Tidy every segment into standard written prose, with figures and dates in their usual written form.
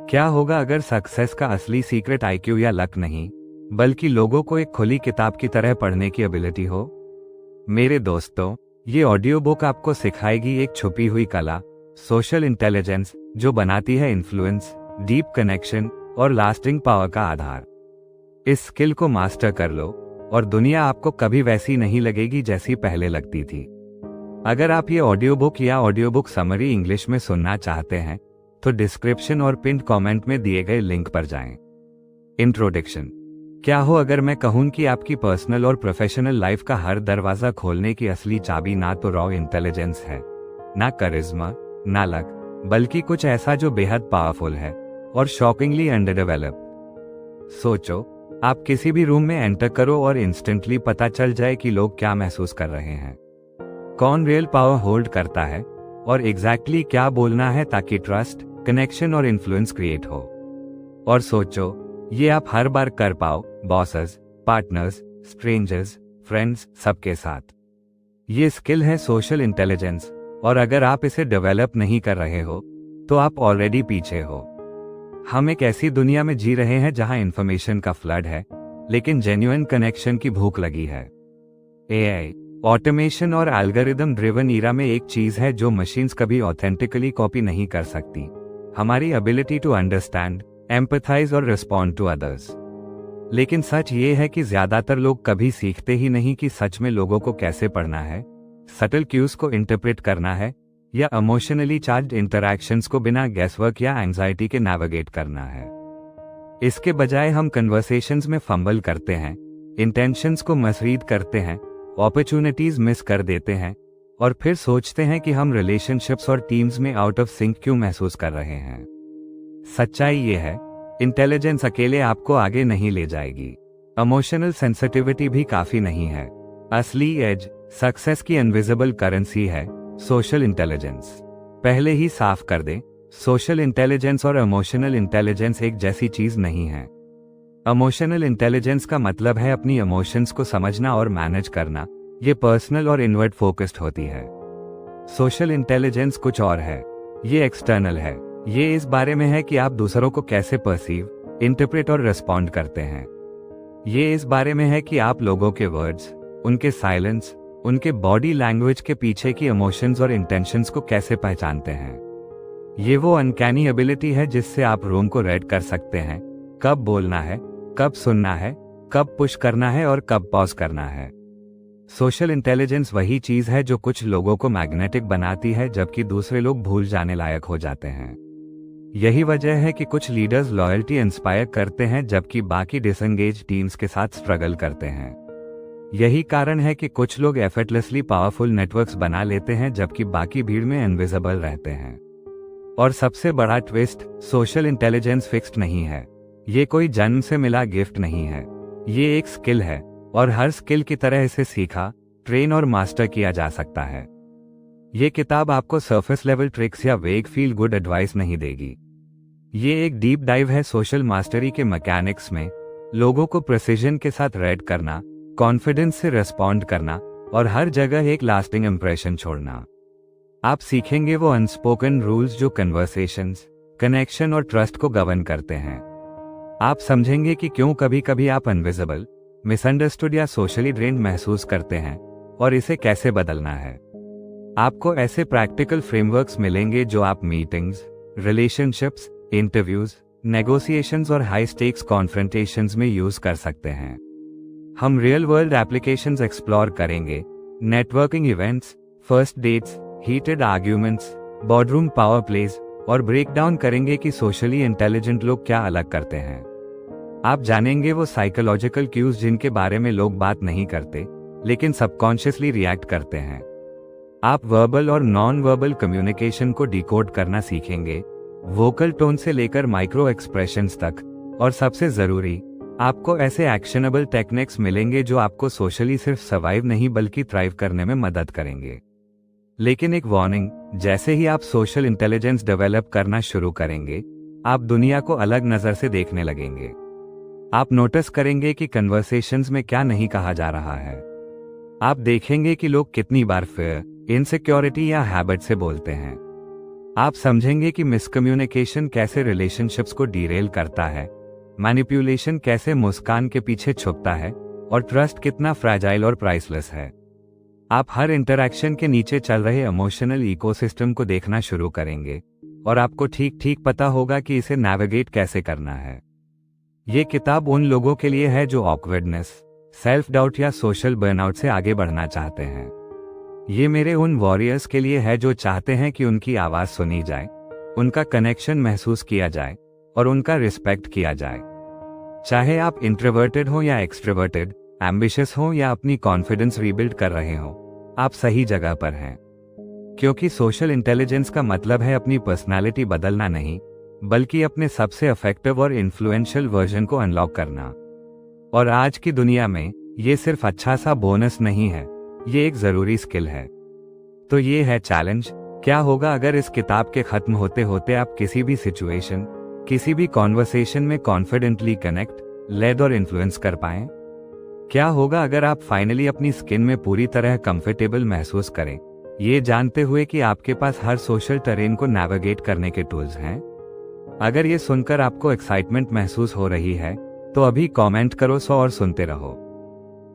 क्या होगा अगर सक्सेस का असली सीक्रेट आईक्यू या लक नहीं, बल्कि लोगों को एक खुली किताब की तरह पढ़ने की एबिलिटी हो? मेरे दोस्तों, ये ऑडियो बुक आपको सिखाएगी एक छुपी हुई कला, सोशल इंटेलिजेंस, जो बनाती है इन्फ्लुएंस, डीप कनेक्शन और लास्टिंग पावर का आधार। इस स्किल को मास्टर कर लो और दुनिया आपको कभी वैसी नहीं लगेगी जैसी पहले लगती थी। अगर आप ये ऑडियो बुक या ऑडियो बुक समरी इंग्लिश में सुनना चाहते हैं तो डिस्क्रिप्शन और पिन कमेंट में दिए गए लिंक पर जाएं। इंट्रोडक्शन। क्या हो अगर मैं कहूं कि आपकी पर्सनल और प्रोफेशनल लाइफ का हर दरवाजा खोलने की असली चाबी ना तो रॉ इंटेलिजेंस है, ना करिश्मा, ना लक, बल्कि कुछ ऐसा जो बेहद पावरफुल है और शॉकिंगली अंडरडेवलप्ड। सोचो, आप किसी भी रूम में एंटर करो और इंस्टेंटली पता चल जाए कि लोग क्या महसूस कर रहे हैं, कौन रियल पावर होल्ड करता है और एग्जैक्टली क्या बोलना है ताकि ट्रस्ट, कनेक्शन और इन्फ्लुएंस क्रिएट हो। और सोचो, ये आप हर बार कर पाओ, बॉसेस, पार्टनर्स, स्ट्रेंजर्स, फ्रेंड्स, सबके साथ। ये स्किल है सोशल इंटेलिजेंस, और अगर आप इसे डेवलप नहीं कर रहे हो तो आप ऑलरेडी पीछे हो। हम एक ऐसी दुनिया में जी रहे हैं जहां इंफॉर्मेशन का फ्लड है, लेकिन जेन्युइन कनेक्शन की भूख लगी है। एआई, ऑटोमेशन और एल्गोरिदम ड्रिवन ईरा में एक चीज है जो मशीन्स कभी ऑथेंटिकली कॉपी नहीं कर सकती, हमारी एबिलिटी टू अंडरस्टैंड, एम्पैथाइज और रिस्पॉन्ड टू अदर्स। लेकिन सच ये है कि ज्यादातर लोग कभी सीखते ही नहीं कि सच में लोगों को कैसे पढ़ना है, सटल क्यूज को इंटरप्रेट करना है, या इमोशनली चार्ज्ड इंटरैक्शंस को बिना गैसवर्क या एंजाइटी के नेविगेट करना है। इसके बजाय हम कन्वर्सेशंस में फंबल करते हैं, इंटेंशंस को मिसरीड करते हैं, अपॉर्चुनिटीज मिस कर देते हैं और फिर सोचते हैं कि हम रिलेशनशिप्स और टीम्स में आउट ऑफ सिंक क्यों महसूस कर रहे हैं। सच्चाई ये है, इंटेलिजेंस अकेले आपको आगे नहीं ले जाएगी, इमोशनल सेंसिटिविटी भी काफी नहीं है। असली एज, सक्सेस की इनविजिबल करेंसी है सोशल इंटेलिजेंस। पहले ही साफ कर दें, सोशल इंटेलिजेंस और इमोशनल इंटेलिजेंस एक जैसी चीज नहीं है। इमोशनल इंटेलिजेंस का मतलब है अपनी इमोशंस को समझना और मैनेज करना, ये पर्सनल और इनवर्ड फोकस्ड होती है। सोशल इंटेलिजेंस कुछ और है, ये एक्सटर्नल है, ये इस बारे में है कि आप दूसरों को कैसे परसीव, इंटरप्रेट और रिस्पॉन्ड करते हैं। ये इस बारे में है कि आप लोगों के वर्ड्स, उनके साइलेंस, उनके बॉडी लैंग्वेज के पीछे की इमोशंस और इंटेंशंस को कैसे पहचानते हैं। ये वो अनकैनी एबिलिटी है जिससे आप रूम को रेड कर सकते हैं, कब बोलना है, कब सुनना है, कब पुश करना है और कब पॉज करना है। सोशल इंटेलिजेंस वही चीज है जो कुछ लोगों को मैग्नेटिक बनाती है जबकि दूसरे लोग भूल जाने लायक हो जाते हैं। यही वजह है कि कुछ लीडर्स लॉयल्टी इंस्पायर करते हैं जबकि बाकी डिसएंगेज टीम्स के साथ स्ट्रगल करते हैं। यही कारण है कि कुछ लोग एफर्टलेसली पावरफुल नेटवर्क्स बना लेते हैं जबकि बाकी भीड़ में इनविजिबल रहते हैं। और सबसे बड़ा ट्विस्ट, सोशल इंटेलिजेंस फिक्स्ड नहीं है, ये कोई जन्म से मिला गिफ्ट नहीं है, ये एक स्किल है और हर स्किल की तरह इसे सीखा, ट्रेन और मास्टर किया जा सकता है। ये किताब आपको सरफेस लेवल ट्रिक्स या वेग फील गुड एडवाइस नहीं देगी। ये एक डीप डाइव है सोशल मास्टरी के मैकेनिक्स में, लोगों को प्रिसिजन के साथ रीड करना, कॉन्फिडेंस से रिस्पॉन्ड करना और हर जगह एक लास्टिंग इंप्रेशन छोड़ना। आप सीखेंगे वो अनस्पोकन रूल्स जो कन्वर्सेशंस, कनेक्शन और ट्रस्ट को गवर्न करते हैं। आप समझेंगे कि क्यों कभी कभी आप इनविजिबल, मिसअंडरस्टूड या सोशली ड्रेन्ड महसूस करते हैं और इसे कैसे बदलना है। आपको ऐसे प्रैक्टिकल फ्रेमवर्क्स मिलेंगे जो आप मीटिंग्स, रिलेशनशिप्स, इंटरव्यूज, नेगोशिएशंस और हाई स्टेक्स कॉन्फ्रंटेशंस में यूज कर सकते हैं। हम रियल वर्ल्ड एप्लीकेशंस एक्सप्लोर करेंगे, networking events, first dates, heated arguments, boardroom power plays और ब्रेक डाउन करेंगे कि सोशली इंटेलिजेंट लोग क्या अलग करते हैं। आप जानेंगे वो साइकोलॉजिकल क्यूज जिनके बारे में लोग बात नहीं करते लेकिन सबकॉन्शियसली रिएक्ट करते हैं। आप वर्बल और नॉन वर्बल कम्युनिकेशन को डिकोड करना सीखेंगे, वोकल टोन से लेकर माइक्रो एक्सप्रेशंस तक, और सबसे जरूरी, आपको ऐसे एक्शनेबल टेक्निक्स मिलेंगे जो आपको सोशली सिर्फ सर्वाइव नहीं बल्कि थ्राइव करने में मदद करेंगे। लेकिन एक वार्निंग, जैसे ही आप सोशल इंटेलिजेंस डेवलप करना शुरू करेंगे, आप दुनिया को अलग नजर से देखने लगेंगे। आप नोटिस करेंगे कि कन्वर्सेशंस में क्या नहीं कहा जा रहा है। आप देखेंगे कि लोग कितनी बार फियर, इनसिक्योरिटी या हैबिट से बोलते हैं। आप समझेंगे कि मिसकम्युनिकेशन कैसे रिलेशनशिप्स को डीरेल करता है, मैनिपुलेशन कैसे मुस्कान के पीछे छुपता है और ट्रस्ट कितना फ्रैजाइल और प्राइसलेस है। आप हर इंटरैक्शन के नीचे चल रहे इमोशनल इकोसिस्टम को देखना शुरू करेंगे और आपको ठीक ठीक पता होगा कि इसे नेविगेट कैसे करना है। ये किताब उन लोगों के लिए है जो ऑकवर्डनेस, सेल्फ डाउट या सोशल बर्नआउट से आगे बढ़ना चाहते हैं। ये मेरे उन वॉरियर्स के लिए है जो चाहते हैं कि उनकी आवाज सुनी जाए, उनका कनेक्शन महसूस किया जाए और उनका रिस्पेक्ट किया जाए। चाहे आप इंट्रोवर्टेड हो या एक्सट्रोवर्टेड, एम्बिशियस हो या अपनी कॉन्फिडेंस रीबिल्ड कर रहे हो, आप सही जगह पर हैं। क्योंकि सोशल इंटेलिजेंस का मतलब है अपनी पर्सनालिटी बदलना नहीं, बल्कि अपने सबसे इफेक्टिव और इन्फ्लुएंशियल वर्जन को अनलॉक करना। और आज की दुनिया में ये सिर्फ अच्छा सा बोनस नहीं है, ये एक जरूरी स्किल है। तो ये है चैलेंज, क्या होगा अगर इस किताब के खत्म होते होते आप किसी भी सिचुएशन, किसी भी कॉन्वर्सेशन में कॉन्फिडेंटली कनेक्ट, लेड और इन्फ्लुएंस कर पाएं? क्या होगा अगर आप फाइनली अपनी स्किन में पूरी तरह कंफर्टेबल महसूस करें, ये जानते हुए कि आपके पास हर सोशल टेरेन को नेविगेट करने के टूल्स हैं? अगर ये सुनकर आपको एक्साइटमेंट महसूस हो रही है तो अभी कमेंट करो 100 और सुनते रहो,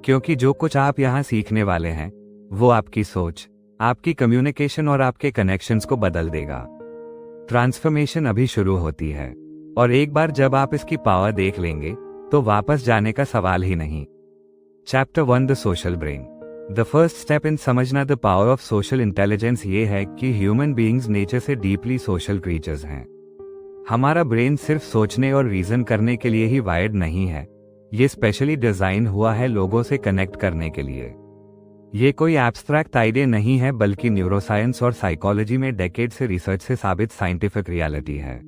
क्योंकि जो कुछ आप यहाँ सीखने वाले हैं वो आपकी सोच, आपकी कम्युनिकेशन और आपके कनेक्शंस को बदल देगा। ट्रांसफॉर्मेशन अभी शुरू होती है और एक बार जब आप इसकी पावर देख लेंगे तो वापस जाने का सवाल ही नहीं। Chapter 1 the social brain. The first step in समझना the power of social intelligence ये है कि ह्यूमन बीइंग्स नेचर से डीपली सोशल क्रीचर्स हैं। हमारा ब्रेन सिर्फ सोचने और रीजन करने के लिए ही वायर्ड नहीं है, ये स्पेशली डिजाइन हुआ है लोगों से कनेक्ट करने के लिए। ये कोई एब्स्ट्रैक्ट आइडिया नहीं है, बल्कि न्यूरोसाइंस और साइकोलॉजी में डेकेड से रिसर्च से साबित साइंटिफिक रियलिटी है।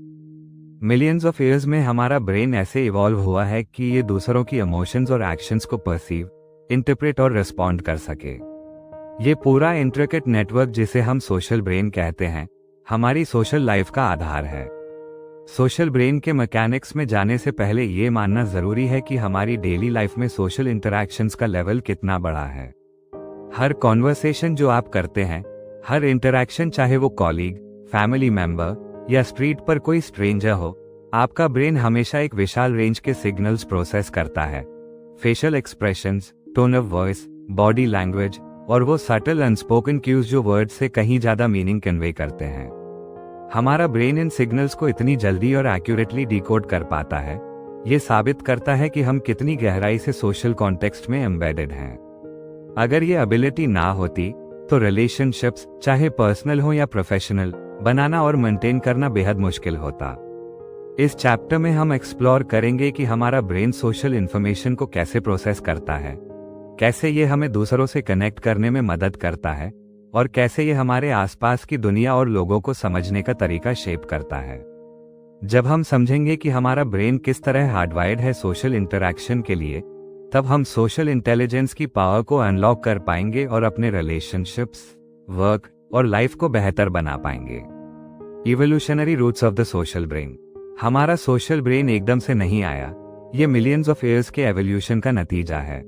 मिलियंस ऑफ ईयर्स में हमारा ब्रेन ऐसे इवॉल्व हुआ है कि ये दूसरों की इमोशंस और एक्शंस को परसीव, इंटरप्रेट और रिस्पॉन्ड कर सके। ये पूरा इंट्रिकेट नेटवर्क जिसे हम सोशल ब्रेन कहते हैं, हमारी सोशल लाइफ का आधार है। सोशल ब्रेन के मैकेनिक्स में जाने से पहले ये मानना जरूरी है कि हमारी डेली लाइफ में सोशल इंटरैक्शंस का लेवल कितना बड़ा है। हर कॉन्वर्सेशन जो आप करते हैं, हर इंटरैक्शन, चाहे वो कॉलीग, फैमिली मेंबर या स्ट्रीट पर कोई स्ट्रेंजर हो, आपका ब्रेन हमेशा एक विशाल रेंज के सिग्नल्स प्रोसेस करता है। Facial expressions, tone of voice, body language और वो सटल अनस्पोकन क्यूज जो वर्ड से कहीं ज्यादा मीनिंग कन्वे करते हैं। हमारा ब्रेन इन सिग्नल्स को इतनी जल्दी और एक्यूरेटली डिकोड कर पाता है, ये साबित करता है कि हम कितनी गहराई से सोशल कॉन्टेक्स्ट में एम्बेडेड हैं। अगर ये एबिलिटी ना होती तो रिलेशनशिप्स, चाहे पर्सनल हो या प्रोफेशनल, बनाना और मेंटेन करना बेहद मुश्किल होता। इस चैप्टर में हम एक्सप्लोर करेंगे कि हमारा ब्रेन सोशल इंफॉर्मेशन को कैसे प्रोसेस करता है, कैसे ये हमें दूसरों से कनेक्ट करने में मदद करता है और कैसे ये हमारे आसपास की दुनिया और लोगों को समझने का तरीका शेप करता है। जब हम समझेंगे कि हमारा ब्रेन किस तरह हार्डवायर्ड है सोशल इंटरैक्शन के लिए, तब हम सोशल इंटेलिजेंस की पावर को अनलॉक कर पाएंगे और अपने रिलेशनशिप्स, वर्क और लाइफ को बेहतर बना पाएंगे। Evolutionary roots of the social brain. हमारा सोशल ब्रेन एकदम से नहीं आया, ये मिलियंस ऑफ ईयर्स के एवोल्यूशन का नतीजा है।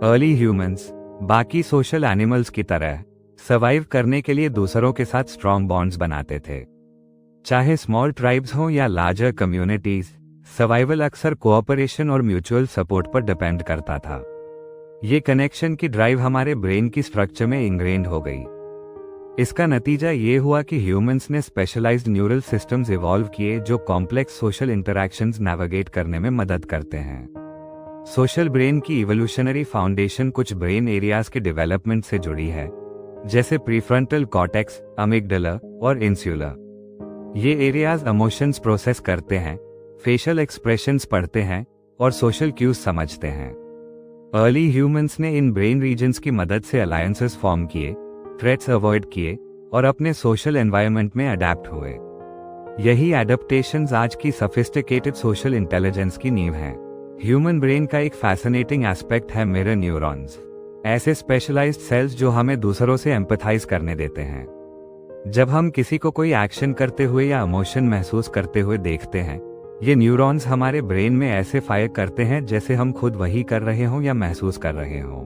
अर्ली ह्यूमंस बाकी सोशल एनिमल्स की तरह सर्वाइव करने के लिए दूसरों के साथ स्ट्रॉन्ग बॉन्ड्स बनाते थे। चाहे स्मॉल ट्राइब्स हों या लार्जर कम्युनिटीज, सर्वाइवल अक्सर कोऑपरेशन और म्यूचुअल सपोर्ट पर डिपेंड करता था। ये कनेक्शन की ड्राइव हमारे ब्रेन की स्ट्रक्चर में इंग्रेन्ड हो गई। इसका नतीजा ये हुआ कि ह्यूमंस ने स्पेशलाइज्ड न्यूरल सिस्टम्स इवॉल्व किए जो कॉम्प्लेक्स सोशल इंटरैक्शंस नेविगेट करने में मदद करते हैं। सोशल ब्रेन की इवोल्यूशनरी फाउंडेशन कुछ ब्रेन एरियाज के डेवलपमेंट से जुड़ी है, जैसे प्रीफ्रंटल कॉर्टेक्स, अमिगडाला और इंसुला। ये एरियाज इमोशंस प्रोसेस करते हैं, फेशियल एक्सप्रेशंस पढ़ते हैं और सोशल क्यूज समझते हैं। अर्ली ह्यूमंस ने इन ब्रेन रीजन्स की मदद से अलायंसेस फॉर्म किए, थ्रेट्स अवॉइड किए और अपने सोशल एनवायरनमेंट में अडेप्ट हुए। यही एडेप्टेशंस आज की सोफिस्टिकेटेड सोशल इंटेलिजेंस की नींव है। ह्यूमन ब्रेन का एक फैसिनेटिंग एस्पेक्ट है मिरर न्यूरॉन्स, ऐसे स्पेशलाइज्ड सेल्स जो हमें दूसरों से एम्पैथाइज करने देते हैं। जब हम किसी को कोई एक्शन करते हुए या इमोशन महसूस करते हुए देखते हैं, ये न्यूरॉन्स हमारे ब्रेन में ऐसे फायर करते हैं जैसे हम खुद वही कर रहे हों या महसूस कर रहे हों।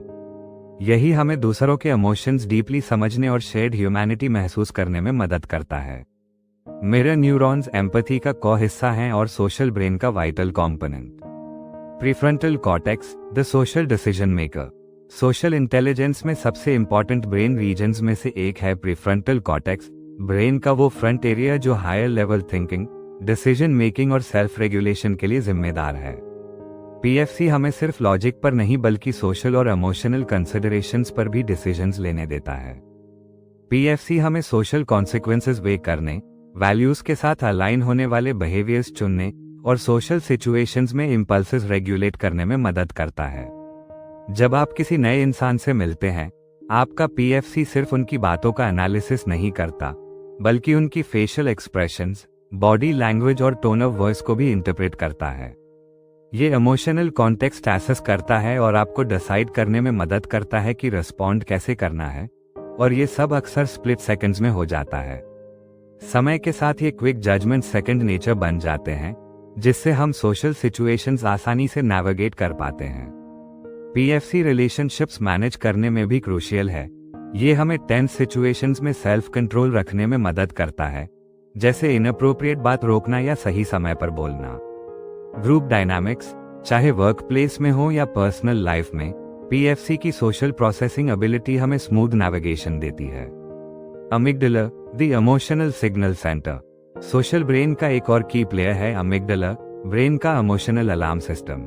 यही हमें दूसरों के इमोशंस डीपली समझने और शेयर्ड ह्यूमैनिटी महसूस करने में मदद करता है। मिरर न्यूरॉन्स एम्पैथी का को हिस्सा हैं और सोशल ब्रेन का vital component. Prefrontal cortex, the social decision maker. Social intelligence में सबसे इंपॉर्टेंट ब्रेन रीजन्स में से एक है प्रीफ्रंटल कॉर्टेक्स। ब्रेन का वो फ्रंट एरिया जो higher level thinking, decision making और सेल्फ रेगुलेशन के लिए जिम्मेदार है। पीएफसी हमें सिर्फ लॉजिक पर नहीं बल्कि सोशल और इमोशनल कंसिडरेशंस पर भी डिसीजंस लेने देता है। पीएफसी हमें सोशल कॉन्सिक्वेंसेस वे करने, वैल्यूज के साथ अलाइन होने वाले बिहेवियर्स चुनने और सोशल सिचुएशंस में इंपल्सेस रेगुलेट करने में मदद करता है। जब आप किसी नए इंसान से मिलते हैं, आपका पीएफसी सिर्फ उनकी बातों का एनालिसिस नहीं करता, बल्कि उनकी फेशियल एक्सप्रेशंस, बॉडी लैंग्वेज और टोन ऑफ वॉइस को भी इंटरप्रेट करता है। ये इमोशनल कॉन्टेक्स्ट एसेस करता है और आपको डिसाइड करने में मदद करता है कि रिस्पॉन्ड कैसे करना है, और ये सब अक्सर स्प्लिट सेकंड्स में हो जाता है। समय के साथ ये क्विक जजमेंट सेकंड नेचर बन जाते हैं, जिससे हम सोशल सिचुएशंस आसानी से नेविगेट कर पाते हैं। पीएफसी रिलेशनशिप्स मैनेज करने में भी क्रूशियल है। ये हमें टेंस सिचुएशंस में सेल्फ कंट्रोल रखने में मदद करता है, जैसे इनअप्रोप्रिएट बात रोकना या सही समय पर बोलना। ग्रुप डायनामिक्स, चाहे वर्क प्लेस में हो या पर्सनल लाइफ में, पीएफसी की सोशल प्रोसेसिंग एबिलिटी हमें स्मूथ नेविगेशन देती है। Amygdala, the emotional signal centre. Social brain का एक और की प्लेयर है अमिगडाला, ब्रेन का इमोशनल अलार्म सिस्टम।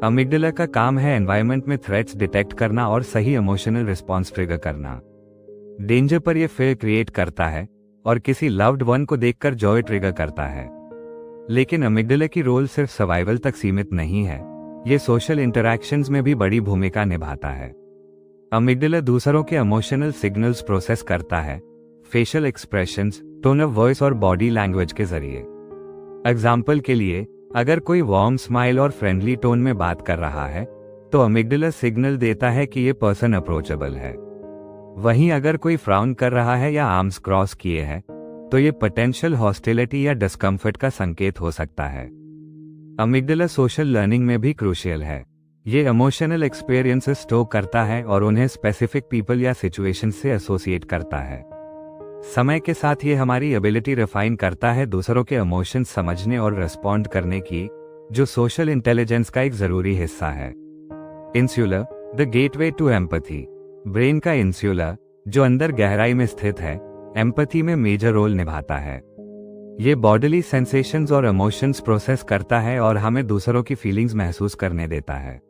अमिगडाला का काम है एनवायरनमेंट में थ्रेट्स डिटेक्ट करना और सही इमोशनल रिस्पॉन्स ट्रिगर करना। डेंजर पर यह फियर क्रिएट करता है और किसी लव्ड वन को देखकर जॉय ट्रिगर करता है। लेकिन अमिगडाला की रोल सिर्फ सर्वाइवल तक सीमित नहीं है, ये सोशल इंटरैक्शंस में भी बड़ी भूमिका निभाता है। अमिगडाला दूसरों के इमोशनल सिग्नल्स प्रोसेस करता है, facial expressions, tone of voice और बॉडी लैंग्वेज के जरिए। एग्जाम्पल के लिए, अगर कोई वार्म स्माइल और फ्रेंडली टोन में बात कर रहा है, तो अमिगडाला सिग्नल देता है कि ये पर्सन अप्रोचेबल है। वहीं अगर कोई फ्राउन कर रहा है या आर्म्स क्रॉस किए है, तो ये पोटेंशियल हॉस्टिलिटी या डिस्कम्फर्ट का संकेत हो सकता है। अमिगडाला सोशल लर्निंग में भी क्रूशियल है। ये इमोशनल एक्सपीरियंसेस स्टोर करता है और उन्हें स्पेसिफिक पीपल या सिचुएशन से एसोसिएट करता है। समय के साथ ये हमारी एबिलिटी रिफाइन करता है दूसरों के इमोशंस समझने और रिस्पॉन्ड करने की, जो सोशल इंटेलिजेंस का एक जरूरी हिस्सा है। Insula, the gateway to empathy. Brain का इंसुला, जो अंदर गहराई में स्थित है, एम्पैथी में मेजर रोल निभाता है। ये बॉडीली सेंसेशंस और इमोशंस प्रोसेस करता है और हमें दूसरों की फीलिंग्स महसूस करने देता है।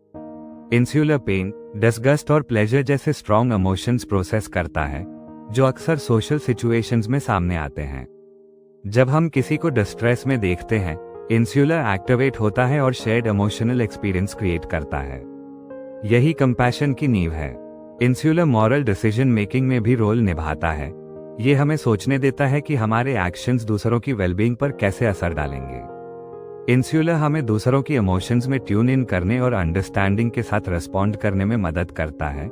इंसुलर पेन, डिस्गस्ट और प्लेजर जैसे स्ट्रॉन्ग इमोशंस प्रोसेस करता है, जो अक्सर सोशल सिचुएशंस में सामने आते हैं। जब हम किसी को डिस्ट्रेस में देखते हैं, इंसुलर एक्टिवेट होता है और शेयर्ड इमोशनल एक्सपीरियंस क्रिएट करता है। यही कंपैशन की नींव है। इंसुलर मॉरल डिसीजन मेकिंग में भी रोल निभाता है। ये हमें सोचने देता है कि हमारे एक्शंस दूसरों की वेलबींग पर कैसे असर डालेंगे। इंसुलर हमें दूसरों की इमोशंस में ट्यून इन करने और अंडरस्टैंडिंग के साथ रिस्पॉन्ड करने में मदद करता है,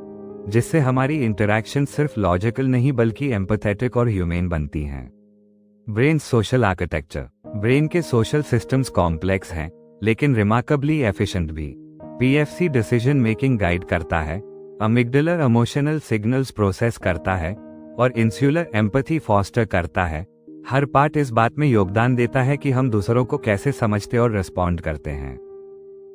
जिससे हमारी इंटरैक्शन सिर्फ लॉजिकल नहीं बल्कि एम्पैथेटिक और ह्यूमन बनती हैं। Brain social architecture. ब्रेन के सोशल सिस्टम्स कॉम्प्लेक्स हैं, लेकिन रिमार्केबली एफिशिएंट भी। पीएफसी डिसीजन मेकिंग गाइड करता है, अमिगडाला इमोशनल सिग्नल्स प्रोसेस करता है और इंसुलर एम्पैथी फॉस्टर करता है। हर पार्ट इस बात में योगदान देता है कि हम दूसरों को कैसे समझते और रिस्पॉन्ड करते हैं।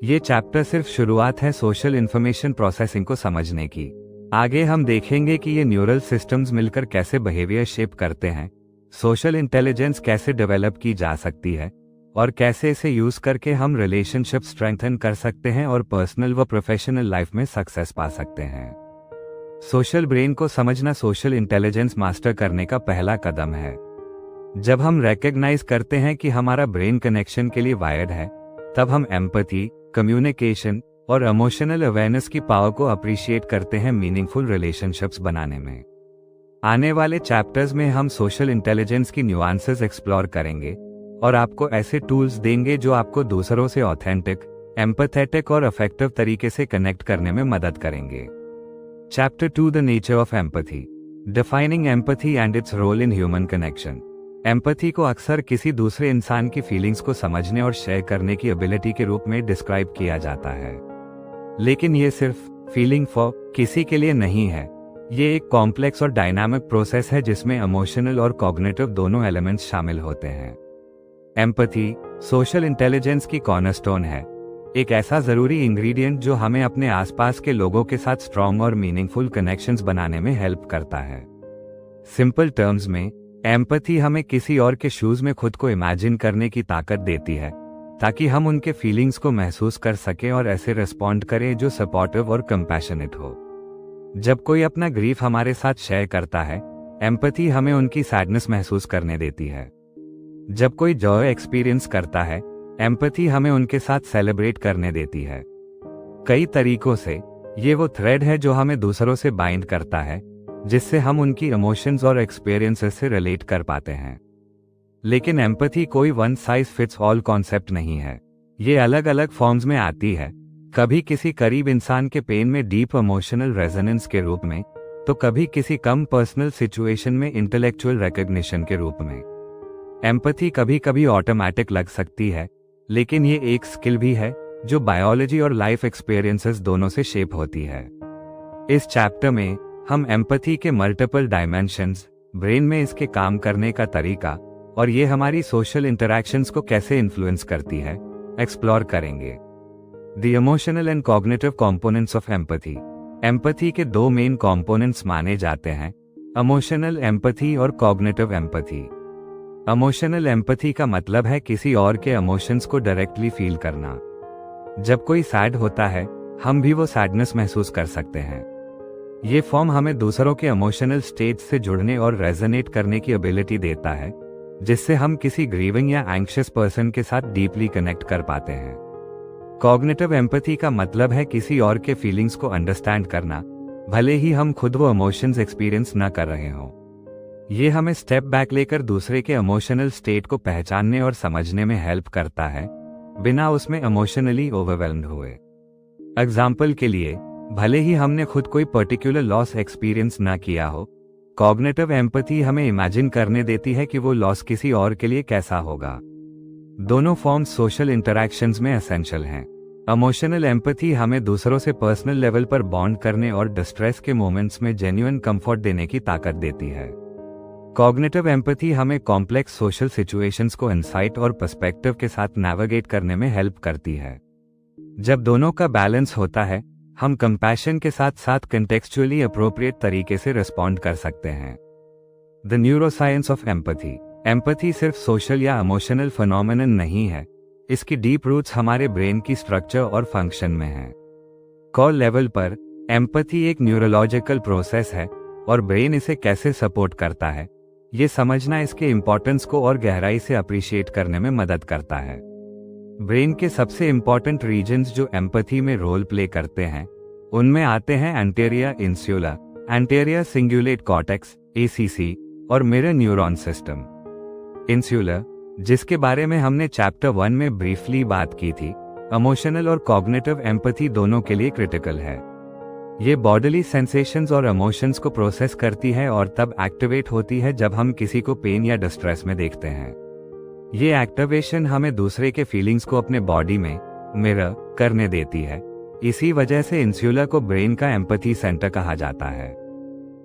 ये चैप्टर सिर्फ शुरुआत है सोशल इंफॉर्मेशन प्रोसेसिंग को समझने की। आगे हम देखेंगे कि ये न्यूरल सिस्टम्स मिलकर कैसे बिहेवियर शेप करते हैं, सोशल इंटेलिजेंस कैसे डेवलप की जा सकती है और कैसे इसे यूज करके हम रिलेशनशिप स्ट्रेंथन कर सकते हैं और पर्सनल व प्रोफेशनल लाइफ में सक्सेस पा सकते हैं। सोशल ब्रेन को समझना सोशल इंटेलिजेंस मास्टर करने का पहला कदम है। जब हम रिकॉग्नाइज करते हैं कि हमारा ब्रेन कनेक्शन के लिए वायर्ड है, तब हम एम्पैथी, कम्युनिकेशन और इमोशनल अवेयरनेस की पावर को अप्रिशिएट करते हैं मीनिंगफुल रिलेशनशिप्स बनाने में। आने वाले चैप्टर्स में हम सोशल इंटेलिजेंस की न्यूआंसेस एक्सप्लोर करेंगे और आपको ऐसे टूल्स देंगे जो आपको दूसरों से ऑथेंटिक, एम्पैथेटिक और इफेक्टिव तरीके से कनेक्ट करने में मदद करेंगे। Chapter 2, the nature of empathy, defining empathy and its role in human connection. Empathy को अक्सर किसी दूसरे इंसान की फीलिंग्स को समझने और शेयर करने की एबिलिटी के रूप में डिस्क्राइब किया जाता है। लेकिन ये सिर्फ फीलिंग फॉर किसी के लिए नहीं है, ये एक कॉम्प्लेक्स और डायनामिक प्रोसेस है जिसमें इमोशनल और कॉग्निटिव दोनों एलिमेंट्स शामिल होते हैं। एम्पैथी सोशल इंटेलिजेंस की कॉर्नरस्टोन है, एक ऐसा जरूरी इंग्रेडिएंट जो हमें अपने आसपास के लोगों के साथ स्ट्रॉन्ग और मीनिंगफुल कनेक्शंस बनाने में हेल्प करता है। सिंपल टर्म्स में एम्पैथी हमें किसी और के शूज में खुद को इमेजिन करने की ताकत देती है, ताकि हम उनके फीलिंग्स को महसूस कर सकें और ऐसे रिस्पॉन्ड करें जो सपोर्टिव और कंपैशनेट हो। जब कोई अपना ग्रीफ हमारे साथ शेयर करता है, एम्पैथी हमें उनकी सैडनेस महसूस करने देती है। जब कोई जॉय एक्सपीरियंस करता है, एम्पैथी हमें उनके साथ सेलिब्रेट करने देती है। कई तरीकों से ये वो थ्रेड है जो हमें दूसरों से बाइंड करता है, जिससे हम उनकी इमोशंस और एक्सपीरियंसेस से रिलेट कर पाते हैं। लेकिन एम्पैथी कोई one size fits all concept नहीं है। ये अलग अलग फॉर्म्स में आती है, कभी किसी करीब इंसान के पेन में डीप इमोशनल रेजोनेंस के रूप में, तो कभी किसी कम पर्सनल सिचुएशन में इंटेलेक्चुअल रिकॉग्निशन के रूप में। एम्पैथी कभी कभी ऑटोमेटिक लग सकती है, लेकिन ये एक स्किल भी है जो बायोलॉजी और लाइफ एक्सपीरियंसेस दोनों से शेप होती है। इस चैप्टर में हम एम्पैथी के मल्टीपल डायमेंशंस, ब्रेन में इसके काम करने का तरीका और ये हमारी सोशल इंटरैक्शंस को कैसे इन्फ्लुएंस करती है, एक्सप्लोर करेंगे। The emotional and cognitive components of empathy. Empathy के दो मेन कंपोनेंट्स माने जाते हैं, इमोशनल एम्पैथी और कॉग्निटिव एम्पैथी। इमोशनल एम्पैथी का मतलब है किसी और के इमोशंस को डायरेक्टली फील करना। जब कोई सैड होता है, हम भी वो सैडनेस महसूस कर सकते हैं। ये फॉर्म हमें दूसरों के इमोशनल स्टेट से जुड़ने और रेजोनेट करने की एबिलिटी देता है, जिससे हम किसी ग्रीविंग या एंग्शियस पर्सन के साथ डीपली कनेक्ट कर पाते हैं। कॉग्निटिव एम्पैथी का मतलब है किसी और के फीलिंग्स को अंडरस्टैंड करना, भले ही हम खुद वो इमोशंस एक्सपीरियंस न कर रहे हों। ये हमें स्टेप बैक लेकर दूसरे के इमोशनल स्टेट को पहचानने और समझने में हेल्प करता है, बिना उसमें इमोशनली ओवरवेल्म्ड हुए। एग्जाम्पल के लिए, भले ही हमने खुद कोई पर्टिकुलर लॉस एक्सपीरियंस ना किया हो, कॉग्निटिव एम्पैथी हमें इमेजिन करने देती है कि वो लॉस किसी और के लिए कैसा होगा। दोनों फॉर्म्स सोशल इंटरैक्शंस में एसेंशियल हैं। इमोशनल एम्पैथी हमें दूसरों से पर्सनल लेवल पर बॉन्ड करने और डिस्ट्रेस के मोमेंट्स में जेन्युइन कंफर्ट देने की ताकत देती है। कॉग्निटिव एम्पैथी हमें कॉम्प्लेक्स सोशल सिचुएशंस को इंसाइट और पर्सपेक्टिव के साथ नेविगेट करने में हेल्प करती है। जब दोनों का बैलेंस होता है, हम कंपैशन के साथ साथ कंटेक्चुअली अप्रोप्रिएट तरीके से रिस्पॉन्ड कर सकते हैं। The neuroscience of empathy. Empathy सिर्फ सोशल या इमोशनल फिनोमेनन नहीं है, इसकी डीप रूट्स हमारे ब्रेन की स्ट्रक्चर और फंक्शन में हैं। कोर लेवल पर एम्पैथी एक न्यूरोलॉजिकल प्रोसेस है और ब्रेन इसे कैसे सपोर्ट करता है, ये समझना इसके इम्पोर्टेंस को और गहराई से अप्रिशिएट करने में मदद करता है। ब्रेन के सबसे इम्पोर्टेंट रीजन्स जो एम्पैथी में रोल प्ले करते हैं, उनमें आते हैं anterior insula, anterior cingulate cortex ACC और मिरर न्यूरॉन सिस्टम। इंसुलर, जिसके बारे में हमने चैप्टर 1 में ब्रीफली बात की थी, इमोशनल और कॉग्निटिव एम्पैथी दोनों के लिए क्रिटिकल है। ये बॉडीली सेंसेशंस और इमोशंस को प्रोसेस करती है और तब एक्टिवेट होती है जब हम किसी को पेन या डिस्ट्रेस में देखते हैं। ये एक्टिवेशन हमें दूसरे के फीलिंग्स को अपने बॉडी में मिरर करने देती है। इसी वजह से इंसुला को ब्रेन का एम्पैथी सेंटर कहा जाता है।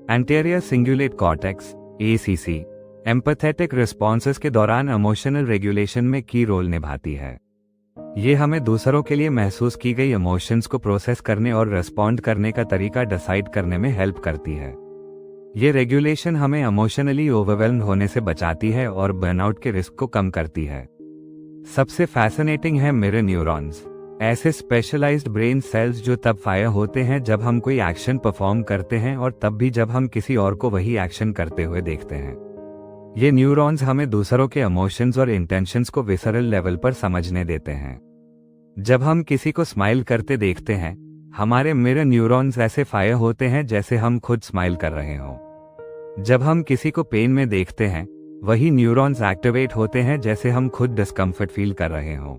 Anterior cingulate cortex ACC empathetic responses के दौरान इमोशनल रेगुलेशन में की रोल निभाती है। ये हमें दूसरों के लिए महसूस की गई इमोशंस को प्रोसेस करने और रिस्पॉन्ड करने का तरीका डिसाइड करने में हेल्प करती है। ये रेगुलेशन हमें इमोशनली ओवरवेल्म्ड होने से बचाती है और बर्नआउट के रिस्क को कम करती है। सबसे फैसिनेटिंग है मिरर न्यूरॉन्स, ऐसे स्पेशलाइज्ड ब्रेन सेल्स जो तब फायर होते हैं जब हम कोई एक्शन परफॉर्म करते हैं और तब भी जब हम किसी और को वही एक्शन करते हुए देखते हैं। ये न्यूरॉन्स हमें दूसरों के इमोशंस और इंटेंशंस को विसरल लेवल पर समझने देते हैं। जब हम किसी को स्माइल करते देखते हैं, हमारे मिरर न्यूरॉन्स ऐसे फायर होते हैं जैसे हम खुद स्माइल कर रहे हों। जब हम किसी को पेन में देखते हैं, वही न्यूरॉन्स एक्टिवेट होते हैं जैसे हम खुद डिस्कम्फर्ट फील कर रहे हों।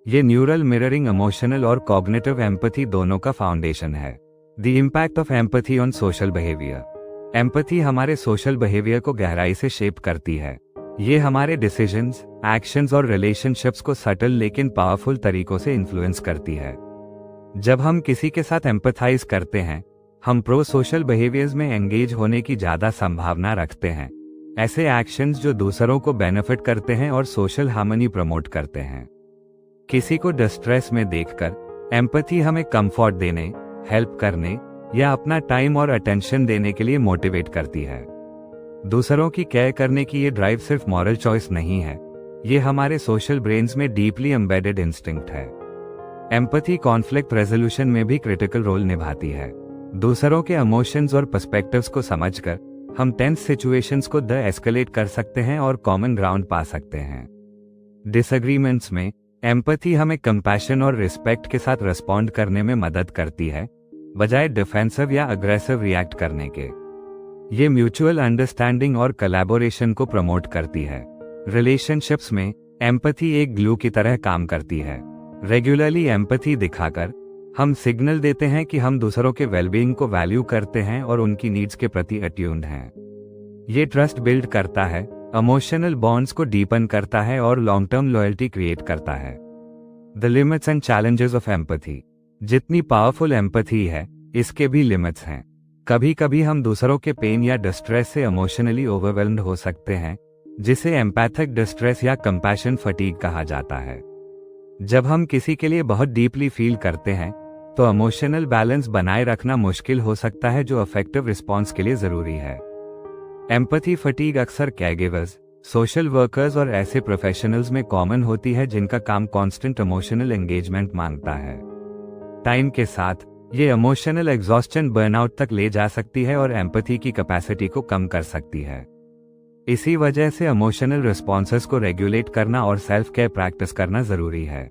ये न्यूरल मिररिंग इमोशनल और कॉग्निटिव एम्पैथी दोनों का फाउंडेशन है। The impact of empathy on social behaviour. Empathy हमारे सोशल बिहेवियर को गहराई से शेप करती है। ये हमारे डिसीजंस, एक्शंस और रिलेशनशिप्स को सटल लेकिन पावरफुल तरीकों से इन्फ्लुएंस करती है। जब हम किसी के साथ एम्पैथाइज करते हैं, हम प्रो सोशल बिहेवियर्स में एंगेज होने की ज़्यादा संभावना रखते हैं, ऐसे एक्शंस जो दूसरों को बेनिफिट करते हैं और सोशल हार्मनी प्रमोट करते हैं। किसी को डिस्ट्रेस में देखकर एम्पैथी हमें कंफर्ट देने, हेल्प करने या अपना टाइम और अटेंशन देने के लिए मोटिवेट करती है। दूसरों की केयर करने की ये ड्राइव सिर्फ मॉरल चॉइस नहीं है, ये हमारे सोशल ब्रेन्स में डीपली एम्बेडेड इंस्टिंक्ट है। एम्पैथी कॉन्फ्लिक्ट रेजोल्यूशन में भी क्रिटिकल रोल निभाती है। दूसरों के इमोशंस और पर्सपेक्टिव्स को समझकर हम टेंस सिचुएशंस को एस्केलेट कर सकते हैं और कॉमन ग्राउंड पा सकते हैं। डिसएग्रीमेंट्स में एम्पैथी हमें कंपैशन और रिस्पेक्ट के साथ रिस्पॉन्ड करने में मदद करती है, बजाय डिफेंसिव या अग्रेसिव रिएक्ट करने के। ये म्यूचुअल अंडरस्टैंडिंग और कोलैबोरेशन को प्रमोट करती है। रिलेशनशिप्स में एम्पैथी एक ग्लू की तरह काम करती है। रेगुलरली एम्पैथी दिखाकर हम सिग्नल देते हैं कि हम दूसरों के वेलबीइंग को वैल्यू करते हैं और उनकी नीड्स के प्रति अट्यून्ड हैं। ये ट्रस्ट बिल्ड करता है, इमोशनल बॉन्ड्स को डीपन करता है और लॉन्ग टर्म लॉयल्टी क्रिएट करता है। The limits and challenges of empathy. जितनी पावरफुल एम्पैथी है, इसके भी लिमिट्स हैं। कभी कभी हम दूसरों के पेन या डिस्ट्रेस से इमोशनली ओवरवेल्म्ड हो सकते हैं, जिसे एम्पैथिक डिस्ट्रेस या कंपैशन फटीग कहा जाता है। जब हम किसी के लिए बहुत डीपली फील करते हैं तो इमोशनल बैलेंस बनाए रखना मुश्किल हो सकता है, जो इफेक्टिव रिस्पॉन्स के लिए जरूरी है। एम्पैथी फटीग अक्सर कैरगिवर्स, सोशल वर्कर्स और ऐसे प्रोफेशनल्स में कॉमन होती है जिनका काम कांस्टेंट इमोशनल एंगेजमेंट मांगता है। टाइम के साथ ये इमोशनल एग्जॉस्शन बर्नआउट तक ले जा सकती है और एम्पैथी की कैपेसिटी को कम कर सकती है। इसी वजह से इमोशनल रिस्पॉन्सेस को रेगुलेट करना और सेल्फ केयर प्रैक्टिस करना जरूरी है।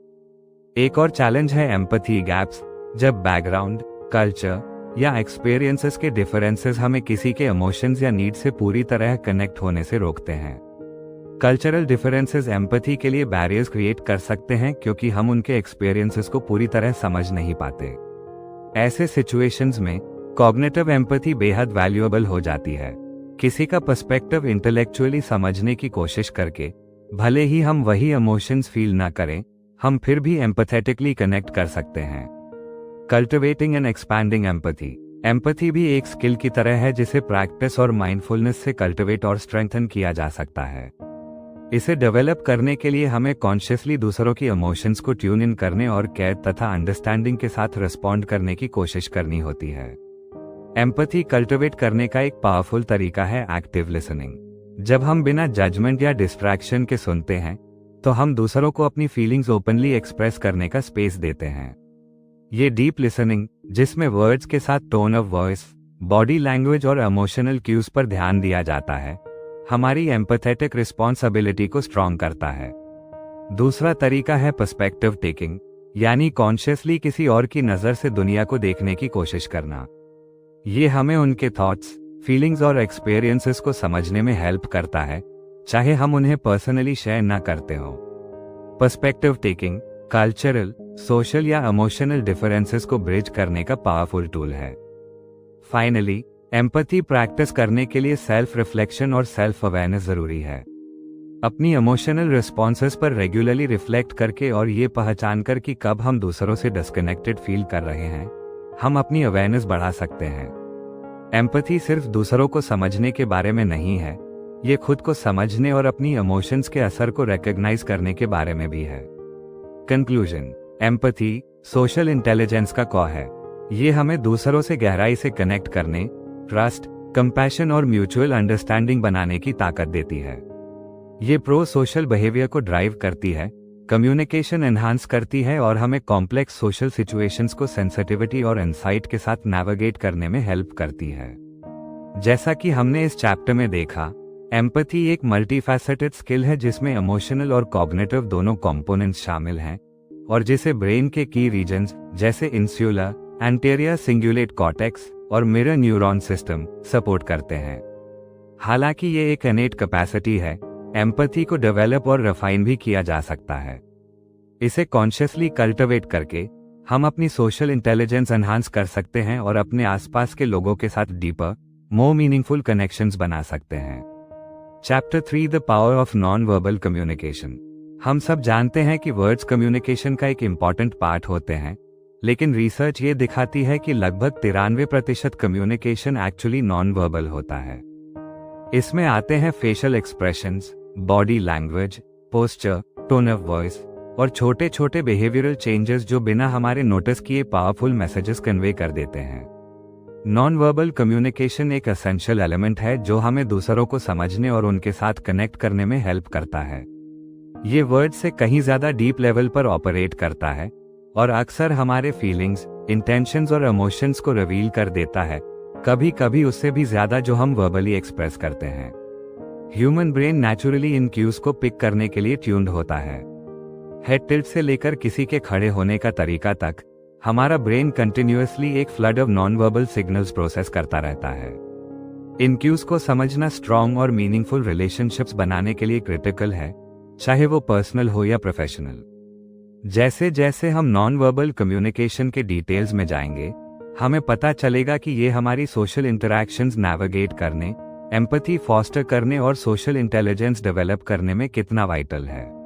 एक और चैलेंज है एम्पैथी गैप्स, जब बैकग्राउंड, कल्चर या एक्सपीरियंसेस के डिफरेंसेस हमें किसी के इमोशंस या नीड से पूरी तरह कनेक्ट होने से रोकते हैं। कल्चरल डिफरेंसेस एम्पैथी के लिए बैरियर्स क्रिएट कर सकते हैं क्योंकि हम उनके एक्सपीरियंसेस को पूरी तरह समझ नहीं पाते। ऐसे सिचुएशंस में कॉग्निटिव एम्पैथी बेहद वैल्यूएबल हो जाती है। किसी का पर्सपेक्टिव इंटेलेक्चुअली समझने की कोशिश करके, भले ही हम वही इमोशंस फील ना करें, हम फिर भी एम्पैथेटिकली कनेक्ट कर सकते हैं। Cultivating and expanding empathy. Empathy भी एक स्किल की तरह है जिसे प्रैक्टिस और माइंडफुलनेस से कल्टिवेट और स्ट्रेंथन किया जा सकता है। इसे डेवलप करने के लिए हमें कॉन्शियसली दूसरों की इमोशंस को ट्यून इन करने और केयर तथा अंडरस्टैंडिंग के साथ रिस्पॉन्ड करने की कोशिश करनी होती है। एम्पैथी कल्टिवेट करने का एक पावरफुल तरीका है एक्टिव लिसनिंग। जब हम बिना जजमेंट या डिस्ट्रैक्शन के सुनते हैं तो हम दूसरों को अपनी फीलिंग्स ओपनली एक्सप्रेस करने का स्पेस देते हैं। ये डीप लिसनिंग, जिसमें वर्ड्स के साथ tone of voice, body language और इमोशनल क्यूज पर ध्यान दिया जाता है, हमारी एम्पैथेटिक रिस्पॉन्सिबिलिटी को स्ट्रॉन्ग करता है। दूसरा तरीका है पर्सपेक्टिव टेकिंग, यानी कॉन्शियसली किसी और की नज़र से दुनिया को देखने की कोशिश करना। ये हमें उनके थॉट्स, फीलिंग्स और एक्सपीरियंसेस को समझने में हेल्प करता है, चाहे हम उन्हें पर्सनली शेयर ना करते हो। पर्सपेक्टिव टेकिंग कल्चरल, सोशल या इमोशनल डिफरेंसेस को ब्रिज करने का पावरफुल टूल है। फाइनली, एम्पैथी प्रैक्टिस करने के लिए सेल्फ रिफ्लेक्शन और सेल्फ अवेयरनेस जरूरी है। अपनी इमोशनल रिस्पॉन्सेस पर रेगुलरली रिफ्लेक्ट करके और ये पहचान कर कि कब हम दूसरों से डिस्कनेक्टेड फील कर रहे हैं, हम अपनी अवेयरनेस बढ़ा सकते हैं। एम्पैथी सिर्फ दूसरों को समझने के बारे में नहीं है, ये खुद को समझने और अपनी इमोशंस के असर को रिकॉग्नाइज करने के बारे में भी है। कंक्लूजन, एम्पैथी सोशल इंटेलिजेंस का कॉ है। ये हमें दूसरों से गहराई से कनेक्ट करने, ट्रस्ट, कंपैशन और म्यूचुअल अंडरस्टैंडिंग बनाने की ताकत देती है। ये प्रो सोशल बिहेवियर को ड्राइव करती है, कम्युनिकेशन एनहांस करती है और हमें कॉम्प्लेक्स सोशल सिचुएशंस को सेंसिटिविटी और इनसाइट के साथ नेविगेट करने में हेल्प करती है। जैसा कि हमने इस चैप्टर में देखा, एम्पैथी एक मल्टीफैसेटेड स्किल है जिसमें इमोशनल और कॉग्निटिव दोनों कंपोनेंट्स शामिल हैं और जिसे ब्रेन के की रीजन्स जैसे इंसुला, एंटेरियर सिंगुलेट कॉर्टेक्स और मिरर न्यूरॉन सिस्टम सपोर्ट करते हैं। हालांकि ये एक इनेट कैपेसिटी है, एम्पैथी को डेवलप और रिफाइन भी किया जा सकता है। इसे कॉन्शियसली कल्टिवेट करके हम अपनी सोशल इंटेलिजेंस एनहांस कर सकते हैं और अपने आसपास के लोगों के साथ डीपर, मोर मीनिंगफुल कनेक्शंस बना सकते हैं। Chapter 3 the power of non verbal communication. हम सब जानते हैं कि वर्ड्स कम्युनिकेशन का एक इम्पॉर्टेंट पार्ट होते हैं, लेकिन रिसर्च ये दिखाती है कि लगभग 93% कम्युनिकेशन एक्चुअली नॉन वर्बल होता है। इसमें आते हैं facial expressions, body language, posture, tone of voice और छोटे छोटे बिहेवियरल चेंजेस जो बिना हमारे नोटिस किए पावरफुल मैसेजेस कन्वे कर देते हैं। नॉन वर्बल कम्युनिकेशन एक एसेंशियल एलिमेंट है जो हमें दूसरों को समझने और उनके साथ कनेक्ट करने में हेल्प करता है। ये वर्ड से कहीं ज्यादा डीप लेवल पर ऑपरेट करता है और अक्सर हमारे फीलिंग्स, इंटेंशंस और इमोशंस को रिवील कर देता है, कभी कभी उससे भी ज्यादा जो हम वर्बली एक्सप्रेस करते हैं। ह्यूमन ब्रेन नेचुरली इन क्यूज को पिक करने के लिए ट्यून्ड होता है। हेड टिल्ट से लेकर किसी के खड़े होने का तरीका तक हमारा ब्रेन कंटिन्यूअसली एक flood of non verbal signals process करता रहता है। इन क्यूज को समझना स्ट्रॉन्ग और मीनिंगफुल रिलेशनशिप्स बनाने के लिए क्रिटिकल है, चाहे वो पर्सनल हो या प्रोफेशनल। जैसे जैसे हम नॉन वर्बल कम्युनिकेशन के डिटेल्स में जाएंगे, हमें पता चलेगा कि ये हमारी सोशल इंटरैक्शंस नेविगेट करने, एम्पैथी फॉस्टर करने और सोशल इंटेलिजेंस डेवलप करने में कितना वाइटल है।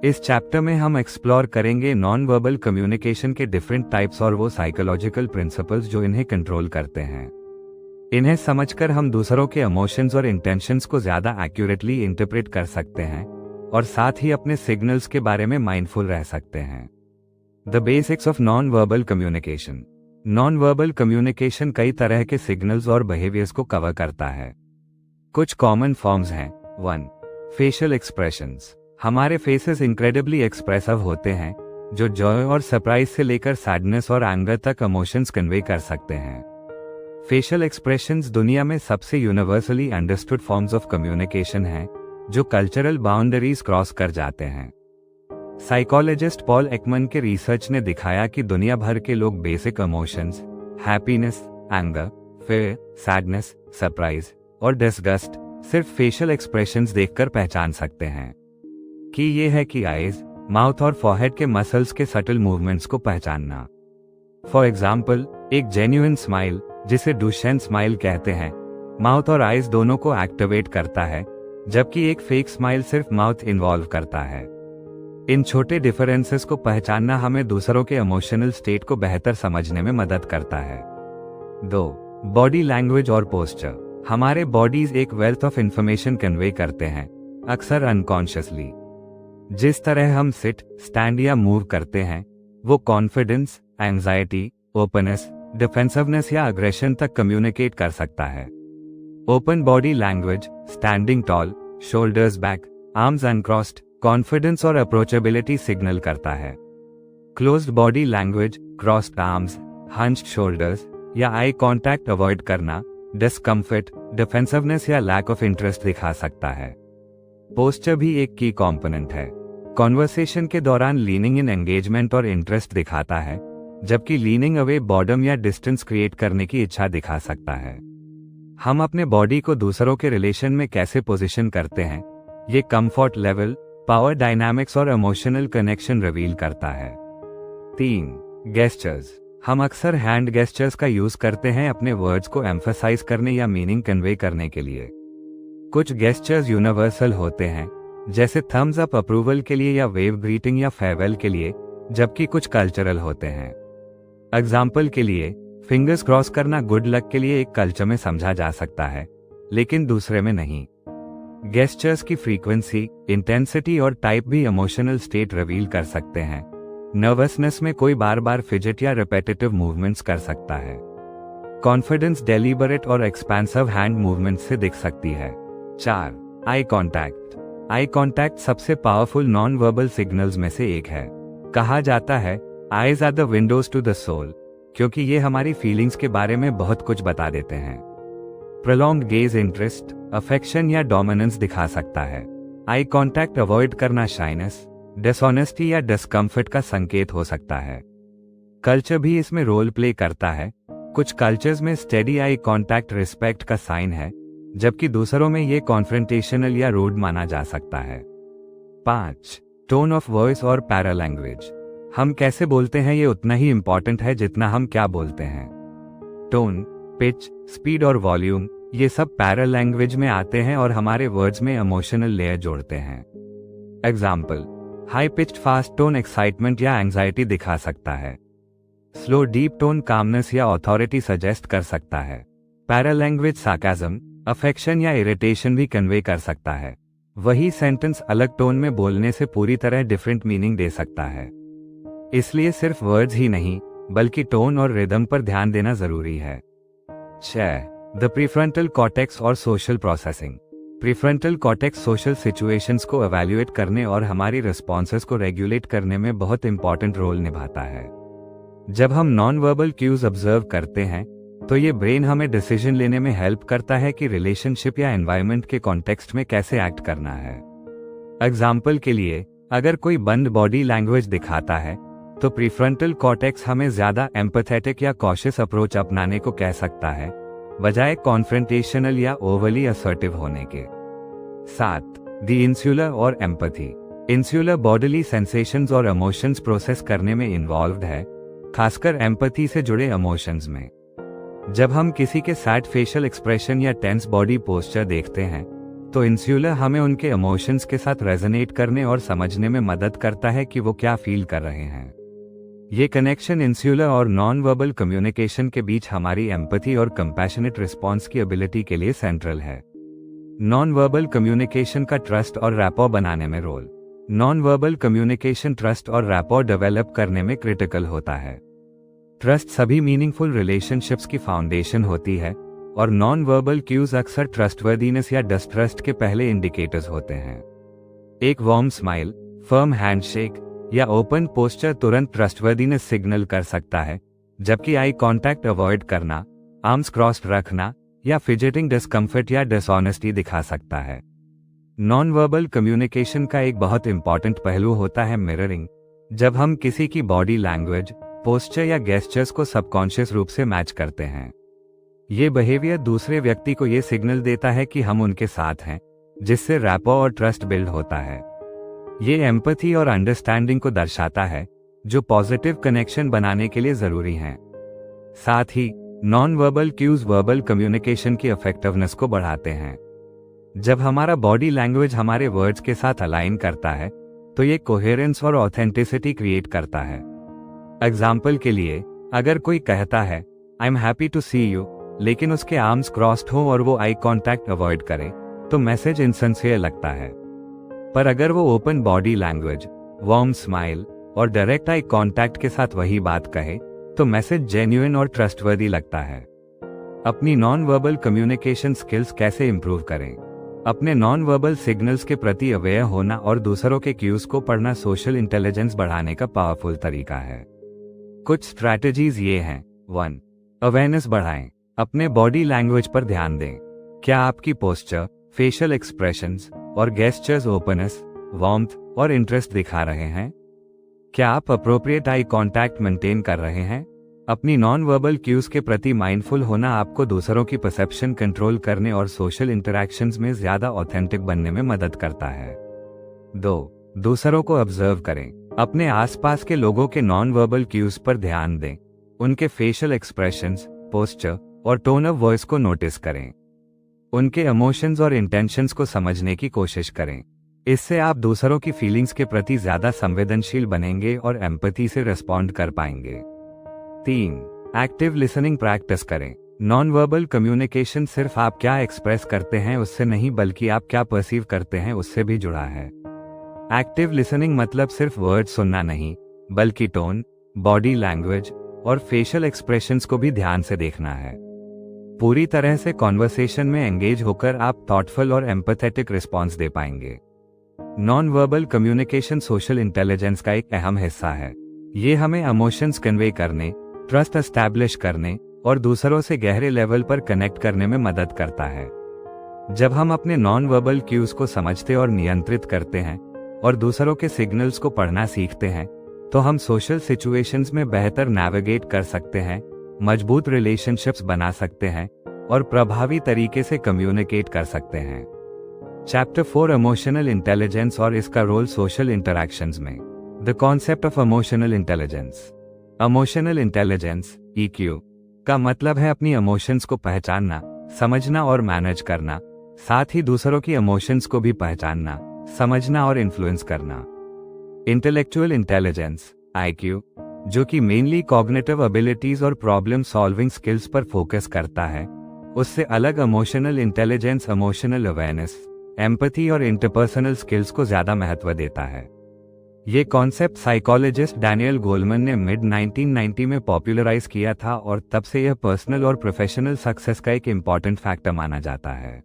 इस चैप्टर में हम एक्सप्लोर करेंगे नॉन वर्बल कम्युनिकेशन के डिफरेंट टाइप्स और वो साइकोलॉजिकल प्रिंसिपल्स जो इन्हें कंट्रोल करते हैं। इन्हें समझकर हम दूसरों के इमोशंस और इंटेंशंस को ज्यादा एक्यूरेटली इंटरप्रेट कर सकते हैं और साथ ही अपने सिग्नल्स के बारे में माइंडफुल रह सकते हैं। The basics of non verbal communication. Non verbal communication कई तरह के सिग्नल्स और बिहेवियर्स को कवर करता है। कुछ कॉमन फॉर्म्स हैं। 1. Facial expressions. हमारे फेसेस इनक्रेडिबली एक्सप्रेसिव होते हैं, जो जॉय और सरप्राइज से लेकर सैडनेस और एंगर तक इमोशंस कन्वे कर सकते हैं। फेशियल एक्सप्रेशंस दुनिया में सबसे universally understood forms of communication हैं, जो कल्चरल बाउंड्रीज क्रॉस कर जाते हैं। साइकोलॉजिस्ट पॉल एकमन के रिसर्च ने दिखाया कि दुनिया भर के लोग basic emotions, happiness, anger, fear, sadness, surprise और डिसगस्ट सिर्फ फेशियल एक्सप्रेशंस देखकर पहचान सकते हैं। कि ये है कि आईज, माउथ और फॉरहेड के मसल्स के सटल मूवमेंट्स को पहचानना। फॉर एग्जाम्पल, एक जेन्युइन स्माइल, जिसे डुशेन स्माइल कहते हैं, माउथ और आईज दोनों को एक्टिवेट करता है, जबकि एक फेक स्माइल सिर्फ माउथ इन्वॉल्व करता है। इन छोटे डिफरेंसेस को पहचानना हमें दूसरों के इमोशनल स्टेट को बेहतर समझने में मदद करता है। 2. बॉडी लैंग्वेज और पोस्चर। हमारे बॉडीज एक वेल्थ ऑफ इंफॉर्मेशन कन्वे करते हैं, अक्सर अनकॉन्शियसली। जिस तरह हम सिट, स्टैंड या मूव करते हैं, वो कॉन्फिडेंस, एंजाइटी, ओपननेस, डिफेंसिवनेस या अग्रेशन तक कम्युनिकेट कर सकता है। Open body language, standing tall, shoulders back, arms uncrossed, confidence और अप्रोचेबिलिटी सिग्नल करता है। Closed body language, crossed arms, hunched shoulders या आई कॉन्टैक्ट अवॉइड करना, डिस्कम्फर्ट, डिफेंसिवनेस या लैक ऑफ इंटरेस्ट दिखा सकता है। पोस्चर भी एक की कंपोनेंट है। कॉन्वर्सेशन के दौरान लीनिंग इन एंगेजमेंट और इंटरेस्ट दिखाता है, जबकि लीनिंग अवे बॉर्डम या डिस्टेंस क्रिएट करने की इच्छा दिखा सकता है। हम अपने बॉडी को दूसरों के रिलेशन में कैसे पोजीशन करते हैं, ये कंफर्ट लेवल, पावर डायनामिक्स और इमोशनल कनेक्शन रिवील करता है। 3. गेस्चर्स। हम अक्सर हैंड गेस्चर्स का यूज करते हैं अपने वर्ड्स को एम्फसाइज करने या मीनिंग कन्वे करने के लिए। कुछ गेस्चर्स यूनिवर्सल होते हैं, जैसे थम्स अप अप्रूवल के लिए या वेव ग्रीटिंग या फेयरवेल के लिए, जबकि कुछ कल्चरल होते हैं। एग्जाम्पल के लिए, फिंगर्स क्रॉस करना गुड लक के लिए एक कल्चर में समझा जा सकता है, लेकिन दूसरे में नहीं। गेस्चर्स की फ्रीक्वेंसी, इंटेंसिटी और टाइप भी इमोशनल स्टेट रिवील कर सकते हैं। नर्वसनेस में कोई बार बार फिजिट या रिपेटिटिव मूवमेंट्स कर सकता है। कॉन्फिडेंस डेलिबरेट और एक्सपेंसिव हैंड मूवमेंट से दिख सकती है। 4. Eye contact. आई कॉन्टैक्ट सबसे पावरफुल नॉन वर्बल सिग्नल्स में से एक है। कहा जाता है, eyes are the windows to the soul, क्योंकि ये हमारी फीलिंग्स के बारे में बहुत कुछ बता देते हैं। प्रोलॉन्ग्ड गेज इंटरेस्ट, अफेक्शन या डोमिनेंस दिखा सकता है। आई कॉन्टैक्ट अवॉइड करना शाइनेस, डिसऑनेस्टी या डिस्कम्फर्ट का संकेत हो सकता है। कल्चर भी इसमें रोल प्ले करता है। कुछ कल्चर्स में स्टेडी आई कॉन्टैक्ट रिस्पेक्ट का साइन है, जबकि दूसरों में ये कॉन्फ्रेंटेशनल या रूड माना जा सकता है। 5. टोन ऑफ वॉइस और पैरा लैंग्वेज। हम कैसे बोलते हैं ये उतना ही इंपॉर्टेंट है जितना हम क्या बोलते हैं। टोन, पिच, स्पीड और वॉल्यूम, ये सब पैरा लैंग्वेज में आते हैं और हमारे वर्ड्स में इमोशनल लेयर जोड़ते हैं। Example, high pitched fast tone excitement या एंजाइटी दिखा सकता है। स्लो डीप टोन कामनेस या अथॉरिटी सजेस्ट कर सकता है। पैरालैंग्वेज सार्काज्म, अफेक्शन या इरिटेशन भी कन्वे कर सकता है। वही सेंटेंस अलग टोन में बोलने से पूरी तरह डिफरेंट मीनिंग दे सकता है। इसलिए सिर्फ वर्ड्स ही नहीं बल्कि टोन और रिदम पर ध्यान देना जरूरी है। 6. द प्रीफ्रंटल कॉर्टेक्स और social processing. Prefrontal cortex social situations को एवेल्युएट करने और हमारी रिस्पॉन्सेस को रेगुलेट करने में बहुत इंपॉर्टेंट रोल निभाता है। जब हम नॉन वर्बल क्यूज ऑब्जर्व करते हैं तो ये ब्रेन हमें डिसीजन लेने में हेल्प करता है कि रिलेशनशिप या एनवायरनमेंट के कॉन्टेक्स्ट में कैसे एक्ट करना है। एग्जाम्पल के लिए, अगर कोई बंद बॉडी लैंग्वेज दिखाता है तो प्रीफ्रंटल कॉर्टेक्स हमें ज्यादा एम्पैथेटिक या कॉशियस अप्रोच अपनाने को कह सकता है, बजाय कॉन्फ्रंटेशनल या ओवरली असर्टिव होने के। 7. द इंसुलर और एम्पैथी। इंसुलर बॉडीली सेंसेशंस और इमोशंस प्रोसेस करने में इन्वॉल्व्ड है, खासकर एम्पैथी से जुड़े इमोशंस में। जब हम किसी के सैड फेशियल एक्सप्रेशन या टेंस बॉडी पोस्चर देखते हैं तो इंसुलर हमें उनके इमोशंस के साथ रेजोनेट करने और समझने में मदद करता है कि वो क्या फील कर रहे हैं। ये कनेक्शन इंसुलर और नॉन वर्बल कम्युनिकेशन के बीच हमारी एम्पैथी और कंपैशनेट रिस्पॉन्स की एबिलिटी के लिए सेंट्रल है। नॉन वर्बल कम्युनिकेशन का ट्रस्ट और रैपो बनाने में रोल। नॉन वर्बल कम्युनिकेशन ट्रस्ट और रैपो डेवलप करने में क्रिटिकल होता है। ट्रस्ट सभी मीनिंगफुल रिलेशनशिप्स की फाउंडेशन होती है और नॉन वर्बल क्यूज अक्सर ट्रस्टवर्दीनेस या डिस्ट्रस्ट के पहले इंडिकेटर्स होते हैं। एक वार्म स्माइल, फर्म हैंडशेक या ओपन पोस्चर तुरंत ट्रस्टवर्दीनेस सिग्नल कर सकता है, जबकि आई कांटेक्ट अवॉइड करना, आर्म्स क्रॉस्ड रखना या फिजिटिंग डिस्कम्फर्ट या डिसऑनेस्टी दिखा सकता है। नॉन वर्बल कम्युनिकेशन का एक बहुत इंपॉर्टेंट पहलू होता है मिररिंग। जब हम किसी की बॉडी लैंग्वेज, पोस्चर या गेस्चर्स को सबकॉन्शियस रूप से मैच करते हैं, ये बिहेवियर दूसरे व्यक्ति को ये सिग्नल देता है कि हम उनके साथ हैं, जिससे रैपो और ट्रस्ट बिल्ड होता है। ये एम्पैथी और अंडरस्टैंडिंग को दर्शाता है, जो पॉजिटिव कनेक्शन बनाने के लिए जरूरी हैं। साथ ही non verbal cues verbal communication की इफेक्टिवनेस को बढ़ाते हैं। जब हमारा बॉडी लैंग्वेज हमारे वर्ड्स के साथ अलाइन करता है तो ये कोहेरेंस और ऑथेंटिसिटी क्रिएट करता है। एग्जाम्पल के लिए, अगर कोई कहता है I am happy to see you, लेकिन उसके आर्म्स क्रॉस्ड हो और वो आई कांटेक्ट अवॉइड करे, तो मैसेज इनसिंसियर लगता है। पर अगर वो open body language, warm smile और डायरेक्ट आई कांटेक्ट के साथ वही बात कहे, तो मैसेज जेन्युइन और ट्रस्टवर्दी लगता है। अपनी नॉन वर्बल कम्युनिकेशन स्किल्स कैसे इंप्रूव करें? अपने नॉन वर्बल सिग्नल्स के प्रति अवेयर होना और दूसरों के क्यूज को पढ़ना सोशल इंटेलिजेंस बढ़ाने का पावरफुल तरीका है। कुछ स्ट्रैटेजीज ये हैं। 1. अवेयरनेस बढ़ाएं। अपने बॉडी लैंग्वेज पर ध्यान दें। क्या आपकी पोस्चर, फेशियल एक्सप्रेशंस और गेस्चर्स ओपननेस, वार्मथ और इंटरेस्ट दिखा रहे हैं? क्या आप अप्रोप्रिएट आई कांटेक्ट मेंटेन कर रहे हैं? अपनी नॉन वर्बल क्यूज के प्रति माइंडफुल होना आपको दूसरों की परसेप्शन कंट्रोल करने और सोशल इंटरैक्शंस में ज्यादा ऑथेंटिक बनने में मदद करता है। 2. दूसरों को ऑब्जर्व करें। अपने आसपास के लोगों के नॉन वर्बल क्यूज पर ध्यान दें। उनके फेशियल एक्सप्रेशंस, पोस्चर और टोन ऑफ वॉइस को नोटिस करें। उनके इमोशंस और इंटेंशंस को समझने की कोशिश करें। इससे आप दूसरों की फीलिंग्स के प्रति ज्यादा संवेदनशील बनेंगे और एम्पैथी से रिस्पॉन्ड कर पाएंगे। 3. एक्टिव लिसनिंग प्रैक्टिस करें। नॉन वर्बल कम्युनिकेशन सिर्फ आप क्या एक्सप्रेस करते हैं उससे नहीं, बल्कि आप क्या परसीव करते हैं उससे भी जुड़ा है। एक्टिव लिसनिंग मतलब सिर्फ वर्ड सुनना नहीं, बल्कि टोन, बॉडी लैंग्वेज और फेशियल एक्सप्रेशंस को भी ध्यान से देखना है। पूरी तरह से कॉन्वर्सेशन में एंगेज होकर आप थॉटफुल और एम्पैथेटिक रिस्पॉन्स दे पाएंगे। Non verbal communication social intelligence का एक अहम हिस्सा है। ये हमें इमोशंस कन्वे करने, ट्रस्ट एस्टैब्लिश करने और दूसरों से गहरे लेवल पर कनेक्ट करने में मदद करता है। जब हम अपने नॉन वर्बल क्यूज को समझते और नियंत्रित करते हैं और दूसरों के सिग्नल्स को पढ़ना सीखते हैं, तो हम सोशल सिचुएशंस में बेहतर नेविगेट कर सकते हैं, मजबूत रिलेशनशिप्स बना सकते हैं और प्रभावी तरीके से कम्युनिकेट कर सकते हैं। चैप्टर 4 इमोशनल इंटेलिजेंस और इसका रोल सोशल इंटरैक्शंस में। The concept of emotional intelligence. Emotional intelligence EQ का मतलब है अपनी इमोशंस को पहचानना, समझना और मैनेज करना, साथ ही दूसरों की इमोशंस को भी पहचानना, समझना और इन्फ्लुएंस करना। इंटेलेक्चुअल इंटेलिजेंस IQ जो कि मेनली कॉग्निटिव एबिलिटीज और प्रॉब्लम सॉल्विंग स्किल्स पर फोकस करता है, उससे अलग emotional intelligence emotional awareness, empathy और इंटरपर्सनल स्किल्स को ज्यादा महत्व देता है। ये कॉन्सेप्ट साइकोलॉजिस्ट डैनियल गोलमन ने मिड 1990 में पॉपुलराइज किया था और तब से यह पर्सनल और प्रोफेशनल सक्सेस का एक इम्पॉर्टेंट फैक्टर माना जाता है।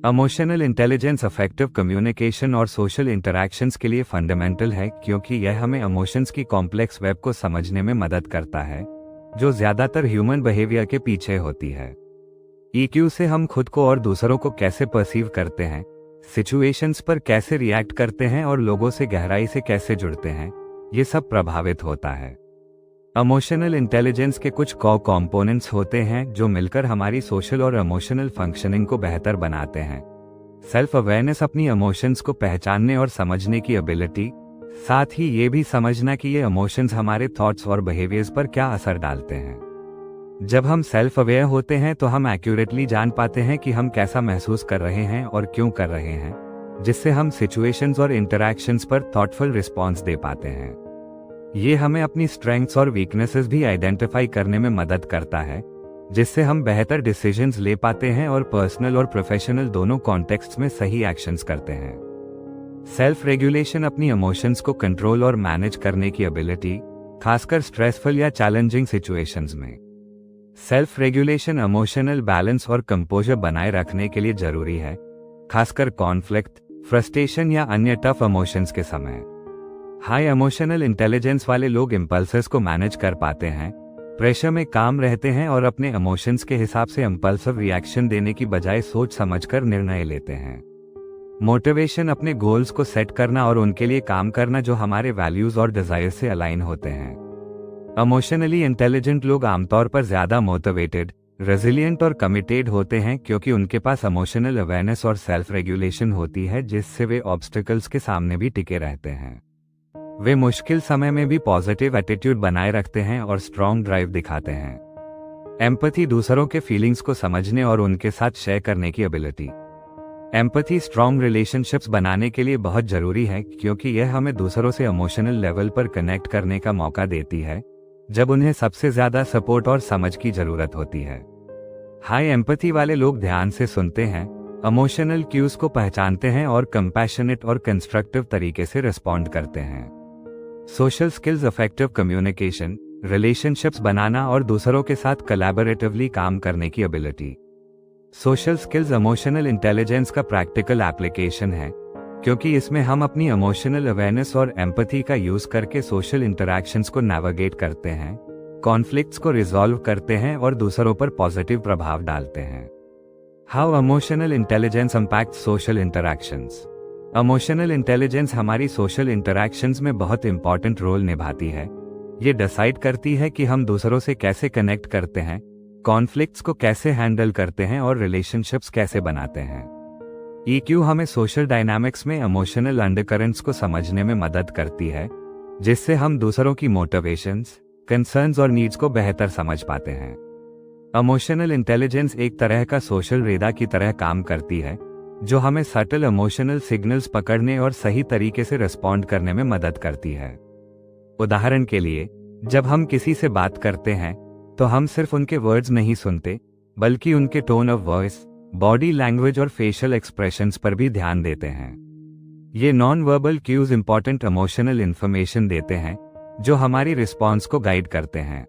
इमोशनल इंटेलिजेंस इफेक्टिव कम्युनिकेशन और सोशल इंटरैक्शंस के लिए फंडामेंटल है, क्योंकि यह हमें इमोशंस की कॉम्प्लेक्स वेब को समझने में मदद करता है, जो ज्यादातर ह्यूमन बिहेवियर के पीछे होती है। ईक्यू से हम खुद को और दूसरों को कैसे परसीव करते हैं, सिचुएशंस पर कैसे रिएक्ट करते हैं और लोगों से गहराई से कैसे जुड़ते हैं, ये सब प्रभावित होता है। इमोशनल इंटेलिजेंस के कुछ कंपोनेंट्स होते हैं जो मिलकर हमारी सोशल और इमोशनल फंक्शनिंग को बेहतर बनाते हैं। सेल्फ अवेयरनेस अपनी इमोशंस को पहचानने और समझने की एबिलिटी, साथ ही ये भी समझना कि ये इमोशंस हमारे थॉट्स और बिहेवियर्स पर क्या असर डालते हैं। जब हम सेल्फ अवेयर होते हैं तो हम एक्यूरेटली जान पाते हैं कि हम कैसा महसूस कर रहे हैं और क्यों कर रहे हैं, जिससे हम सिचुएशंस और इंटरैक्शंस पर थॉटफुल रिस्पॉन्स दे पाते हैं। ये हमें अपनी स्ट्रेंथ्स और वीकनेसेस भी आइडेंटिफाई करने में मदद करता है, जिससे हम बेहतर डिसीजंस ले पाते हैं और पर्सनल और प्रोफेशनल दोनों कॉन्टेक्स्ट्स में सही एक्शंस करते हैं। सेल्फ रेगुलेशन अपनी इमोशंस को कंट्रोल और मैनेज करने की एबिलिटी, खासकर स्ट्रेसफुल या चैलेंजिंग सिचुएशंस में। सेल्फ रेगुलेशन इमोशनल बैलेंस और कंपोजर बनाए रखने के लिए जरूरी है, खासकर कॉन्फ्लिक्ट, फ्रस्ट्रेशन या अन्य टफ इमोशंस के समय। हाई इमोशनल इंटेलिजेंस वाले लोग इंपल्सेस को मैनेज कर पाते हैं, प्रेशर में काम रहते हैं और अपने इमोशंस के हिसाब से इंपल्सिव रिएक्शन देने की बजाय सोच समझकर निर्णय लेते हैं। मोटिवेशन अपने गोल्स को सेट करना और उनके लिए काम करना जो हमारे वैल्यूज और डिजायर से अलाइन होते हैं। इमोशनली इंटेलिजेंट लोग आमतौर पर ज्यादा मोटिवेटेड, रेजिलिएंट और कमिटेड होते हैं, क्योंकि उनके पास इमोशनल अवेयरनेस और सेल्फ रेगुलेशन होती है, जिससे वे ऑब्स्टिकल्स के सामने भी टिके रहते हैं। वे मुश्किल समय में भी पॉजिटिव एटीट्यूड बनाए रखते हैं और स्ट्रॉन्ग ड्राइव दिखाते हैं। एम्पैथी दूसरों के फीलिंग्स को समझने और उनके साथ शेयर करने की एबिलिटी। एम्पैथी स्ट्रॉन्ग रिलेशनशिप्स बनाने के लिए बहुत जरूरी है, क्योंकि यह हमें दूसरों से इमोशनल लेवल पर कनेक्ट करने का मौका देती है जब उन्हें सबसे ज्यादा सपोर्ट और समझ की जरूरत होती है। हाई एम्पैथी वाले लोग ध्यान से सुनते हैं, इमोशनल क्यूज को पहचानते हैं और कंपैशनेट और कंस्ट्रक्टिव तरीके से रिस्पॉन्ड करते हैं। Social skills effective communication, relationships बनाना और दूसरों के साथ कोलैबोरेटिवली काम करने की ability. Social skills emotional intelligence का प्रैक्टिकल एप्लीकेशन है, क्योंकि इसमें हम अपनी इमोशनल अवेयरनेस और एम्पैथी का यूज करके सोशल इंटरैक्शंस को नेविगेट करते हैं, कॉन्फ्लिक्ट्स को रिजॉल्व करते हैं और दूसरों पर पॉजिटिव प्रभाव डालते हैं। How emotional intelligence impact social interactions. Emotional intelligence हमारी सोशल इंटरैक्शंस में बहुत इंपॉर्टेंट रोल निभाती है। ये डिसाइड करती है कि हम दूसरों से कैसे कनेक्ट करते हैं, कॉन्फ्लिक्ट्स को कैसे हैंडल करते हैं और रिलेशनशिप्स कैसे बनाते हैं। ईक्यू हमें सोशल डायनामिक्स में इमोशनल अंडरकरेंट्स को समझने में मदद करती है, जिससे हम दूसरों की मोटिवेशंस, कंसर्न्स और नीड्स को बेहतर समझ पाते हैं। इमोशनल इंटेलिजेंस एक तरह का सोशल रेडार की तरह काम करती है, जो हमें सटल इमोशनल सिग्नल्स पकड़ने और सही तरीके से रिस्पॉन्ड करने में मदद करती है। उदाहरण के लिए, जब हम किसी से बात करते हैं तो हम सिर्फ उनके वर्ड्स नहीं सुनते, बल्कि उनके tone of voice, body language और फेशियल एक्सप्रेशंस पर भी ध्यान देते हैं। ये non verbal cues important emotional information देते हैं, जो हमारी रिस्पॉन्स को गाइड करते हैं।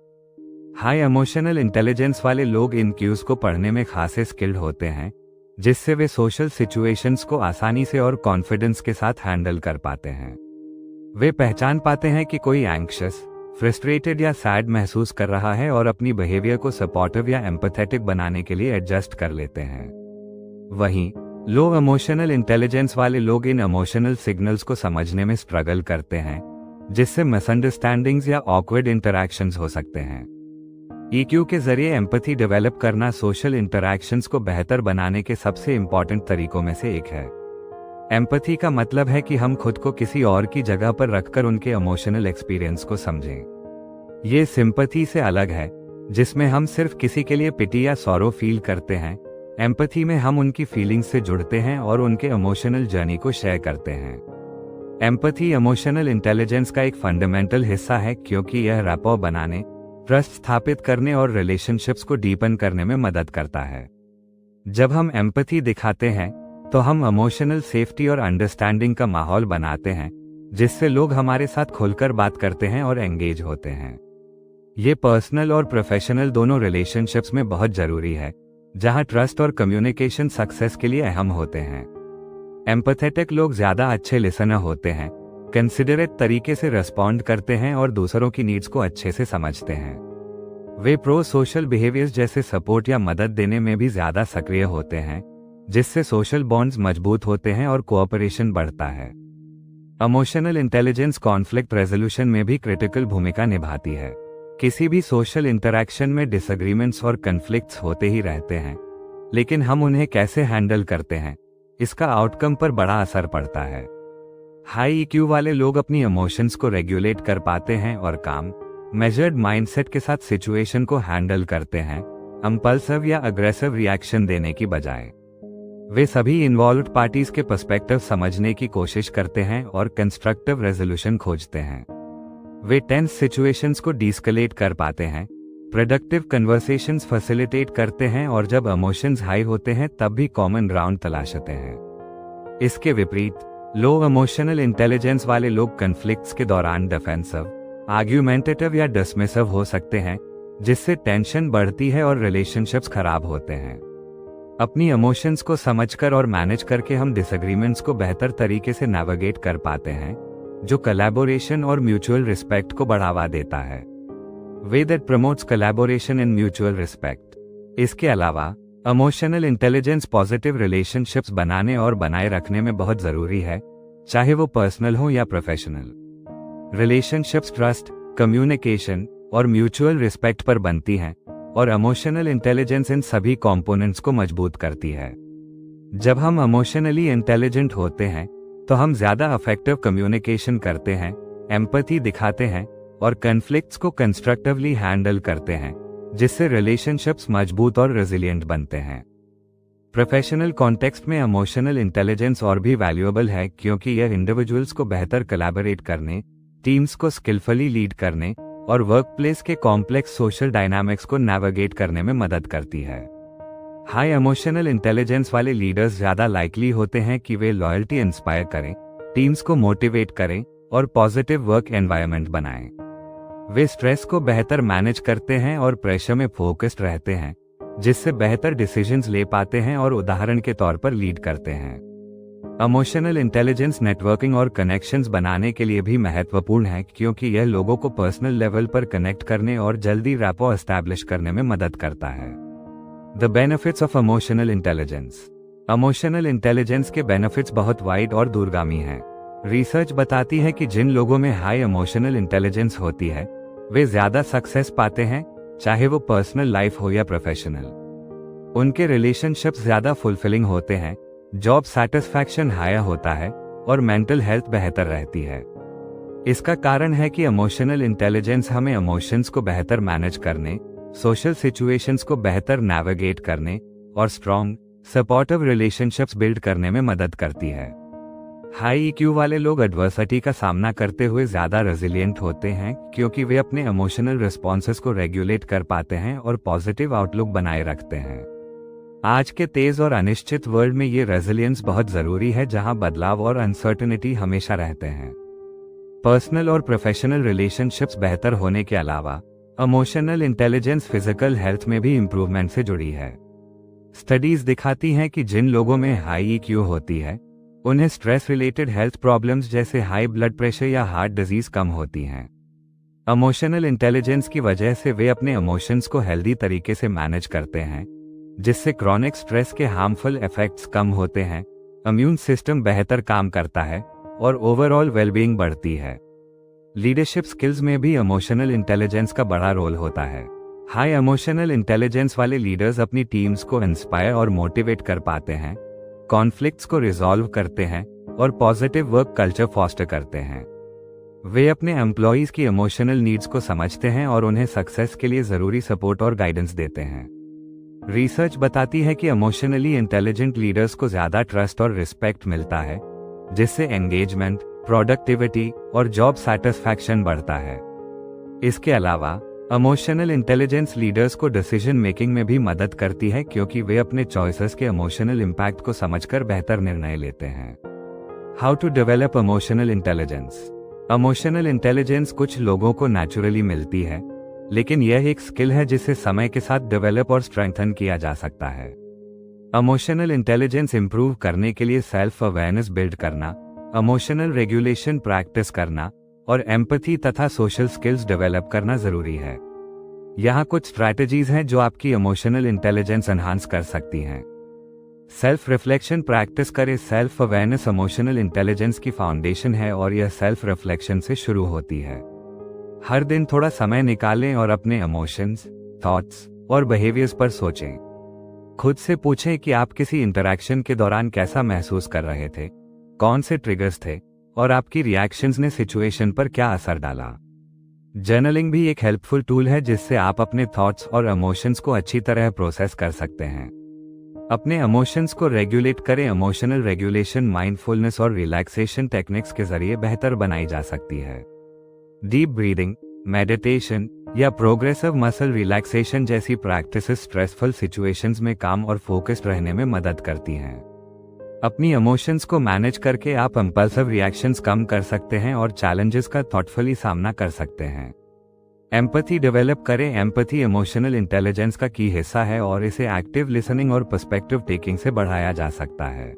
हाई इमोशनल इंटेलिजेंस वाले लोग इन क्यूज को पढ़ने में खासे स्किल्ड होते हैं, जिससे वे सोशल सिचुएशंस को आसानी से और कॉन्फिडेंस के साथ हैंडल कर पाते हैं। वे पहचान पाते हैं कि कोई एंग्शियस, फ्रस्ट्रेटेड या सैड महसूस कर रहा है और अपनी बिहेवियर को सपोर्टिव या एम्पैथेटिक बनाने के लिए एडजस्ट कर लेते हैं। वहीं लो इमोशनल इंटेलिजेंस वाले लोग इन इमोशनल सिग्नल्स को समझने में स्ट्रगल करते हैं, जिससे मिसअंडरस्टैंडिंग्स या ऑकवर्ड इंटरैक्शंस हो सकते हैं। ईक्यू के जरिए एम्पैथी डेवलप करना सोशल इंटरैक्शंस को बेहतर बनाने के सबसे इंपॉर्टेंट तरीकों में से एक है। एम्पैथी का मतलब है कि हम खुद को किसी और की जगह पर रखकर उनके इमोशनल एक्सपीरियंस को समझें। ये सिंपैथी से अलग है, जिसमें हम सिर्फ किसी के लिए पिटी या सॉरो फील करते हैं। एम्पैथी में हम उनकी फीलिंग्स से जुड़ते हैं और उनके इमोशनल जर्नी को शेयर करते हैं। एम्पैथी इमोशनल इंटेलिजेंस का एक फंडामेंटल हिस्सा है क्योंकि यह रैपो बनाने, ट्रस्ट स्थापित करने और रिलेशनशिप्स को डीपन करने में मदद करता है। जब हम एम्पैथी दिखाते हैं तो हम इमोशनल सेफ्टी और अंडरस्टैंडिंग का माहौल बनाते हैं, जिससे लोग हमारे साथ खुलकर बात करते हैं और एंगेज होते हैं। ये पर्सनल और प्रोफेशनल दोनों रिलेशनशिप्स में बहुत जरूरी है, जहां ट्रस्ट और कम्युनिकेशन सक्सेस के लिए अहम होते हैं। एम्पैथेटिक लोग ज्यादा अच्छे लिसनर होते हैं, कंसिडरेट तरीके से रिस्पॉन्ड करते हैं और दूसरों की नीड्स को अच्छे से समझते हैं। वे प्रो सोशल बिहेवियर्स जैसे सपोर्ट या मदद देने में भी ज्यादा सक्रिय होते हैं, जिससे सोशल बॉन्ड्स मजबूत होते हैं और कोऑपरेशन बढ़ता है। इमोशनल इंटेलिजेंस कॉन्फ्लिक्ट रेजोल्यूशन में भी क्रिटिकल भूमिका निभाती है। किसी भी सोशल इंटरैक्शन में डिसएग्रीमेंट्स और कन्फ्लिक्ट्स होते ही रहते हैं, लेकिन हम उन्हें कैसे हैंडल करते हैं, इसका आउटकम पर बड़ा असर पड़ता है। हाई ईक्यू वाले लोग अपनी इमोशंस को रेगुलेट कर पाते हैं और काम मेजर्ड माइंडसेट के साथ सिचुएशन को हैंडल करते हैं, इंपल्सिव या अग्रेसिव रिएक्शन देने की बजाय। वे सभी इन्वॉल्व्ड पार्टीज के पर्सपेक्टिव समझने की कोशिश करते हैं और कंस्ट्रक्टिव रेजोल्यूशन खोजते हैं। वे टेंस सिचुएशंस को डीस्केलेट कर पाते हैं, प्रोडक्टिव कन्वर्सेशंस फैसिलिटेट करते हैं और जब इमोशंस हाई होते हैं तब भी कॉमन ग्राउंड तलाशते हैं। इसके विपरीत लो इमोशनल इंटेलिजेंस वाले लोग कन्फ्लिक्ट्स के दौरान डिफेंसिव, आर्ग्यूमेंटेटिव या डिसमिसिव हो सकते हैं, जिससे टेंशन बढ़ती है और रिलेशनशिप्स खराब होते हैं। अपनी इमोशंस को समझकर और मैनेज करके हम डिसएग्रीमेंट्स को बेहतर तरीके से नेविगेट कर पाते हैं, जो कोलैबोरेशन और म्यूचुअल रिस्पेक्ट को बढ़ावा देता है। Way that promotes collaboration and mutual respect. इसके अलावा इमोशनल इंटेलिजेंस पॉजिटिव रिलेशनशिप्स बनाने और बनाए रखने में बहुत जरूरी है, चाहे वो पर्सनल हो या प्रोफेशनल। रिलेशनशिप्स ट्रस्ट, कम्युनिकेशन और म्यूचुअल रिस्पेक्ट पर बनती हैं और इमोशनल इंटेलिजेंस इन सभी कंपोनेंट्स को मजबूत करती है। जब हम इमोशनली इंटेलिजेंट होते हैं तो हम ज्यादा इफेक्टिव कम्युनिकेशन करते हैं, एम्पैथी दिखाते हैं और कॉन्फ्लिक्ट्स को कंस्ट्रक्टिवली हैंडल करते हैं, जिससे रिलेशनशिप्स मजबूत और रेजिलिएंट बनते हैं। प्रोफेशनल कॉन्टेक्स्ट में इमोशनल इंटेलिजेंस और भी वैल्यूएबल है क्योंकि यह इंडिविजुअल्स को बेहतर कोलैबोरेट करने, टीम्स को स्किलफुली लीड करने और वर्कप्लेस के कॉम्प्लेक्स सोशल डायनामिक्स को नेविगेट करने में मदद करती है। हाई इमोशनल इंटेलिजेंस वाले लीडर्स ज्यादा लाइकली होते हैं कि वे लॉयल्टी इंस्पायर करें, टीम्स को मोटिवेट करें और पॉजिटिव वर्क एनवायरनमेंट बनाएं। वे स्ट्रेस को बेहतर मैनेज करते हैं और प्रेशर में फोकस्ड रहते हैं, जिससे बेहतर डिसीजंस ले पाते हैं और उदाहरण के तौर पर लीड करते हैं। इमोशनल इंटेलिजेंस नेटवर्किंग और कनेक्शंस बनाने के लिए भी महत्वपूर्ण है क्योंकि यह लोगों को पर्सनल लेवल पर कनेक्ट करने और जल्दी रैपो एस्टैब्लिश करने में मदद करता है। The benefits of emotional intelligence. Emotional intelligence के बेनिफिट्स बहुत वाइड और दूरगामी हैं। रिसर्च बताती है कि जिन लोगों में हाई इमोशनल इंटेलिजेंस होती है, वे ज्यादा सक्सेस पाते हैं, चाहे वो पर्सनल लाइफ हो या प्रोफेशनल। उनके रिलेशनशिप्स ज्यादा फुलफिलिंग होते हैं, जॉब सैटिस्फैक्शन हायर होता है और मेंटल हेल्थ बेहतर रहती है। इसका कारण है कि इमोशनल इंटेलिजेंस हमें इमोशंस को बेहतर मैनेज करने, सोशल सिचुएशंस को बेहतर नेविगेट करने और स्ट्रॉन्ग, सपोर्टिव रिलेशनशिप्स बिल्ड करने में मदद करती है। हाई ईक्यू वाले लोग एडवर्सिटी का सामना करते हुए ज्यादा रेजिलिएंट होते हैं क्योंकि वे अपने इमोशनल रिस्पॉन्सेस को रेगुलेट कर पाते हैं और पॉजिटिव आउटलुक बनाए रखते हैं। आज के तेज और अनिश्चित वर्ल्ड में ये रेजिलियंस बहुत जरूरी है, जहां बदलाव और अनसर्टेनिटी हमेशा रहते हैं। पर्सनल और प्रोफेशनल रिलेशनशिप्स बेहतर होने के अलावा इमोशनल इंटेलिजेंस फिजिकल हेल्थ में भी इंप्रूवमेंट से जुड़ी है। स्टडीज दिखाती हैं कि जिन लोगों में हाई ईक्यू होती है, उन्हें स्ट्रेस रिलेटेड हेल्थ प्रॉब्लम्स जैसे हाई ब्लड प्रेशर या हार्ट डिजीज कम होती हैं। इमोशनल इंटेलिजेंस की वजह से वे अपने इमोशंस को हेल्दी तरीके से मैनेज करते हैं, जिससे क्रॉनिक स्ट्रेस के हार्मफुल इफेक्ट्स कम होते हैं, इम्यून सिस्टम बेहतर काम करता है और ओवरऑल वेलबीइंग बढ़ती है। लीडरशिप स्किल्स में भी इमोशनल इंटेलिजेंस का बड़ा रोल होता है। हाई इमोशनल इंटेलिजेंस वाले लीडर्स अपनी टीम्स को इंस्पायर और मोटिवेट कर पाते हैं, कॉन्फ्लिक्ट्स को रिजॉल्व करते हैं और पॉजिटिव वर्क कल्चर फॉस्टर करते हैं। वे अपने एम्प्लॉयज की इमोशनल नीड्स को समझते हैं और उन्हें सक्सेस के लिए जरूरी सपोर्ट और गाइडेंस देते हैं। रिसर्च बताती है कि इमोशनली इंटेलिजेंट लीडर्स को ज्यादा ट्रस्ट और रिस्पेक्ट मिलता है, जिससे एंगेजमेंट, प्रोडक्टिविटी और जॉब सैटिस्फैक्शन बढ़ता है। इसके अलावा इमोशनल इंटेलिजेंस लीडर्स को डिसीजन मेकिंग में भी मदद करती है, क्योंकि वे अपने चॉइसेस के इमोशनल इम्पैक्ट को समझकर बेहतर निर्णय लेते हैं। How to develop emotional intelligence. Emotional intelligence कुछ लोगों को नेचुरली मिलती है, लेकिन यह एक स्किल है जिसे समय के साथ डेवलप और स्ट्रेंथन किया जा सकता है। इमोशनल इंटेलिजेंस इंप्रूव करने के लिए सेल्फ अवेयरनेस बिल्ड करना, इमोशनल रेगुलेशन प्रैक्टिस करना और एम्पैथी तथा सोशल स्किल्स डेवलप करना जरूरी है। यहाँ कुछ स्ट्रैटेजीज हैं जो आपकी इमोशनल इंटेलिजेंस एनहांस कर सकती हैं। सेल्फ रिफ्लेक्शन प्रैक्टिस करें। सेल्फ अवेयरनेस इमोशनल इंटेलिजेंस की फाउंडेशन है और यह सेल्फ रिफ्लेक्शन से शुरू होती है। हर दिन थोड़ा समय निकालें और अपने इमोशंस, थॉट्स और बिहेवियर्स पर सोचें। खुद से पूछें कि आप किसी इंटरैक्शन के दौरान कैसा महसूस कर रहे थे, कौन से ट्रिगर्स थे और आपकी रिएक्शंस ने सिचुएशन पर क्या असर डाला। जर्नलिंग भी एक हेल्पफुल टूल है जिससे आप अपने थॉट्स और इमोशंस को अच्छी तरह प्रोसेस कर सकते हैं। अपने इमोशंस को रेगुलेट करें। इमोशनल रेगुलेशन माइंडफुलनेस और रिलैक्सेशन टेक्निक्स के जरिए बेहतर बनाई जा सकती है। डीप ब्रीदिंग, मेडिटेशन या प्रोग्रेसिव मसल रिलैक्सेशन जैसी प्रैक्टिसेस स्ट्रेसफुल सिचुएशंस में काम और फोकस्ड रहने में मदद करती हैं। अपनी इमोशंस को मैनेज करके आप इंपल्सिव रिएक्शंस कम कर सकते हैं और चैलेंजेस का थॉटफुली सामना कर सकते हैं। एम्पैथी डेवलप करें। एम्पैथी इमोशनल इंटेलिजेंस का की हिस्सा है और इसे एक्टिव लिसनिंग और पर्सपेक्टिव टेकिंग से बढ़ाया जा सकता है।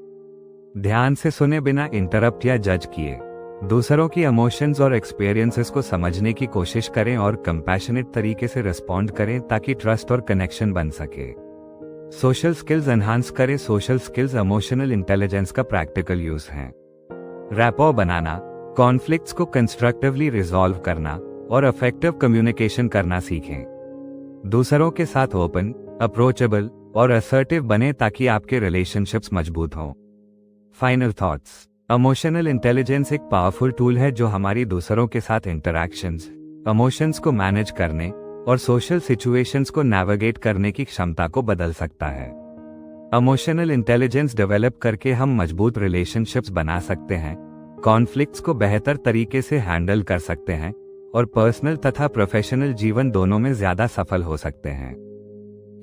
ध्यान से सुने बिना इंटरप्ट या जज किए। दूसरों की इमोशंस और एक्सपीरियंसेस को समझने की कोशिश करें और कंपैशनेट तरीके से रिस्पॉन्ड करें ताकि ट्रस्ट और कनेक्शन बन सके। सोशल स्किल्स एनहांस करें। सोशल स्किल्स इमोशनल इंटेलिजेंस का प्रैक्टिकल यूज हैं। रैपो बनाना, कॉन्फ्लिक्ट्स को कंस्ट्रक्टिवली रिजॉल्व करना और इफेक्टिव कम्युनिकेशन करना सीखें। दूसरों के साथ ओपन, अप्रोचेबल और असर्टिव बने ताकि आपके रिलेशनशिप्स मजबूत हों। Final thoughts. इमोशनल इंटेलिजेंस एक पावरफुल टूल है जो हमारी दूसरों के साथ इंटरैक्शंस, इमोशंस को मैनेज करने और सोशल सिचुएशंस को नेविगेट करने की क्षमता को बदल सकता है। इमोशनल इंटेलिजेंस डेवलप करके हम मजबूत रिलेशनशिप्स बना सकते हैं, कॉन्फ्लिक्ट्स को बेहतर तरीके से हैंडल कर सकते हैं और पर्सनल तथा प्रोफेशनल जीवन दोनों में ज्यादा सफल हो सकते हैं।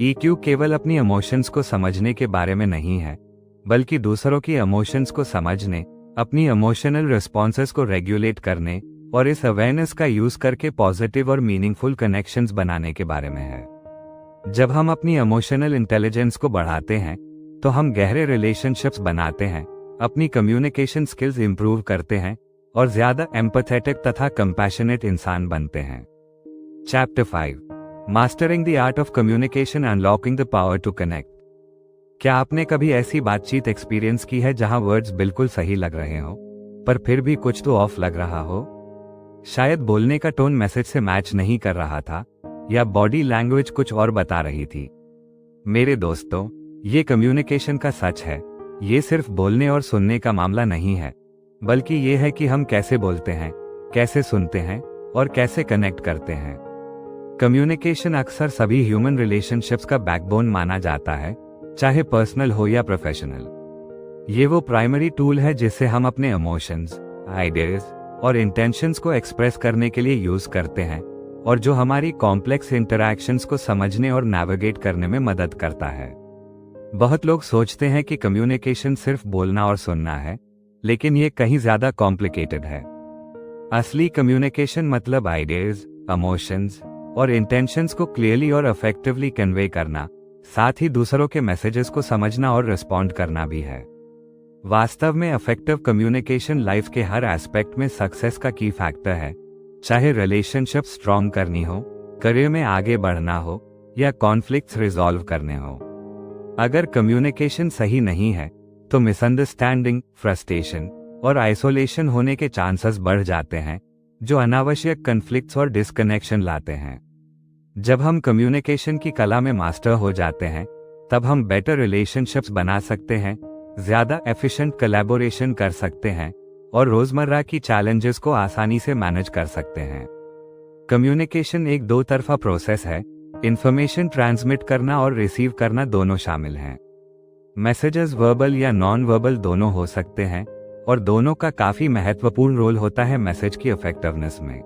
EQ केवल अपनी इमोशंस को समझने के बारे में नहीं है, बल्कि दूसरों की इमोशंस को समझने, अपनी इमोशनल रिस्पॉन्सेस को रेगुलेट करने और इस अवेयरनेस का यूज करके पॉजिटिव और मीनिंगफुल कनेक्शंस बनाने के बारे में है। जब हम अपनी इमोशनल इंटेलिजेंस को बढ़ाते हैं तो हम गहरे रिलेशनशिप्स बनाते हैं, अपनी कम्युनिकेशन स्किल्स इंप्रूव करते हैं और ज्यादा एम्पैथेटिक तथा कंपैशनेट इंसान बनते हैं। Chapter 5, mastering the art of communication, unlocking the power to connect. क्या आपने कभी ऐसी बातचीत एक्सपीरियंस की है जहां वर्ड्स बिल्कुल सही लग रहे हो पर फिर भी कुछ तो ऑफ लग रहा हो? शायद बोलने का टोन मैसेज से मैच नहीं कर रहा था या बॉडी लैंग्वेज कुछ और बता रही थी। मेरे दोस्तों, ये कम्युनिकेशन का सच है। ये सिर्फ बोलने और सुनने का मामला नहीं है, बल्कि ये है कि हम कैसे बोलते हैं, कैसे सुनते हैं और कैसे कनेक्ट करते हैं। कम्युनिकेशन अक्सर सभी ह्यूमन रिलेशनशिप्स का बैकबोन माना जाता है, चाहे पर्सनल हो या प्रोफेशनल। ये वो प्राइमरी टूल है जिससे हम अपने इमोशंस, आइडियाज और इंटेंशंस को एक्सप्रेस करने के लिए यूज करते हैं और जो हमारी कॉम्प्लेक्स इंटरैक्शंस को समझने और नेविगेट करने में मदद करता है। बहुत लोग सोचते हैं कि कम्युनिकेशन सिर्फ बोलना और सुनना है, लेकिन ये कहीं ज्यादा कॉम्प्लिकेटेड है। असली कम्युनिकेशन मतलब आइडियाज, इमोशंस और इंटेंशंस को क्लियरली और इफेक्टिवली कन्वे करना, साथ ही दूसरों के मैसेजेस को समझना और रिस्पॉन्ड करना भी है। वास्तव में इफेक्टिव कम्युनिकेशन लाइफ के हर एस्पेक्ट में सक्सेस का की फैक्टर है, चाहे रिलेशनशिप स्ट्रॉन्ग करनी हो, करियर में आगे बढ़ना हो या कॉन्फ्लिक्ट्स रिजॉल्व करने हो। अगर कम्युनिकेशन सही नहीं है तो मिसअंडरस्टैंडिंग, फ्रस्ट्रेशन और आइसोलेशन होने के चांसेस बढ़ जाते हैं, जो अनावश्यक कन्फ्लिक्ट्स और डिस्कनेक्शन लाते हैं। जब हम कम्युनिकेशन की कला में मास्टर हो जाते हैं, तब हम बेटर रिलेशनशिप्स बना सकते हैं, ज्यादा एफिशिएंट कोलैबोरेशन कर सकते हैं और रोजमर्रा की चैलेंजेस को आसानी से मैनेज कर सकते हैं। कम्युनिकेशन एक दो तरफा प्रोसेस है। इंफॉर्मेशन ट्रांसमिट करना और रिसीव करना दोनों शामिल हैं। मैसेजेस वर्बल या नॉन वर्बल दोनों हो सकते हैं, और दोनों का काफी महत्वपूर्ण रोल होता है मैसेज की इफेक्टिवनेस में।